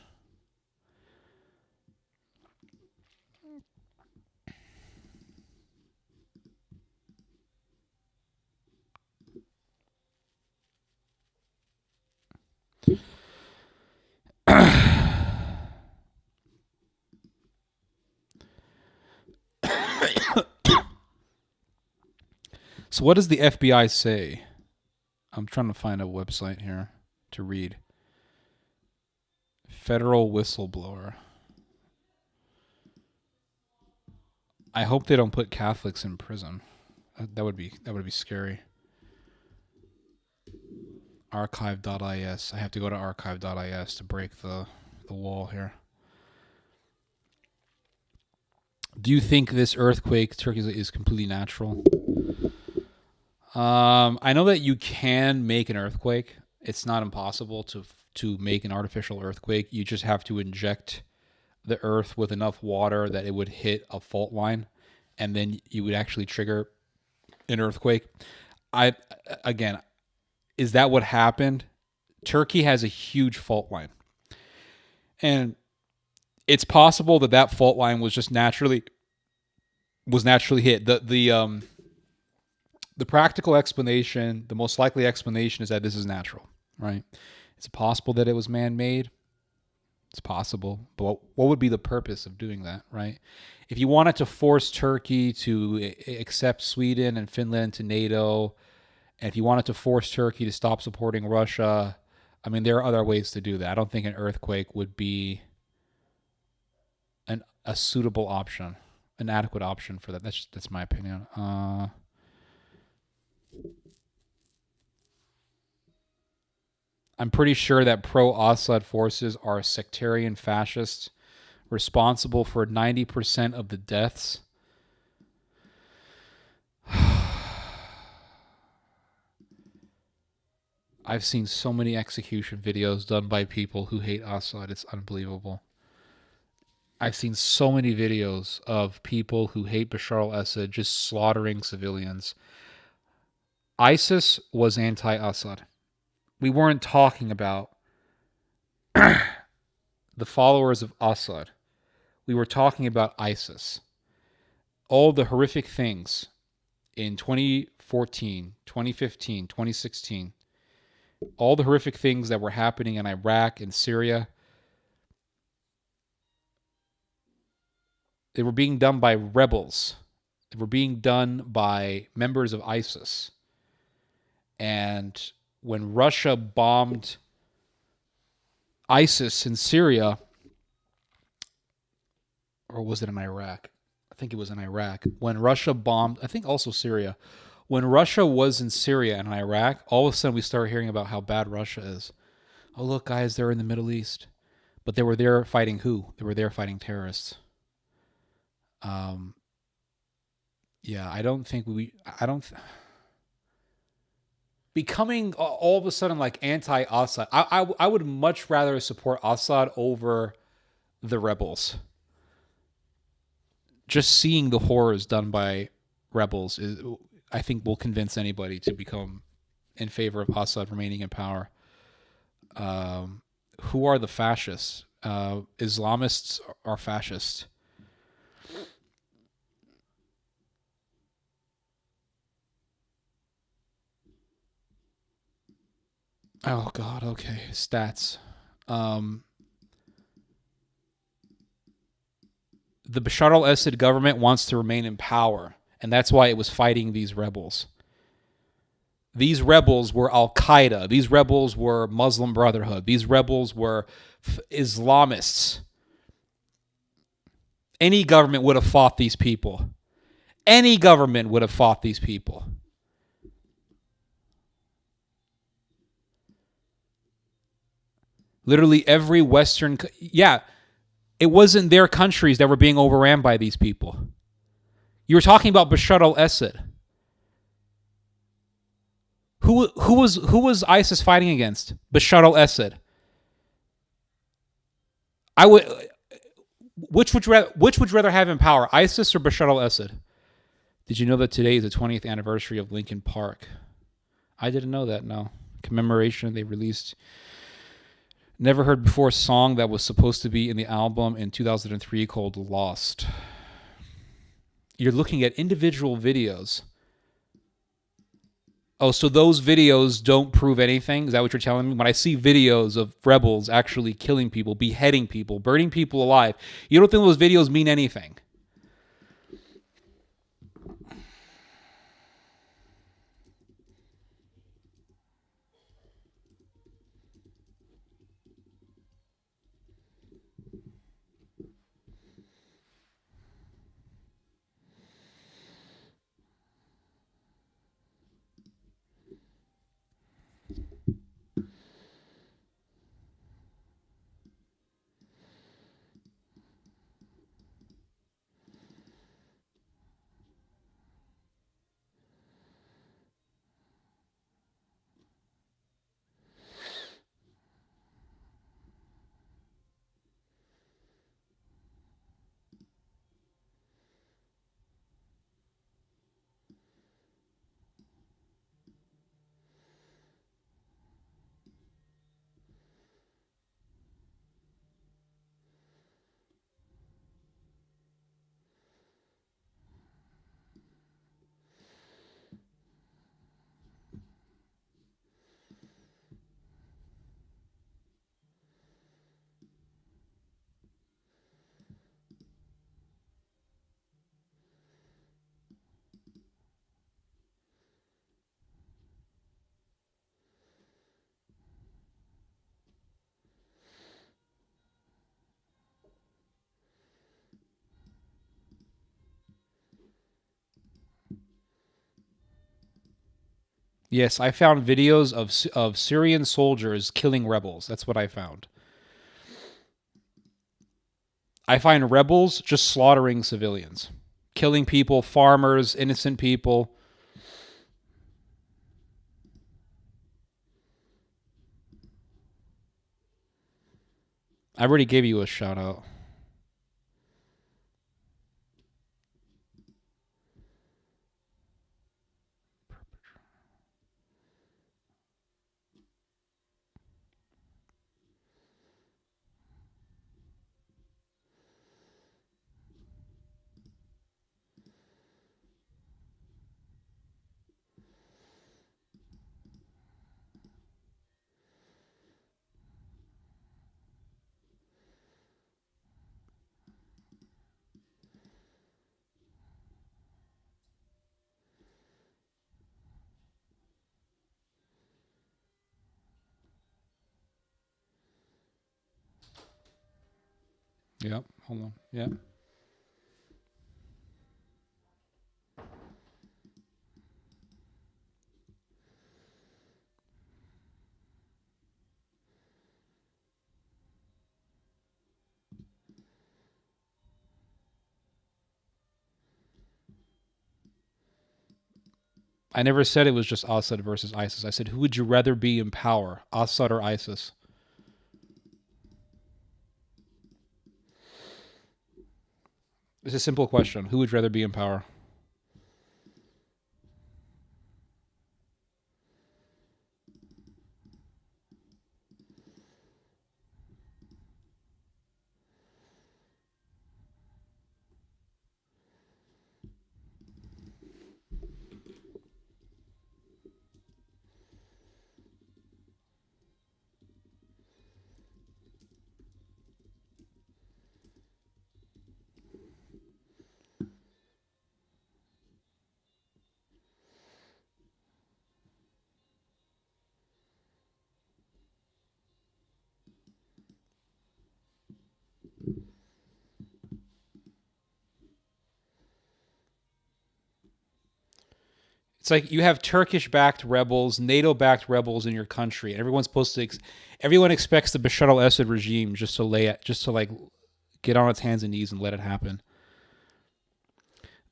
Speaker 6: So what does the FBI say? I'm trying to find a website here to read. Federal whistleblower. I hope they don't put Catholics in prison. That would be scary. Archive.is. I have to go to archive.is to break the wall here. Do you think this earthquake, Turkey, is completely natural? I know that you can make an earthquake. It's not impossible to make an artificial earthquake. You just have to inject the earth with enough water that it would hit a fault line, and then you would actually trigger an earthquake. Again, is that what happened? Turkey has a huge fault line, and it's possible that fault line was just naturally hit. The practical explanation, the most likely explanation, is that this is natural, right? Is it possible that it was man-made? It's possible, but what would be the purpose of doing that, right? If you wanted to force Turkey to accept Sweden and Finland to NATO, and if you wanted to force Turkey to stop supporting Russia, I mean, there are other ways to do that. I don't think an earthquake would be a suitable option, an adequate option for that. That's my opinion. I'm pretty sure that pro-Assad forces are sectarian fascists responsible for 90% of the deaths. I've seen so many execution videos done by people who hate Assad. It's unbelievable. I've seen so many videos of people who hate Bashar al-Assad just slaughtering civilians. ISIS was anti-Assad. We weren't talking about the followers of Assad. We were talking about ISIS. All the horrific things in 2014, 2015, 2016, all the horrific things that were happening in Iraq and Syria, they were being done by rebels. They were being done by members of ISIS. And when Russia bombed ISIS in Syria, or was it in Iraq? I think it was in Iraq. When Russia bombed, I think also Syria. When Russia was in Syria and Iraq, all of a sudden we started hearing about how bad Russia is. Oh, look, guys, they're in the Middle East. But they were there fighting who? They were there fighting terrorists. Yeah, I don't think becoming all of a sudden like anti-Assad. I would much rather support Assad over the rebels. Just seeing the horrors done by rebels I think will convince anybody to become in favor of Assad remaining in power. Who are the fascists? Islamists are fascists. Oh, God, okay. Stats. The Bashar al-Assad government wants to remain in power, and that's why it was fighting these rebels. These rebels were Al-Qaeda. These rebels were Muslim Brotherhood. These rebels were Islamists. Any government would have fought these people. Any government would have fought these people. Literally every Western... Yeah, it wasn't their countries that were being overran by these people. You were talking about Bashar al-Assad. Who was ISIS fighting against? Bashar al-Assad. Which would you rather have in power, ISIS or Bashar al-Assad? Did you know that today is the 20th anniversary of Linkin Park? I didn't know that. No. Commemoration. They released never heard before song that was supposed to be in the album in 2003 called Lost. You're looking at individual videos. Oh, so those videos don't prove anything? Is that what you're telling me? When I see videos of rebels actually killing people, beheading people, burning people alive, you don't think those videos mean anything? Yes, I found videos of Syrian soldiers killing rebels. That's what I found. I find rebels just slaughtering civilians, killing people, farmers, innocent people. I already gave you a shout out. Yep, hold on. Yep. I never said it was just Assad versus ISIS. I said, who would you rather be in power, Assad or ISIS? It's a simple question. Who would you rather be in power? It's like you have Turkish-backed rebels, NATO-backed rebels in your country, and everyone's supposed to. Everyone expects the Bashar al-Assad regime just to like get on its hands and knees and let it happen.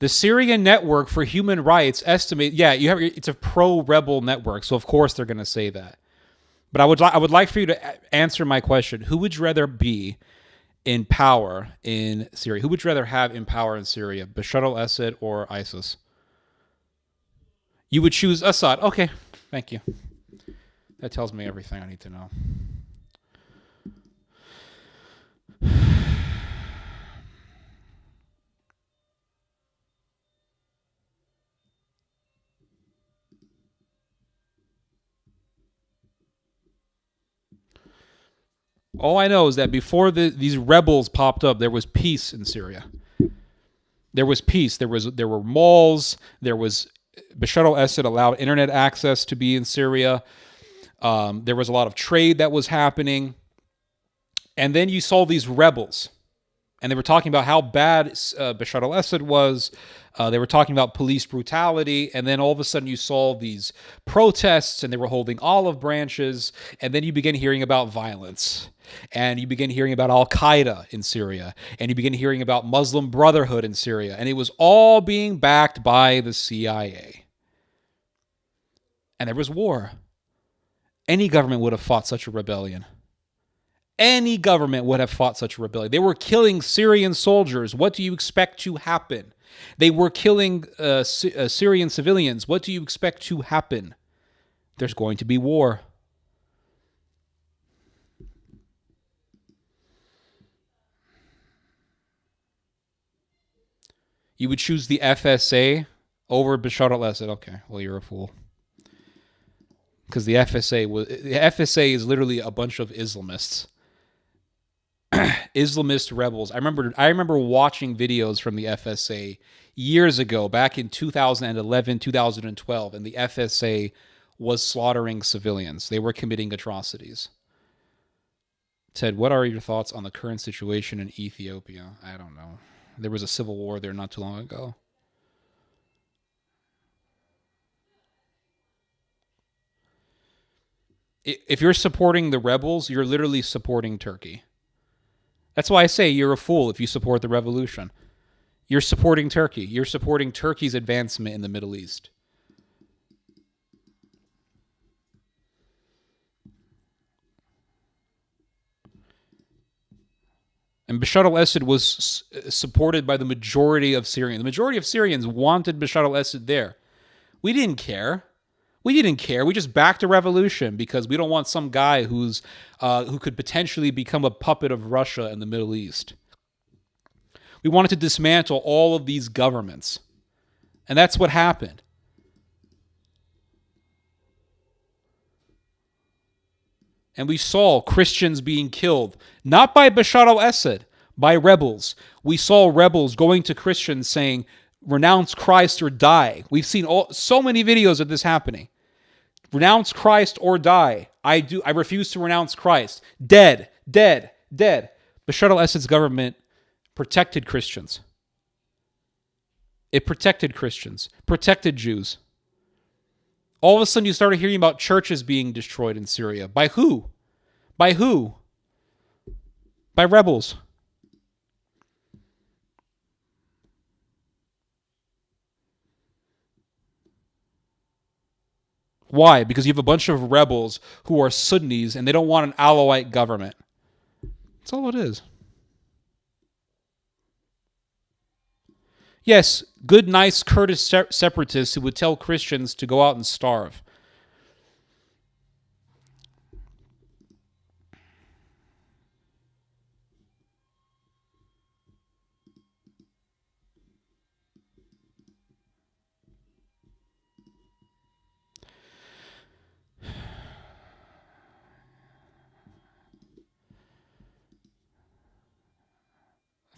Speaker 6: The Syrian Network for Human Rights estimate, it's a pro-rebel network, so of course they're going to say that. But I would like for you to answer my question. Who would you rather be in power in Syria? Who would you rather have in power in Syria, Bashar al-Assad or ISIS? You would choose Assad. Okay, thank you. That tells me everything I need to know. All I know is that before these rebels popped up, there was peace in Syria. There was peace. There were malls. There was Bashar al-Assad allowed internet access to be in Syria. There was a lot of trade that was happening. And then you saw these rebels. And they were talking about how bad Bashar al-Assad was. They were talking about police brutality. And then all of a sudden you saw these protests and they were holding olive branches. And then you begin hearing about violence. And you begin hearing about Al-Qaeda in Syria. And you begin hearing about Muslim Brotherhood in Syria. And it was all being backed by the CIA. And there was war. Any government would have fought such a rebellion. Any government would have fought such a rebellion. They were killing Syrian soldiers. What do you expect to happen? They were killing Syrian civilians. What do you expect to happen? There's going to be war. You would choose the FSA over Bashar al-Assad. Okay, well, you're a fool. Because the FSA is literally a bunch of Islamists. Islamist rebels. I remember watching videos from the FSA years ago, back in 2011, 2012, and the FSA was slaughtering civilians. They were committing atrocities. Ted, what are your thoughts on the current situation in Ethiopia? I don't know. There was a civil war there not too long ago. If you're supporting the rebels, you're literally supporting Turkey. That's why I say you're a fool if you support the revolution. You're supporting Turkey. You're supporting Turkey's advancement in the Middle East. And Bashar al-Assad was supported by the majority of Syrians. The majority of Syrians wanted Bashar al-Assad there. We didn't care. We didn't care. We just backed a revolution because we don't want some guy who could potentially become a puppet of Russia in the Middle East. We wanted to dismantle all of these governments. And that's what happened. And we saw Christians being killed, not by Bashar al-Assad, by rebels. We saw rebels going to Christians saying, renounce Christ or die. We've seen so many videos of this happening. Renounce Christ or die. I refuse to renounce Christ. Dead, dead, dead. Bashar al-Assad's government protected Christians. It protected Christians, protected Jews. All of a sudden you started hearing about churches being destroyed in Syria. By who? By who? By rebels. Why? Because you have a bunch of rebels who are Sunnis and they don't want an Alawite government. That's all it is. Yes, good, nice Kurdish separatists who would tell Christians to go out and starve.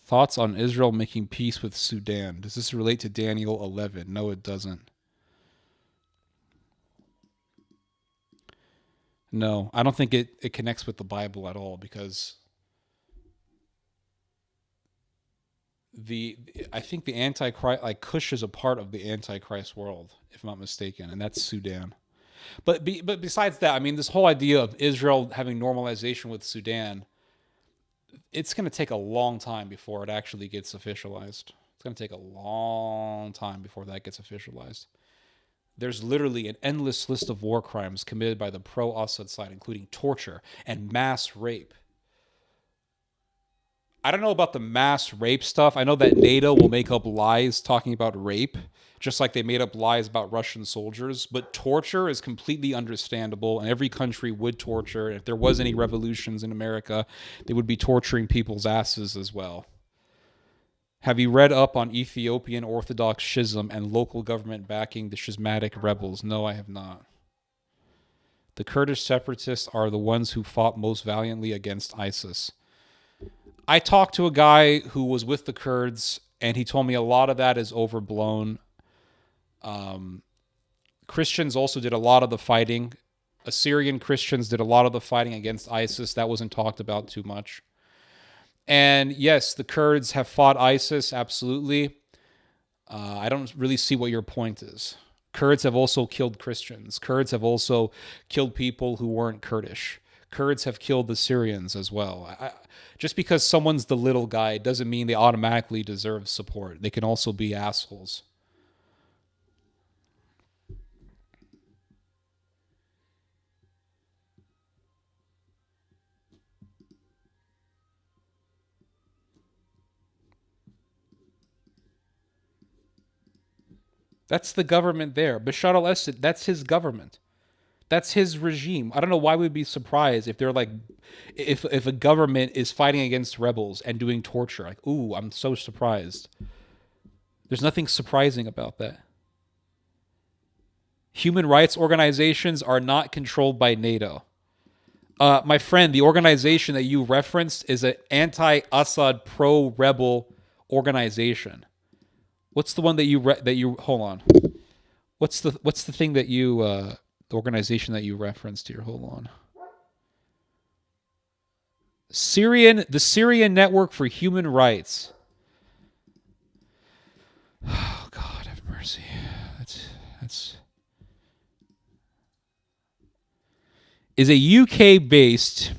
Speaker 6: Thoughts on Israel making peace with Sudan? Does this relate to Daniel 11? No, it doesn't. No, I don't think it connects with the Bible at all because I think the Antichrist, like Cush is a part of the Antichrist world, if I'm not mistaken, and that's Sudan. But besides that, I mean, this whole idea of Israel having normalization with Sudan, it's going to take a long time before it actually gets officialized. It's going to take a long time before that gets officialized. There's literally an endless list of war crimes committed by the pro-Assad side, including torture and mass rape. I don't know about the mass rape stuff. I know that NATO will make up lies talking about rape, just like they made up lies about Russian soldiers. But torture is completely understandable, and every country would torture. If there was any revolutions in America, they would be torturing people's asses as well. Have you read up on Ethiopian Orthodox schism and local government backing the schismatic rebels? No, I have not. The Kurdish separatists are the ones who fought most valiantly against ISIS. I talked to a guy who was with the Kurds, and he told me a lot of that is overblown. Christians also did a lot of the fighting. Assyrian Christians did a lot of the fighting against ISIS. That wasn't talked about too much. And yes, the Kurds have fought ISIS, absolutely. I don't really see what your point is. Kurds have also killed Christians. Kurds have also killed people who weren't Kurdish. Kurds have killed the Syrians as well. Just because someone's the little guy doesn't mean they automatically deserve support. They can also be assholes. That's the government there. Bashar al-Assad, that's his government. That's his regime. I don't know why we'd be surprised if they're like, if a government is fighting against rebels and doing torture. Like, ooh, I'm so surprised. There's nothing surprising about that. Human rights organizations are not controlled by NATO. My friend, the organization that you referenced is an anti-Assad pro-rebel organization. What's the one that you hold on? What's the thing that you the organization that you referenced here? Hold on. The Syrian Network for Human Rights. Oh God, have mercy. That's is a UK-based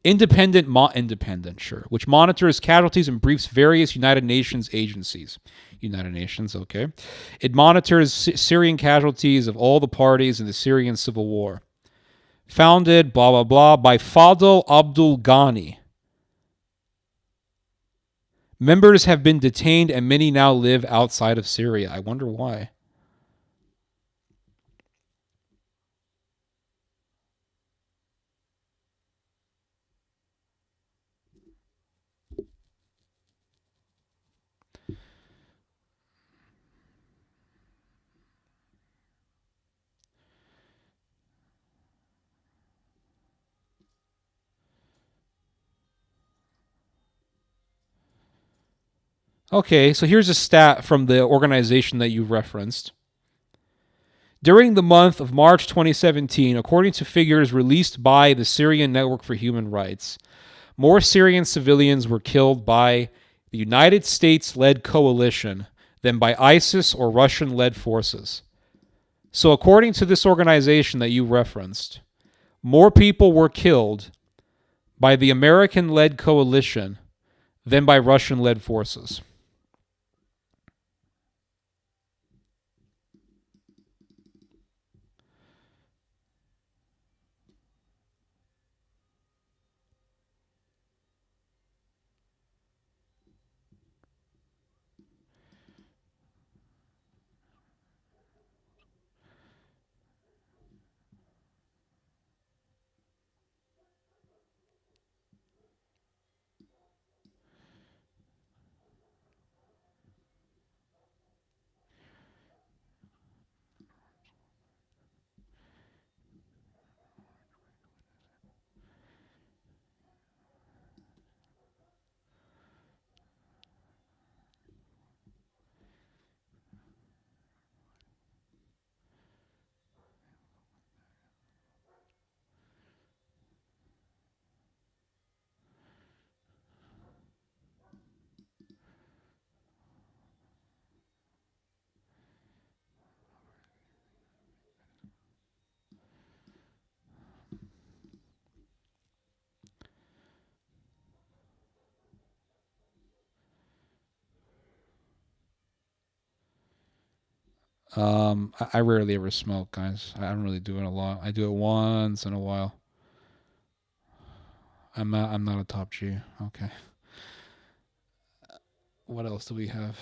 Speaker 6: independent, which monitors casualties and briefs various United Nations agencies. United Nations, okay. It monitors Syrian casualties of all the parties in the Syrian civil war. Founded, blah, blah, blah, by Fadl Abdul Ghani. Members have been detained and many now live outside of Syria. I wonder why. Okay, so here's a stat from the organization that you referenced. During the month of March 2017, according to figures released by the Syrian Network for Human Rights, more Syrian civilians were killed by the United States-led coalition than by ISIS or Russian-led forces. So according to this organization that you referenced, more people were killed by the American-led coalition than by Russian-led forces. I rarely ever smoke, guys. I don't really do it a lot. I do it once in a while. I'm not a top G. Okay. What else do we have?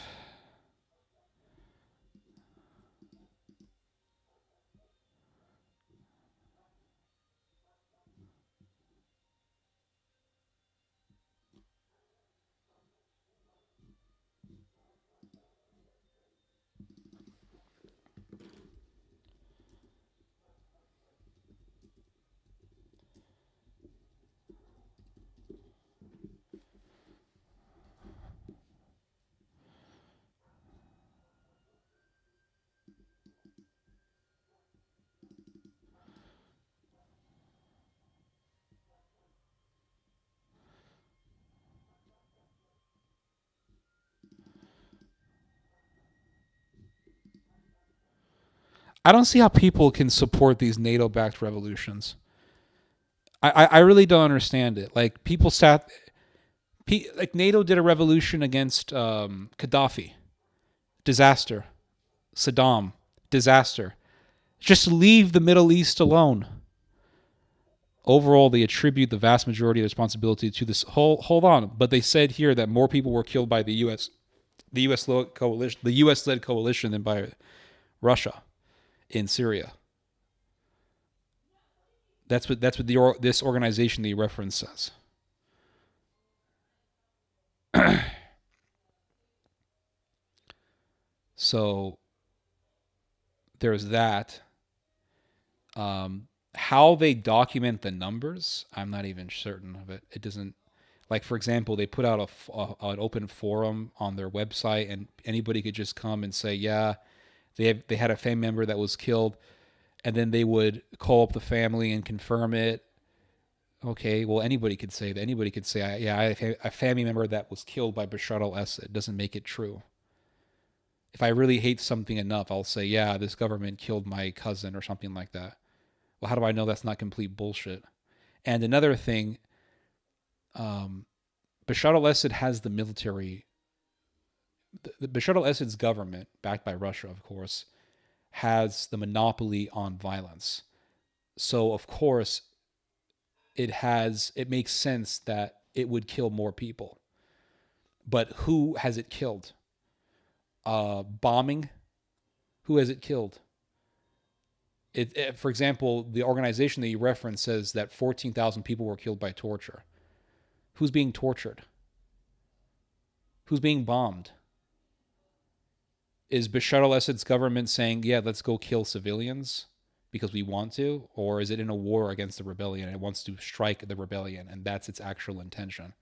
Speaker 6: I don't see how people can support these NATO-backed revolutions. I really don't understand it. Like like NATO did a revolution against Gaddafi, disaster. Saddam, disaster. Just leave the Middle East alone. Overall, they attribute the vast majority of responsibility to this. Hold on, but they said here that more people were killed by the U.S. led coalition than by Russia in Syria. That's what this organization that you reference says. So there's that. How they document the numbers, I'm not even certain of it. It doesn't, like, for example, they put out an open forum on their website, and anybody could just come and say, yeah, they had a family member that was killed, and then they would call up the family and confirm it. Okay, well, anybody could say that. Anybody could say, yeah, I have a family member that was killed by Bashar al-Assad. It doesn't make it true. If I really hate something enough, I'll say, yeah, this government killed my cousin or something like that. Well, how do I know that's not complete bullshit? And another thing, Bashar al-Assad has the military. Bashar al-Assad's government, backed by Russia, of course, has the monopoly on violence. So, of course, it makes sense that it would kill more people. But who has it killed? Bombing? Who has it killed? For example, the organization that you referenced says that 14,000 people were killed by torture. Who's being tortured? Who's being bombed? Is Bashar al-Assad's government saying, yeah, let's go kill civilians because we want to? Or is it in a war against the rebellion? It wants to strike the rebellion, and that's its actual intention.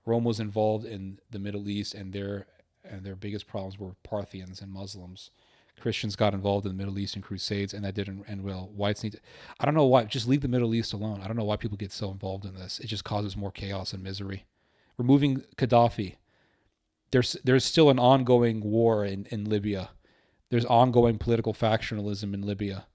Speaker 6: Rome was involved in the Middle East, and their biggest problems were Parthians and Muslims. Christians got involved in the Middle Eastern Crusades, and that didn't end well. I don't know why. Just leave the Middle East alone. I don't know why people get so involved in this. It just causes more chaos and misery. Removing Gaddafi. There's still an ongoing war in Libya. There's ongoing political factionalism in Libya.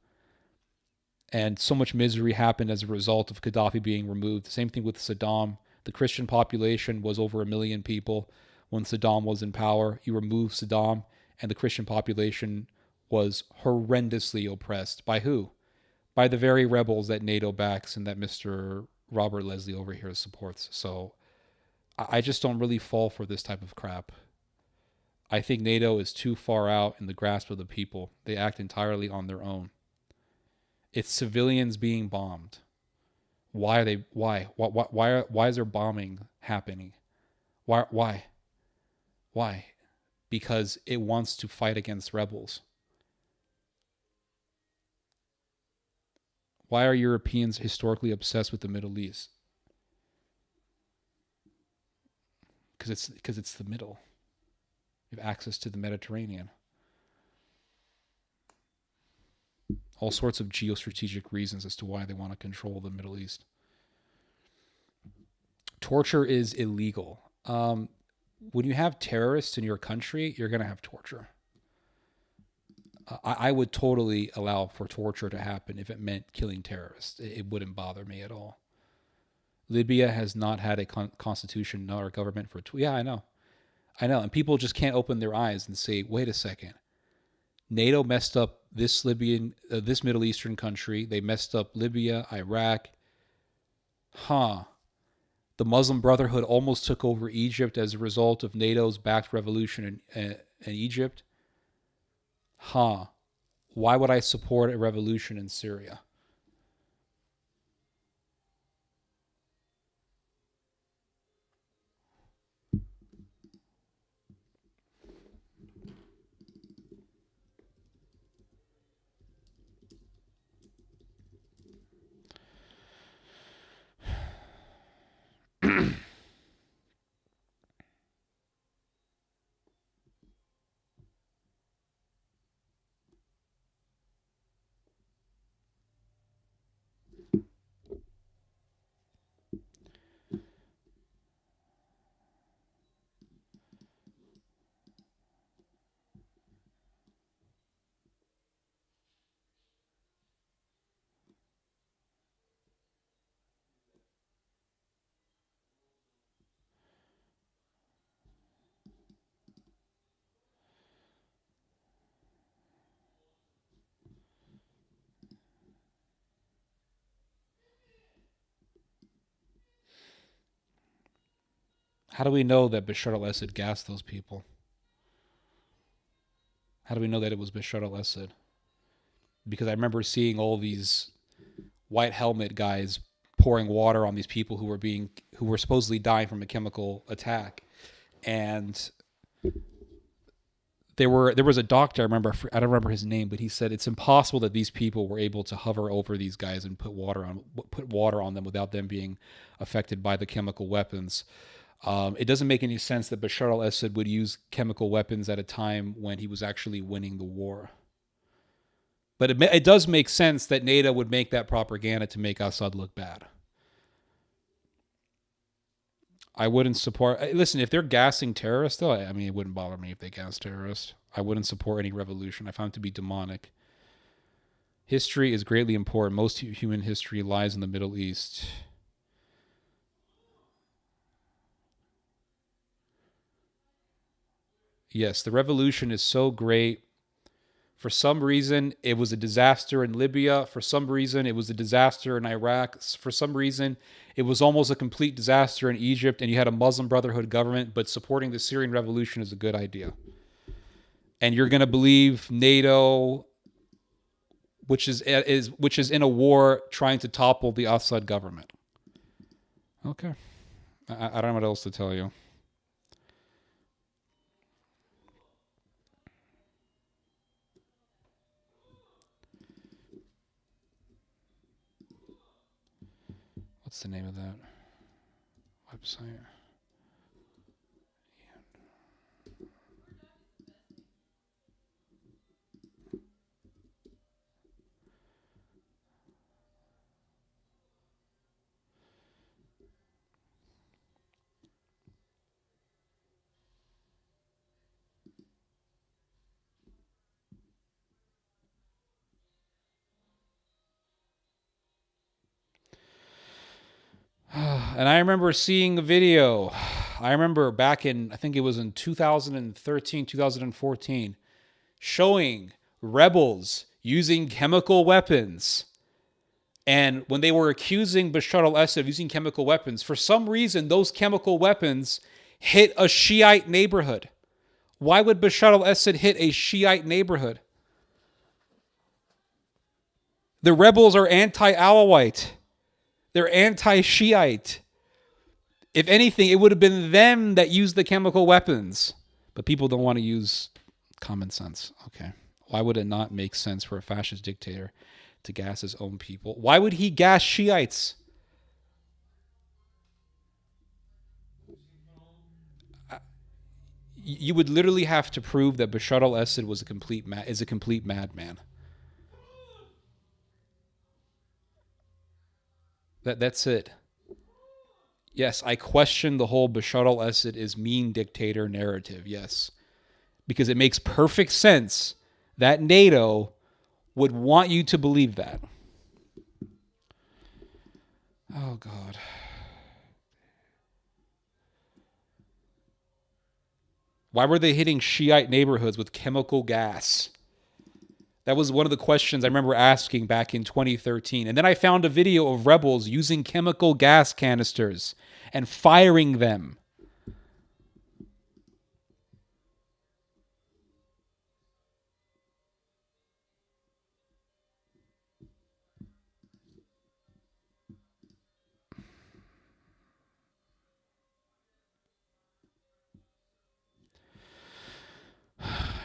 Speaker 6: And so much misery happened as a result of Gaddafi being removed. Same thing with Saddam. The Christian population was over 1 million people when Saddam was in power. You remove Saddam, and the Christian population was horrendously oppressed. By who? By the very rebels that NATO backs and that Mr. Robert Leslie over here supports. So I just don't really fall for this type of crap. I think NATO is too far out in the grasp of the people. They act entirely on their own. It's civilians being bombed. Why are they? Why is there bombing happening? Why? Because it wants to fight against rebels. Why are Europeans historically obsessed with the Middle East? Because it's the middle. You have access to the Mediterranean. All sorts of geostrategic reasons as to why they want to control the Middle East. Torture is illegal. When you have terrorists in your country, you're going to have torture. I would totally allow for torture to happen if it meant killing terrorists. It wouldn't bother me at all. Libya has not had a constitution nor a government for... Yeah, I know. And people just can't open their eyes and say, wait a second. NATO messed up this this Middle Eastern country. They messed up Libya, Iraq. The Muslim Brotherhood almost took over Egypt as a result of NATO's backed revolution in Egypt. Why would I support a revolution in Syria? How do we know that Bashar al-Assad gassed those people? How do we know that it was Bashar al-Assad? Because I remember seeing all these white helmet guys pouring water on these people who were supposedly dying from a chemical attack. And there was a doctor, I don't remember his name, but he said it's impossible that these people were able to hover over these guys and put water on them without them being affected by the chemical weapons. It doesn't make any sense that Bashar al-Assad would use chemical weapons at a time when he was actually winning the war. But it does make sense that NATO would make that propaganda to make Assad look bad. I wouldn't support... Listen, if they're gassing terrorists, though, I mean, it wouldn't bother me if they gas terrorists. I wouldn't support any revolution. I found it to be demonic. History is greatly important. Most human history lies in the Middle East. Yes, the revolution is so great. For some reason, it was a disaster in Libya. For some reason, it was a disaster in Iraq. For some reason, it was almost a complete disaster in Egypt, and you had a Muslim Brotherhood government, but supporting the Syrian revolution is a good idea. And you're going to believe NATO, which is in a war trying to topple the Assad government. Okay. I don't know what else to tell you. What's the name of that website? And I remember seeing a video. I remember back in, I think it was in 2013, 2014, showing rebels using chemical weapons. And when they were accusing Bashar al-Assad of using chemical weapons, for some reason, those chemical weapons hit a Shiite neighborhood. Why would Bashar al-Assad hit a Shiite neighborhood? The rebels are anti-Alawite. They're anti-Shiite. If anything, it would have been them that used the chemical weapons. But people don't want to use common sense. Okay. Why would it not make sense for a fascist dictator to gas his own people? Why would he gas Shiites? You would literally have to prove that Bashar al-Assad is a complete madman. That's it. Yes, I question the whole Bashar al-Assad is mean dictator narrative, yes. Because it makes perfect sense that NATO would want you to believe that. Oh, God. Why were they hitting Shiite neighborhoods with chemical gas? That was one of the questions I remember asking back in 2013. And then I found a video of rebels using chemical gas canisters and firing them.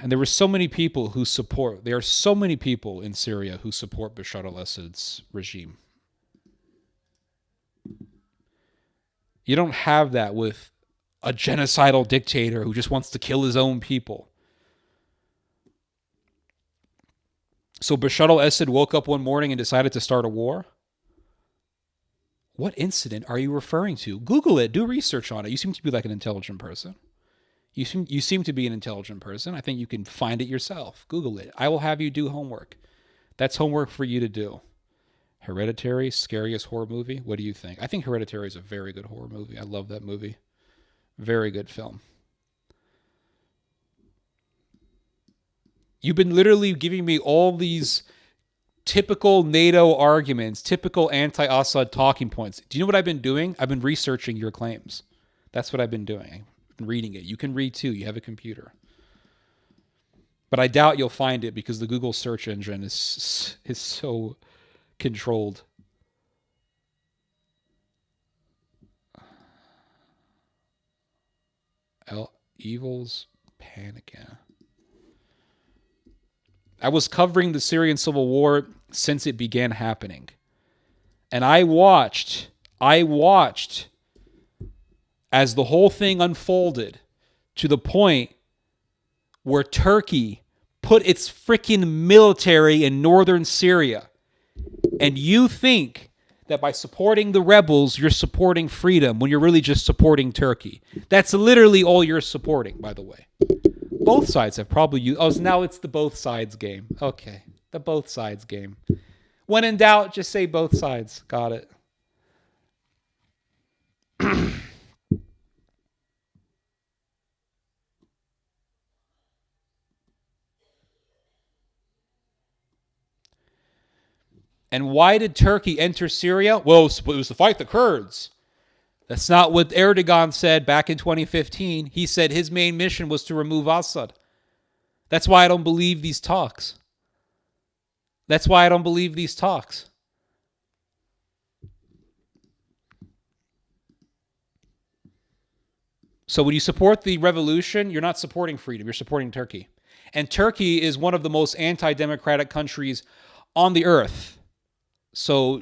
Speaker 6: And there are so many people in Syria who support Bashar al-Assad's regime. You don't have that with a genocidal dictator who just wants to kill his own people. So Bashar al-Assad woke up one morning and decided to start a war? What incident are you referring to? Google it. Do research on it. You seem to be like an intelligent person. You seem to be an intelligent person. I think you can find it yourself. Google it. I will have you do homework. That's homework for you to do. Hereditary, scariest horror movie? What do you think? I think Hereditary is a very good horror movie. I love that movie. Very good film. You've been literally giving me all these typical NATO arguments, typical anti-Assad talking points. Do you know what I've been doing? I've been researching your claims. That's what I've been doing. Reading it. You can read too. You have a computer. But I doubt you'll find it because the Google search engine is so controlled. Evil's Panic. I was covering the Syrian civil war since it began happening. And I watched as the whole thing unfolded to the point where Turkey put its freaking military in northern Syria. And you think that by supporting the rebels, you're supporting freedom when you're really just supporting Turkey. That's literally all you're supporting, by the way. Both sides have probably used... Oh, so now it's the both sides game. Okay, the both sides game. When in doubt, just say both sides. Got it. And why did Turkey enter Syria? Well, it was to fight the Kurds. That's not what Erdogan said back in 2015. He said his main mission was to remove Assad. That's why I don't believe these talks. So when you support the revolution, you're not supporting freedom. You're supporting Turkey. And Turkey is one of the most anti-democratic countries on the earth. So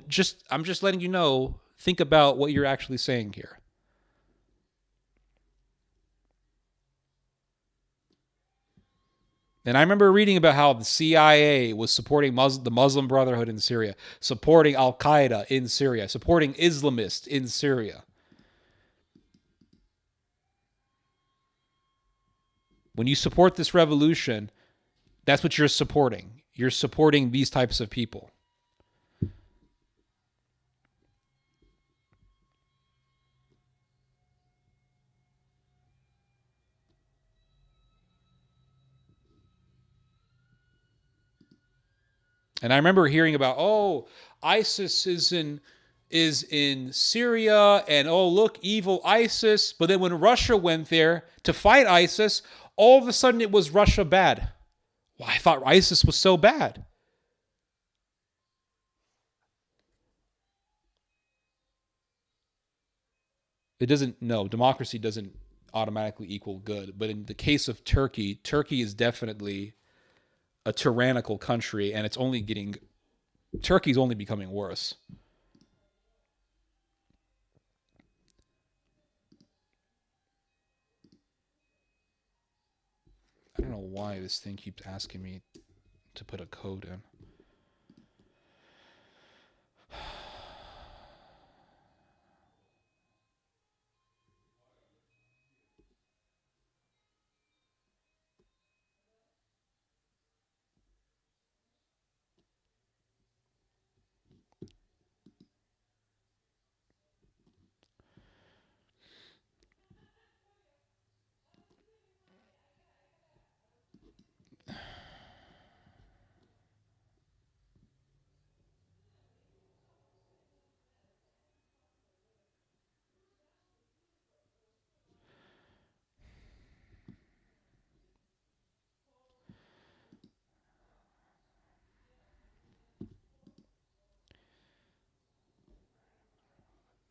Speaker 6: I'm just letting you know, think about what you're actually saying here. And I remember reading about how the CIA was supporting the Muslim Brotherhood in Syria, supporting Al-Qaeda in Syria, supporting Islamists in Syria. When you support this revolution, that's what you're supporting. You're supporting these types of people. And I remember hearing about, ISIS is in Syria, and look, evil ISIS. But then when Russia went there to fight ISIS, all of a sudden it was Russia bad. Well, I thought ISIS was so bad. Democracy doesn't automatically equal good. But in the case of Turkey, Turkey is definitely a tyrannical country, and Turkey's only becoming worse. I don't know why this thing keeps asking me to put a code in.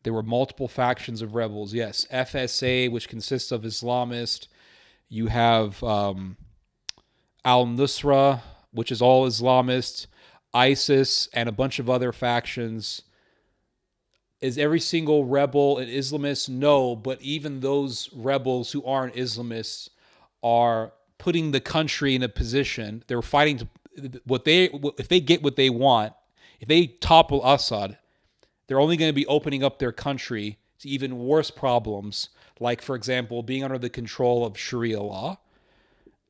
Speaker 6: There were multiple factions of rebels. Yes, FSA, which consists of Islamists. You have Al-Nusra, which is all Islamists. ISIS, and a bunch of other factions. Is every single rebel an Islamist? No, but even those rebels who aren't Islamists are putting the country in a position. They're fighting to if they get what they want, if they topple Assad, they're only going to be opening up their country to even worse problems, like, for example, being under the control of Sharia law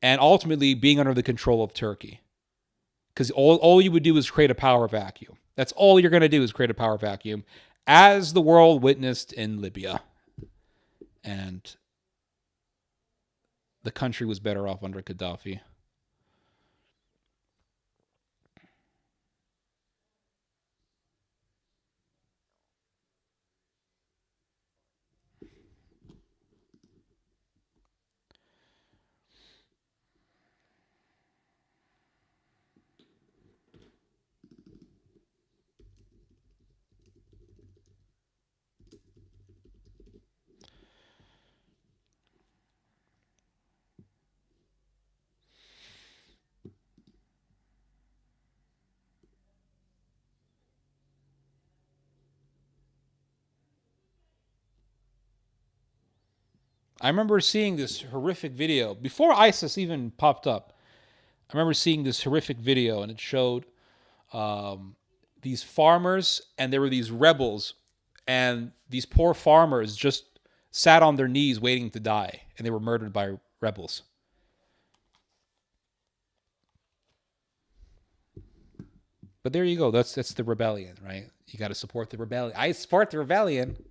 Speaker 6: and ultimately being under the control of Turkey. Because all you would do is create a power vacuum. That's all you're going to do is create a power vacuum, as the world witnessed in Libya. And the country was better off under Gaddafi. I remember seeing this horrific video before ISIS even popped up. I remember seeing this horrific video, and it showed these farmers, and there were these rebels, and these poor farmers just sat on their knees waiting to die, and they were murdered by rebels. But there you go. That's the rebellion, right? You got to support the rebellion. I support the rebellion.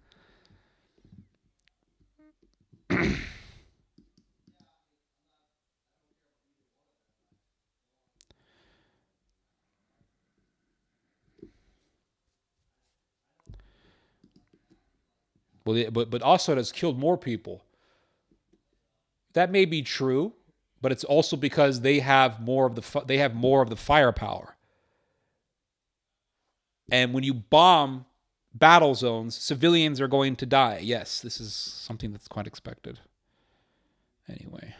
Speaker 6: Well, but Assad has killed more people. That may be true, but it's also because they have more of the firepower. And when you bomb battle zones, civilians are going to die. Yes, this is something that's quite expected. Anyway.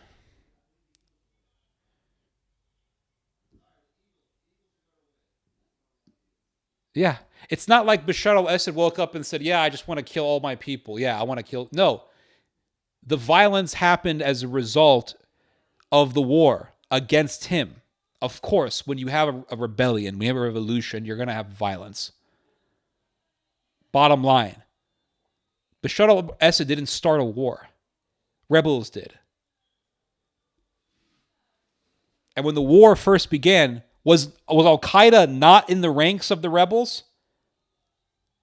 Speaker 6: Yeah. It's not like Bashar al-Assad woke up and said, yeah, I just want to kill all my people. Yeah, I want to kill. No. The violence happened as a result of the war against him. Of course, when you have a rebellion, when you have a revolution, you're going to have violence. Bottom line. Bashar al-Assad didn't start a war. Rebels did. And when the war first began, was Al-Qaeda not in the ranks of the rebels?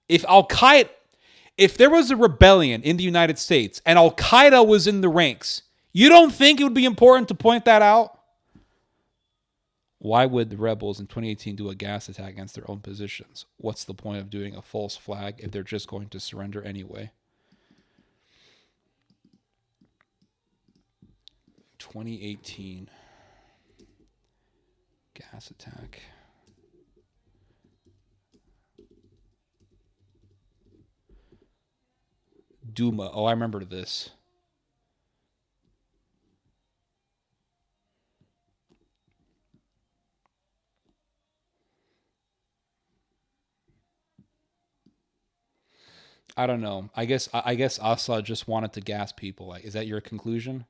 Speaker 6: If there was a rebellion in the United States and Al-Qaeda was in the ranks, you don't think it would be important to point that out? Why would the rebels in 2018 do a gas attack against their own positions? What's the point of doing a false flag if they're just going to surrender anyway? 2018 gas attack. Duma. Oh, I remember this. I don't know. I guess Assad just wanted to gas people. Is that your conclusion?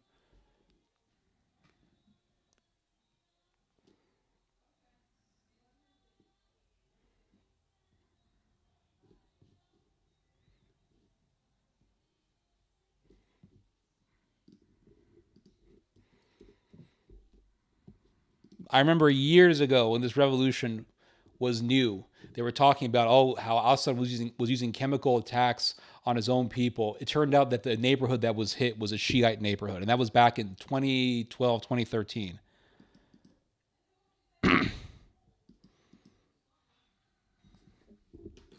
Speaker 6: I remember years ago when this revolution was new, they were talking about how Assad was using chemical attacks on his own people. It turned out that the neighborhood that was hit was a Shiite neighborhood, and that was back in 2012, 2013.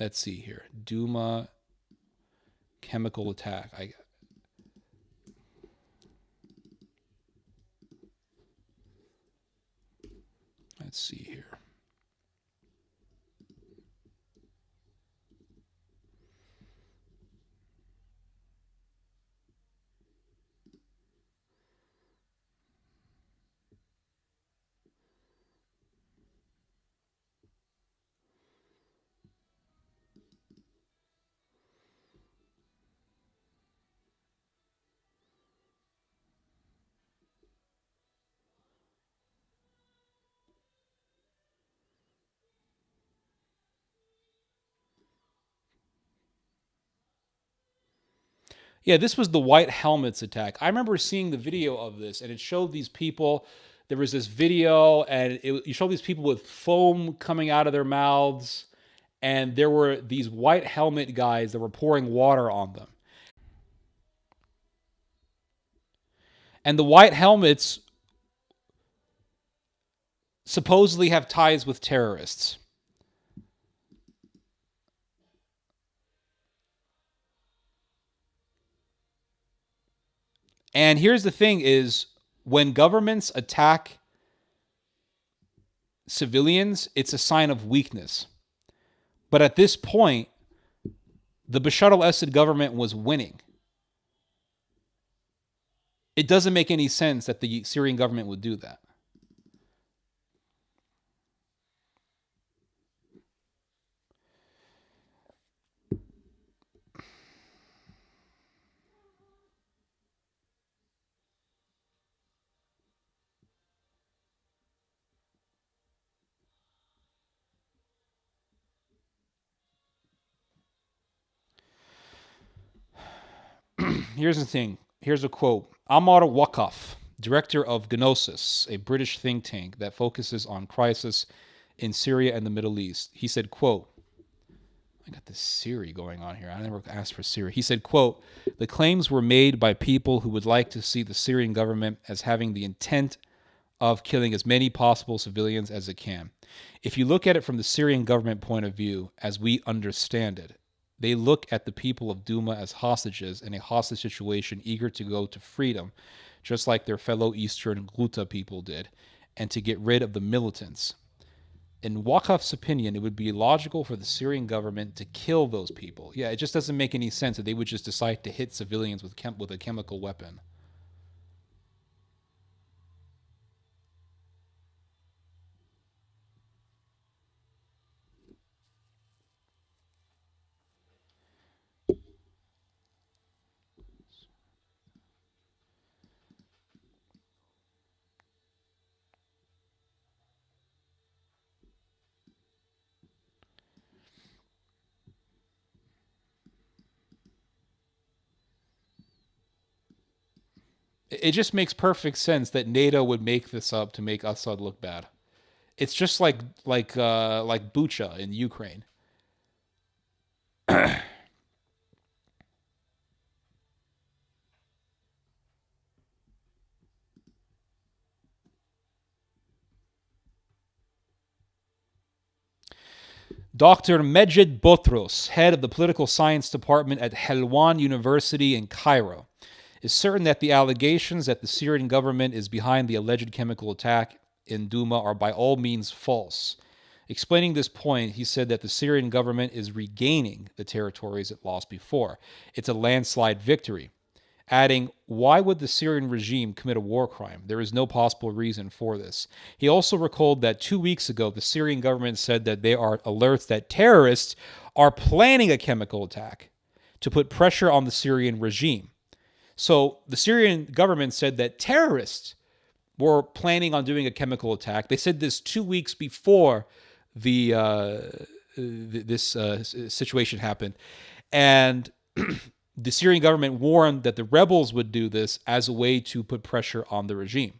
Speaker 6: Let's see here. Duma chemical attack. Let's see here. Yeah, this was the White Helmets attack. I remember seeing the video of this, and it showed these people. There was this video, and you showed these people with foam coming out of their mouths, and there were these white helmet guys that were pouring water on them. And the white helmets supposedly have ties with terrorists. And here's the thing is, when governments attack civilians, it's a sign of weakness. But at this point, the Bashar al-Assad government was winning. It doesn't make any sense that the Syrian government would do that. Here's the thing. Here's a quote. Ammar Wakaf, director of Gnosis, a British think tank that focuses on crisis in Syria and the Middle East. He said, quote, I got this Siri going on here. I never asked for Siri. He said, quote, the claims were made by people who would like to see the Syrian government as having the intent of killing as many possible civilians as it can. If you look at it from the Syrian government point of view, as we understand it, they look at the people of Douma as hostages in a hostage situation, eager to go to freedom, just like their fellow Eastern Ghouta people did, and to get rid of the militants. In Wakaf's opinion, it would be logical for the Syrian government to kill those people. Yeah, it just doesn't make any sense that they would just decide to hit civilians with a chemical weapon. It just makes perfect sense that NATO would make this up to make Assad look bad. It's just like Bucha in Ukraine. Dr. Mejid Botros, head of the political science department at Helwan University in Cairo, is certain that the allegations that the Syrian government is behind the alleged chemical attack in Douma are by all means false. Explaining this point, he said that the Syrian government is regaining the territories it lost before. It's a landslide victory. Adding, why would the Syrian regime commit a war crime? There is no possible reason for this. He also recalled that 2 weeks ago, the Syrian government said that they are alerts that terrorists are planning a chemical attack to put pressure on the Syrian regime. So the Syrian government said that terrorists were planning on doing a chemical attack. They said this 2 weeks before this situation happened. And the Syrian government warned that the rebels would do this as a way to put pressure on the regime.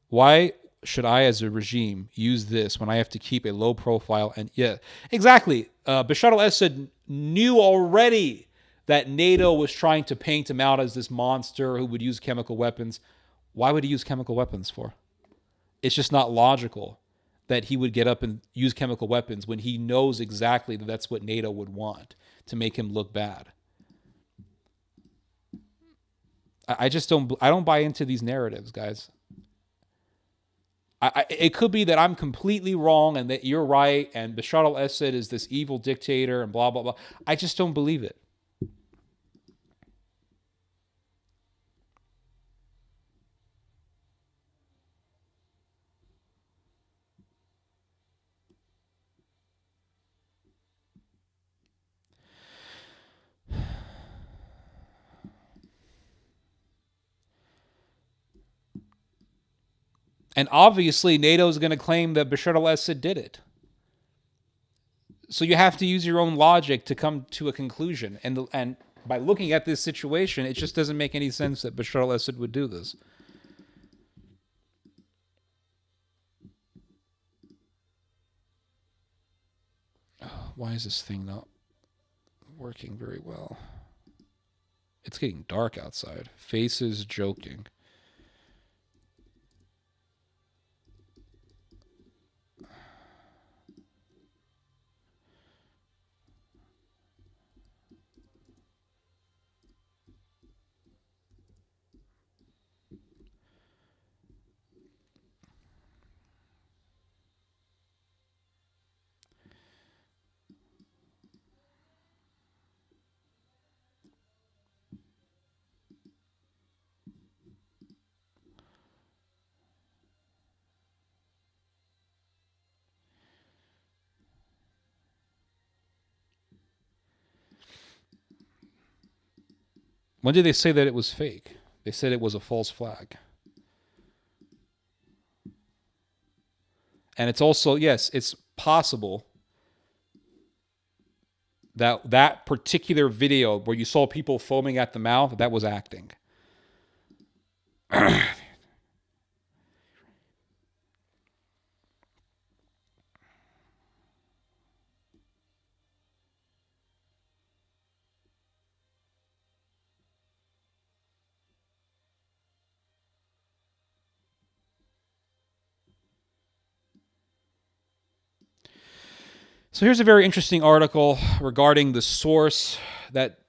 Speaker 6: Why should I, as a regime, use this when I have to keep a low profile? And yeah, exactly. Bashar al-Assad knew already that NATO was trying to paint him out as this monster who would use chemical weapons. Why would he use chemical weapons for? It's just not logical that he would get up and use chemical weapons when he knows exactly that that's what NATO would want to make him look bad. I don't buy into these narratives, guys. It could be that I'm completely wrong and that you're right and Bashar al-Assad is this evil dictator and blah, blah, blah. I just don't believe it. And obviously, NATO is going to claim that Bashar al-Assad did it. So you have to use your own logic to come to a conclusion. And by looking at this situation, it just doesn't make any sense that Bashar al-Assad would do this. Oh, why is this thing not working very well? It's getting dark outside. Faces joking. When did they say that it was fake? They said it was a false flag. And it's also, yes, it's possible that that particular video where you saw people foaming at the mouth, that was acting. So here's a very interesting article regarding the source that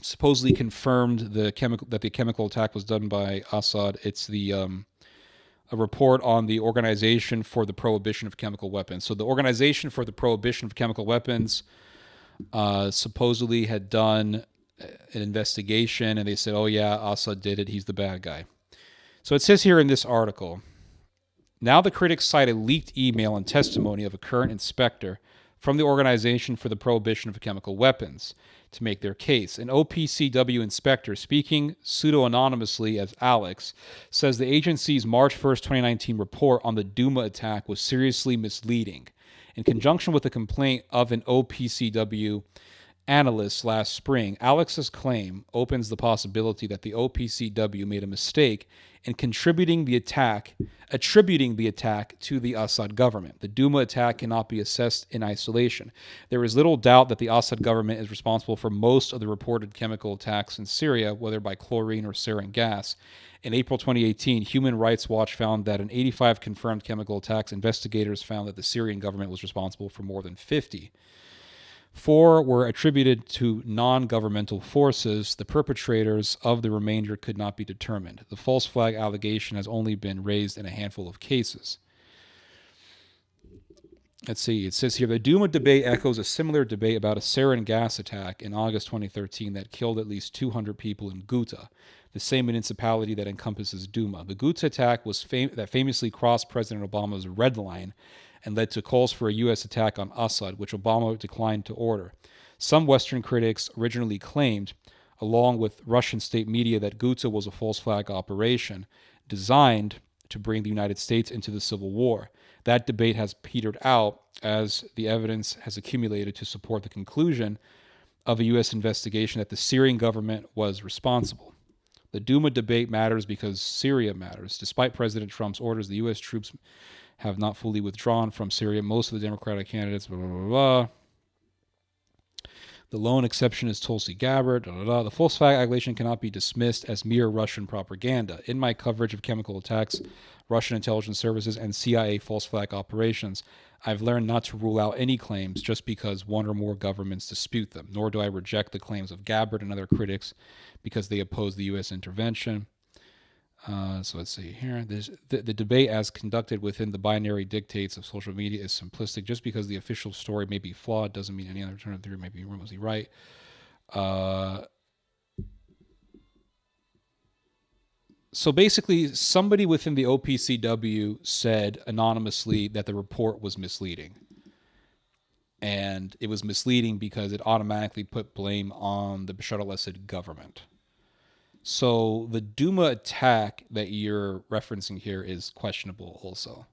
Speaker 6: supposedly confirmed the chemical attack was done by Assad. It's the a report on the Organization for the Prohibition of Chemical Weapons. So the Organization for the Prohibition of Chemical Weapons supposedly had done an investigation, and they said, "Oh yeah, Assad did it. He's the bad guy." So it says here in this article, now the critics cite a leaked email and testimony of a current inspector from the Organization for the Prohibition of Chemical Weapons to make their case. An OPCW inspector, speaking pseudo-anonymously as Alex, says the agency's March 1st, 2019 report on the Duma attack was seriously misleading. In conjunction with a complaint of an OPCW analyst last spring, Alex's claim opens the possibility that the OPCW made a mistake in attributing the attack to the Assad government. The Duma attack cannot be assessed in isolation. There is little doubt that the Assad government is responsible for most of the reported chemical attacks in Syria, whether by chlorine or sarin gas. In April 2018, Human Rights Watch found that in 85 confirmed chemical attacks, investigators found that the Syrian government was responsible for more than 50. 4 were attributed to non-governmental forces. The perpetrators of the remainder could not be determined. The false flag allegation has only been raised in a handful of cases. Let's see. It says here, the Duma debate echoes a similar debate about a sarin gas attack in August 2013 that killed at least 200 people in Ghouta, the same municipality that encompasses Duma. The Ghouta attack was that famously crossed President Obama's red line and led to calls for a U.S. attack on Assad, which Obama declined to order. Some Western critics originally claimed, along with Russian state media, that Ghouta was a false flag operation designed to bring the United States into the Civil War. That debate has petered out as the evidence has accumulated to support the conclusion of a U.S. investigation that the Syrian government was responsible. The Duma debate matters because Syria matters. Despite President Trump's orders, the U.S. troops have not fully withdrawn from Syria. Most of the Democratic candidates, blah, blah, blah, blah. The lone exception is Tulsi Gabbard. Blah, blah, blah. The false flag allegation cannot be dismissed as mere Russian propaganda. In my coverage of chemical attacks, Russian intelligence services, and CIA false flag operations, I've learned not to rule out any claims just because one or more governments dispute them, nor do I reject the claims of Gabbard and other critics because they oppose the U.S. intervention. So let's see here. The debate as conducted within the binary dictates of social media is simplistic. Just because the official story may be flawed doesn't mean any other alternative theory may be remotely right. So basically, somebody within the OPCW said anonymously that the report was misleading. And it was misleading because it automatically put blame on the Bashar al-Assad government. So the Duma attack that you're referencing here is questionable also.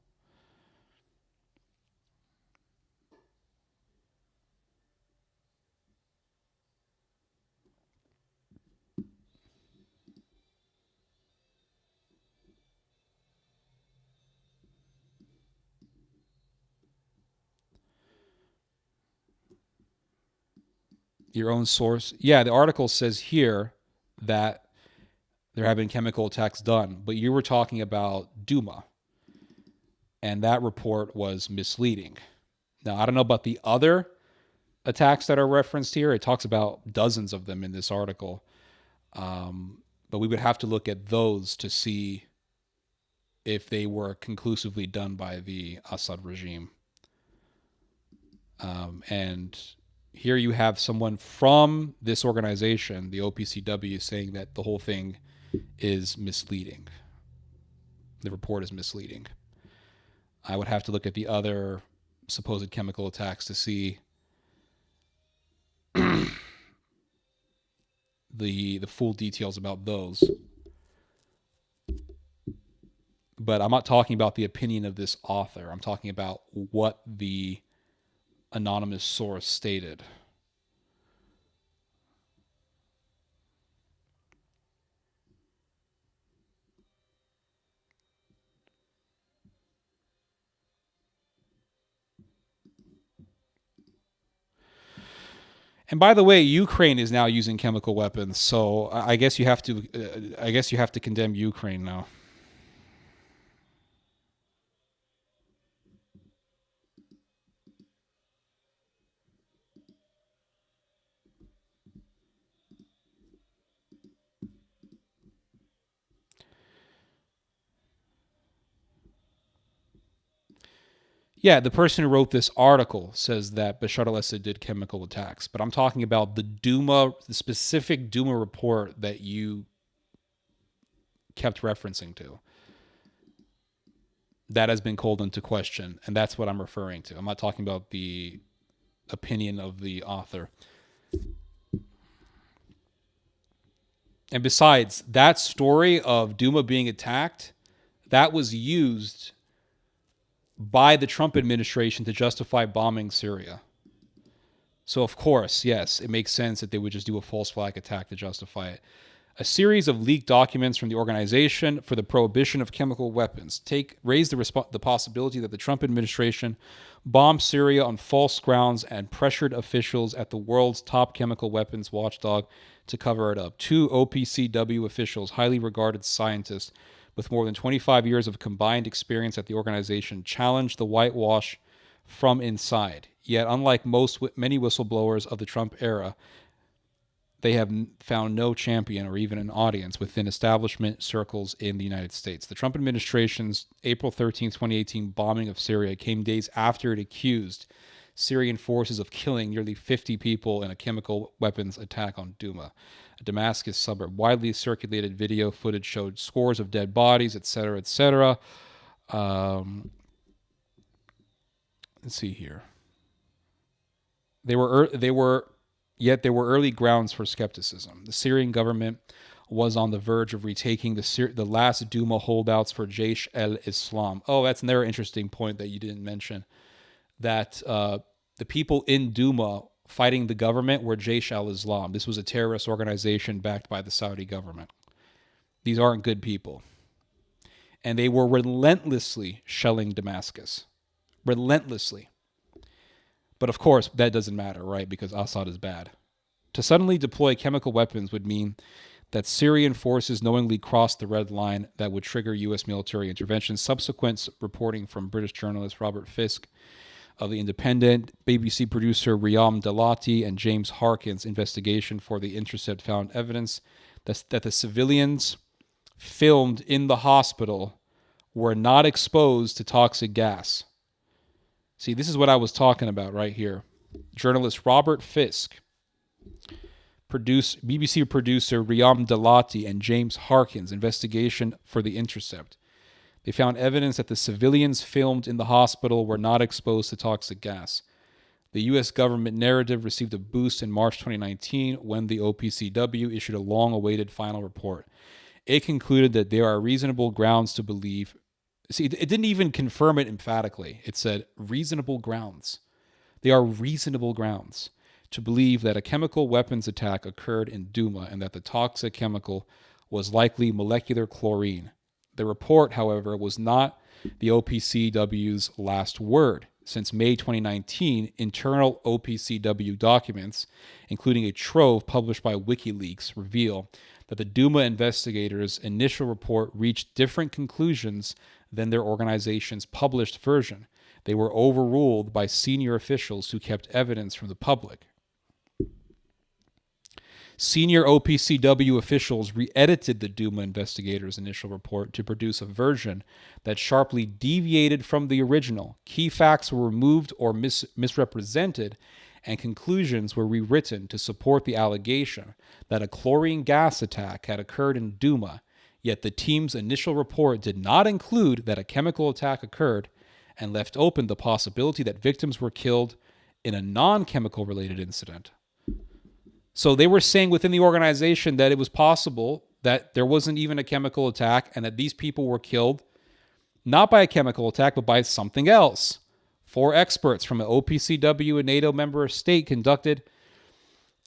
Speaker 6: Your own source. Yeah, the article says here that there have been chemical attacks done, but you were talking about Duma, and that report was misleading. Now, I don't know about the other attacks that are referenced here. It talks about dozens of them in this article, but we would have to look at those to see if they were conclusively done by the Assad regime. And here you have someone from this organization, the OPCW, saying that the whole thing is misleading. The report is misleading. I would have to look at the other supposed chemical attacks to see the full details about those. But I'm not talking about the opinion of this author. I'm talking about what the anonymous source stated. And by the way, Ukraine is now using chemical weapons, so I guess you have to condemn Ukraine now. Yeah, the person who wrote this article says that Bashar al-Assad did chemical attacks, but I'm talking about the specific Duma report that you kept referencing to. That has been called into question, and that's what I'm referring to. I'm not talking about the opinion of the author. And besides, that story of Duma being attacked, that was used by the Trump administration to justify bombing Syria. So of course, yes, it makes sense that they would just do a false flag attack to justify it. A series of leaked documents from the Organization for the Prohibition of Chemical Weapons raise the possibility that the Trump administration bombed Syria on false grounds and pressured officials at the world's top chemical weapons watchdog to cover it up. 2 OPCW officials, highly regarded scientists with more than 25 years of combined experience at the organization, challenged the whitewash from inside. Yet, unlike many whistleblowers of the Trump era, they have found no champion or even an audience within establishment circles in the United States. The Trump administration's April 13, 2018 bombing of Syria came days after it accused Syrian forces of killing nearly 50 people in a chemical weapons attack on Duma, a Damascus suburb. Widely circulated video footage showed scores of dead bodies, etc., etc. Let's see here. There were early grounds for skepticism. The Syrian government was on the verge of retaking the last Duma holdouts for Jaish al-Islam. Oh, that's another interesting point that you didn't mention. That the people in Duma fighting the government were Jaish al-Islam. This was a terrorist organization backed by the Saudi government. These aren't good people. And they were relentlessly shelling Damascus. Relentlessly. But of course, that doesn't matter, right? Because Assad is bad. To suddenly deploy chemical weapons would mean that Syrian forces knowingly crossed the red line that would trigger U.S. military intervention. Subsequent reporting from British journalist Robert Fisk of The Independent, BBC producer Riyam Dalati, and James Harkin's investigation for The Intercept found evidence that the civilians filmed in the hospital were not exposed to toxic gas. See, this is what I was talking about right here. Journalist Robert Fisk, BBC producer Riyam Dalati, and James Harkin's investigation for The Intercept. They found evidence that the civilians filmed in the hospital were not exposed to toxic gas. The U.S. government narrative received a boost in March 2019 when the OPCW issued a long-awaited final report. It concluded that there are reasonable grounds to believe. See, it didn't even confirm it emphatically. It said reasonable grounds. There are reasonable grounds to believe that a chemical weapons attack occurred in Duma and that the toxic chemical was likely molecular chlorine. The report, however, was not the OPCW's last word. since May 2019 internal OPCW documents, including a trove published by WikiLeaks, reveal that the Duma investigators' initial report reached different conclusions than their organization's published version. They were overruled by senior officials who kept evidence from the public. Senior OPCW officials re-edited the Duma investigators' initial report to produce a version that sharply deviated from the original. Key facts were removed or misrepresented, and conclusions were rewritten to support the allegation that a chlorine gas attack had occurred in Duma, yet the team's initial report did not include that a chemical attack occurred and left open the possibility that victims were killed in a non-chemical related incident. So they were saying within the organization that it was possible that there wasn't even a chemical attack and that these people were killed not by a chemical attack, but by something else. 4 experts from an OPCW and NATO member state conducted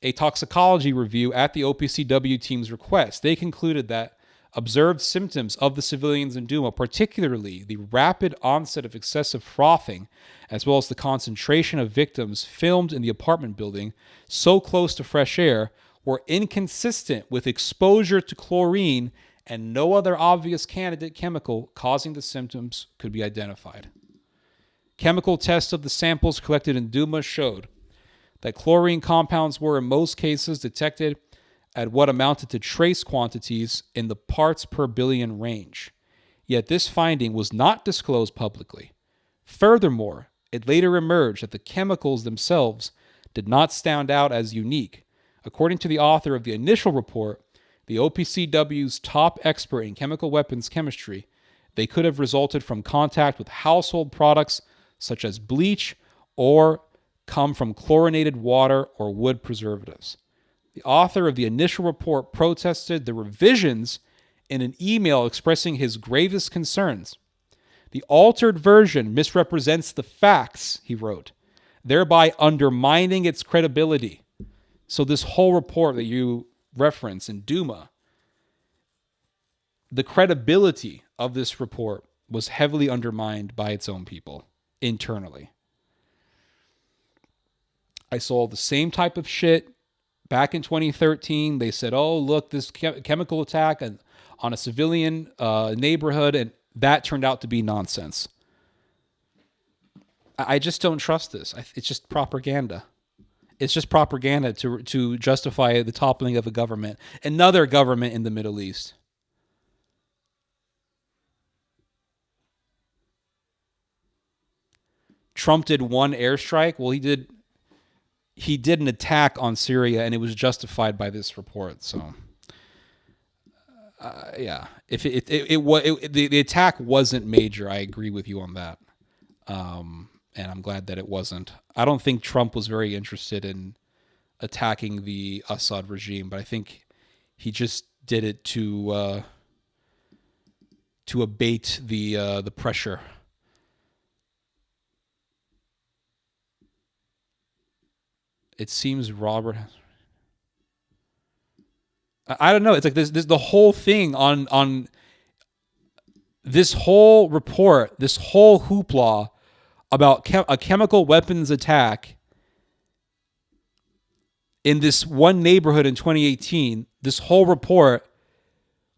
Speaker 6: a toxicology review at the OPCW team's request. They concluded that observed symptoms of the civilians in Duma, particularly the rapid onset of excessive frothing, as well as the concentration of victims filmed in the apartment building so close to fresh air, were inconsistent with exposure to chlorine, and no other obvious candidate chemical causing the symptoms could be identified. Chemical tests of the samples collected in Duma showed that chlorine compounds were in most cases detected at what amounted to trace quantities in the parts per billion range. Yet this finding was not disclosed publicly. Furthermore, it later emerged that the chemicals themselves did not stand out as unique. According to the author of the initial report, the OPCW's top expert in chemical weapons chemistry, they could have resulted from contact with household products such as bleach or come from chlorinated water or wood preservatives. The author of the initial report protested the revisions in an email expressing his gravest concerns. The altered version misrepresents the facts, he wrote, thereby undermining its credibility. So this whole report that you reference in Duma, the credibility of this report was heavily undermined by its own people internally. I saw the same type of shit back in 2013. They said, oh, look, this chemical attack on a civilian neighborhood, and that turned out to be nonsense. I just don't trust this. It's just propaganda. It's just propaganda to justify the toppling of a government, another government in the Middle East. Trump did one airstrike. Well, he did an attack on Syria, and it was justified by this report. So, yeah, if the attack wasn't major, I agree with you on that, and I'm glad that it wasn't. I don't think Trump was very interested in attacking the Assad regime, but I think he just did it to abate the pressure. It seems Robert. I don't know. It's like this the whole thing on this whole report, this whole hoopla about a chemical weapons attack in this one neighborhood in 2018. This whole report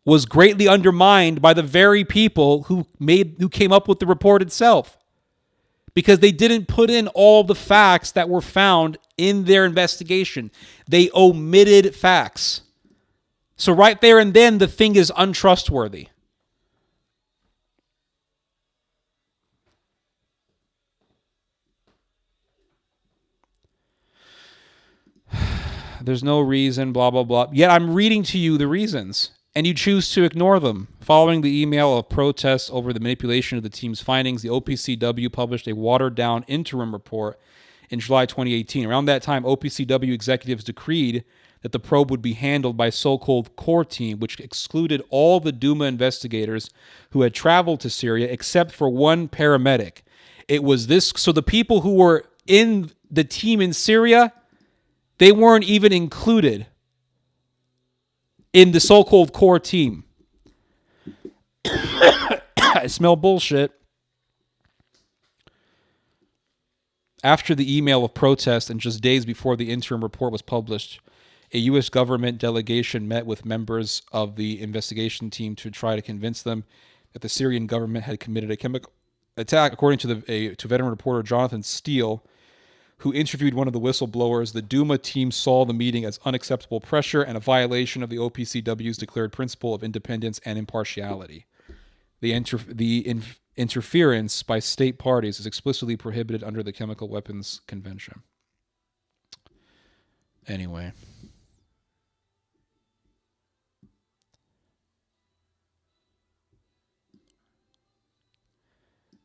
Speaker 6: was greatly undermined by the very people who came up with the report itself, because they didn't put in all the facts that were found in their investigation. They omitted facts. So right there and then, the thing is untrustworthy. There's no reason, blah, blah, blah. Yet I'm reading to you the reasons, and you choose to ignore them. Following the email of protests over the manipulation of the team's findings, the OPCW published a watered-down interim report in July 2018. Around that time, OPCW executives decreed that the probe would be handled by so-called core team, which excluded all the Duma investigators who had traveled to Syria except for one paramedic. It was this, so the people who were in the team in Syria, they weren't even included in the so-called core team. I smell bullshit. After the email of protest and just days before the interim report was published, a U.S. government delegation met with members of the investigation team to try to convince them that the Syrian government had committed a chemical attack. According to veteran reporter Jonathan Steele, who interviewed one of the whistleblowers, the Duma team saw the meeting as unacceptable pressure and a violation of the OPCW's declared principle of independence and impartiality. The interference by state parties is explicitly prohibited under the Chemical Weapons Convention. Anyway.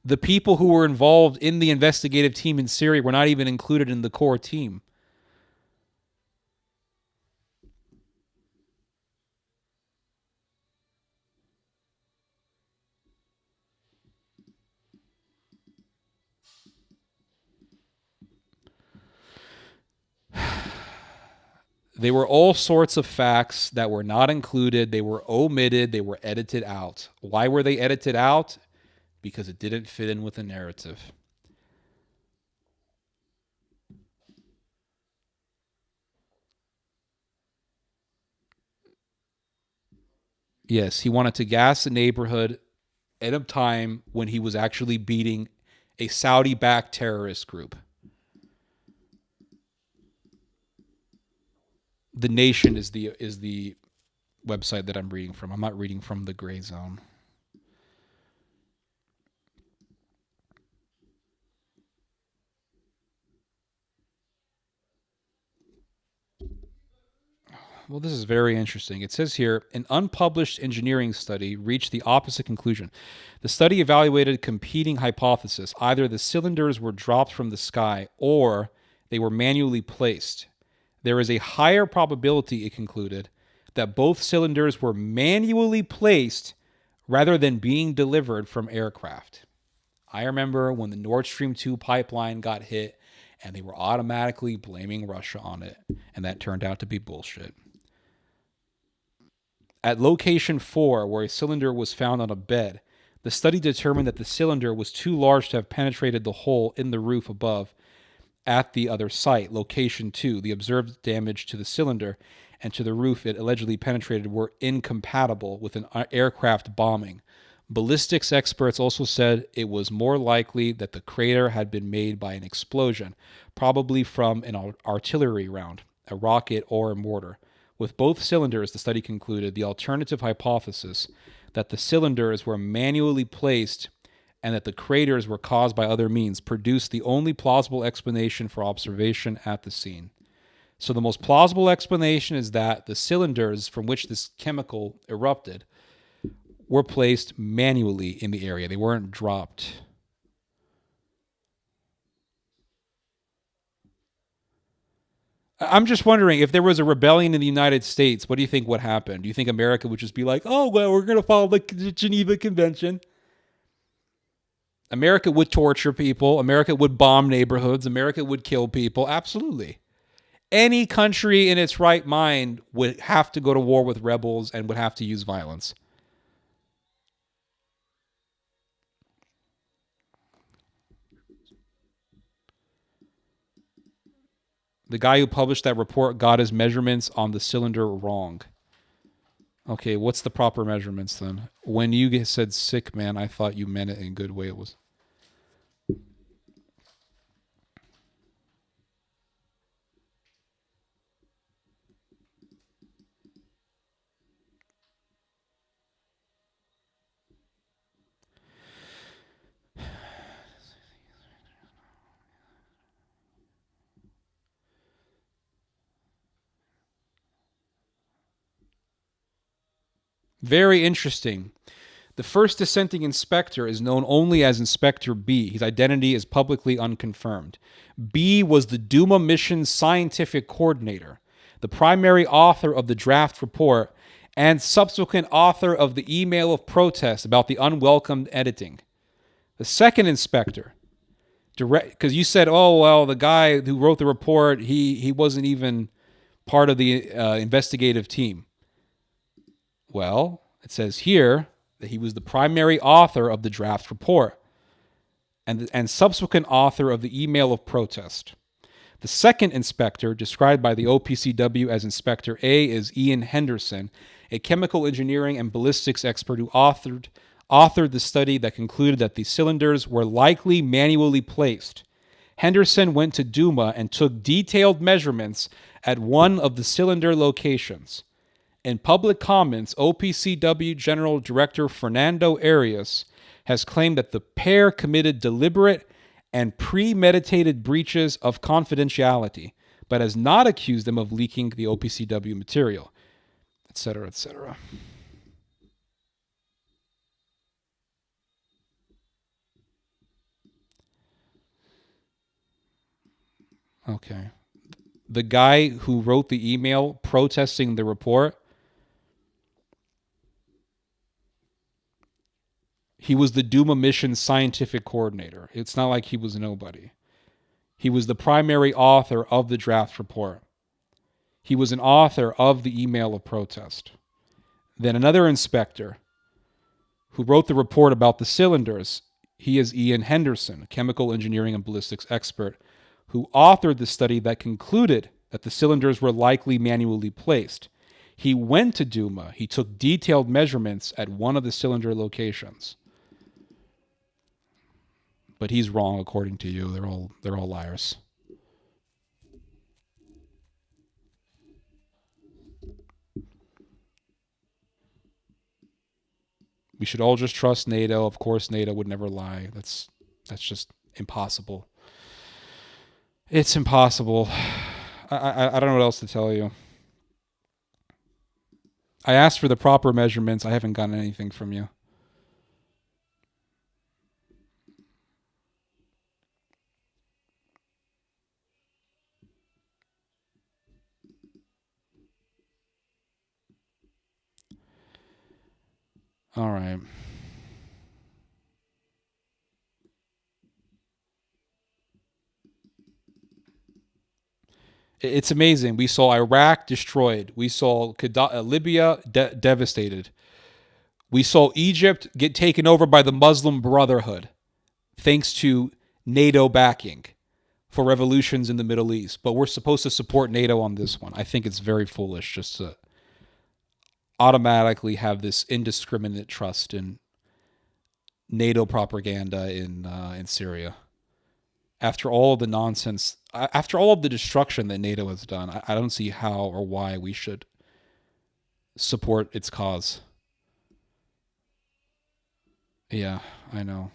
Speaker 6: The people who were involved in the investigative team in Syria were not even included in the core team. They were all sorts of facts that were not included. They were omitted. They were edited out. Why were they edited out? Because it didn't fit in with the narrative. Yes, he wanted to gas the neighborhood at a time when he was actually beating a Saudi-backed terrorist group. The Nation is the website that I'm reading from. I'm not reading from the Gray Zone. Well, this is very interesting. It says here, an unpublished engineering study reached the opposite conclusion. The study evaluated competing hypotheses. Either the cylinders were dropped from the sky or they were manually placed. There is a higher probability, it concluded, that both cylinders were manually placed rather than being delivered from aircraft. I remember when the Nord Stream 2 pipeline got hit and they were automatically blaming Russia on it, and that turned out to be bullshit. At location 4, where a cylinder was found on a bed, the study determined that the cylinder was too large to have penetrated the hole in the roof above. At the other site, location 2, the observed damage to the cylinder and to the roof it allegedly penetrated were incompatible with an aircraft bombing. Ballistics experts also said it was more likely that the crater had been made by an explosion, probably from an artillery round, a rocket, or a mortar. With both cylinders, the study concluded the alternative hypothesis that the cylinders were manually placed and that the craters were caused by other means produced the only plausible explanation for observation at the scene. So the most plausible explanation is that the cylinders from which this chemical erupted were placed manually in the area. They weren't dropped. I'm just wondering, if there was a rebellion in the United States, what do you think would happen? Do you think America would just be like, oh, well, we're going to follow the Geneva Convention? America would torture people. America would bomb neighborhoods. America would kill people. Absolutely. Any country in its right mind would have to go to war with rebels and would have to use violence. The guy who published that report got his measurements on the cylinder wrong. Okay, what's the proper measurements then? When you said sick man, I thought you meant it in a good way. It was. Very interesting. The first dissenting inspector is known only as Inspector B. His identity is publicly unconfirmed. B was the Duma mission's scientific coordinator, the primary author of the draft report, and subsequent author of the email of protest about the unwelcome editing. The second inspector, because you said, oh, well, the guy who wrote the report, he wasn't even part of the investigative team. Well, it says here that he was the primary author of the draft report. and subsequent author of the email of protest. The second inspector, described by the OPCW as Inspector A, is Ian Henderson, a chemical engineering and ballistics expert who authored the study that concluded that the cylinders were likely manually placed. Henderson went to Duma and took detailed measurements at one of the cylinder locations. In public comments, OPCW General Director Fernando Arias has claimed that the pair committed deliberate and premeditated breaches of confidentiality, but has not accused them of leaking the OPCW material, etc., etc. Okay. The guy who wrote the email protesting the report, he was the Duma mission scientific coordinator. It's not like he was nobody. He was the primary author of the draft report. He was an author of the email of protest. Then another inspector who wrote the report about the cylinders, he is Ian Henderson, a chemical engineering and ballistics expert, who authored the study that concluded that the cylinders were likely manually placed. He went to Duma. He took detailed measurements at one of the cylinder locations. But he's wrong, according to you. They're all liars. We should all just trust NATO. Of course, NATO would never lie. That's just impossible. It's impossible. I don't know what else to tell you. I asked for the proper measurements. I haven't gotten anything from you. All right. It's amazing. We saw Iraq destroyed. We saw Libya devastated. We saw Egypt get taken over by the Muslim Brotherhood, thanks to NATO backing for revolutions in the Middle East. But we're supposed to support NATO on this one. I think it's very foolish just to automatically have this indiscriminate trust in NATO propaganda in Syria. After all of the nonsense, after all of the destruction that NATO has done, I don't see how or why we should support its cause. Yeah, I know.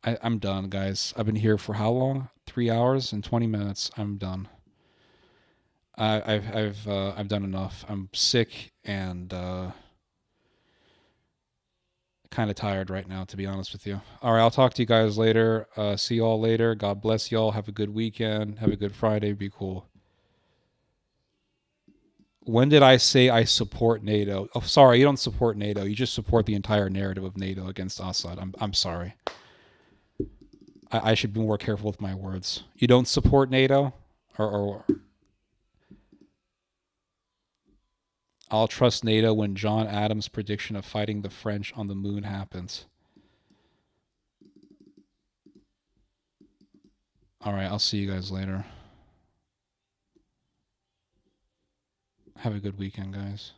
Speaker 6: I'm done, guys. I've been here for how long? 3 hours and 20 minutes. I'm done. I've done enough. I'm sick and kind of tired right now, to be honest with you. All right, I'll talk to you guys later. See you all later. God bless y'all. Have a good weekend. Have a good Friday. Be cool. When did I say I support NATO? Oh, sorry, you don't support NATO. You just support the entire narrative of NATO against Assad. I'm sorry. I should be more careful with my words. You don't support NATO? Or I'll trust NATO when John Adams' prediction of fighting the French on the moon happens. All right, I'll see you guys later. Have a good weekend, guys.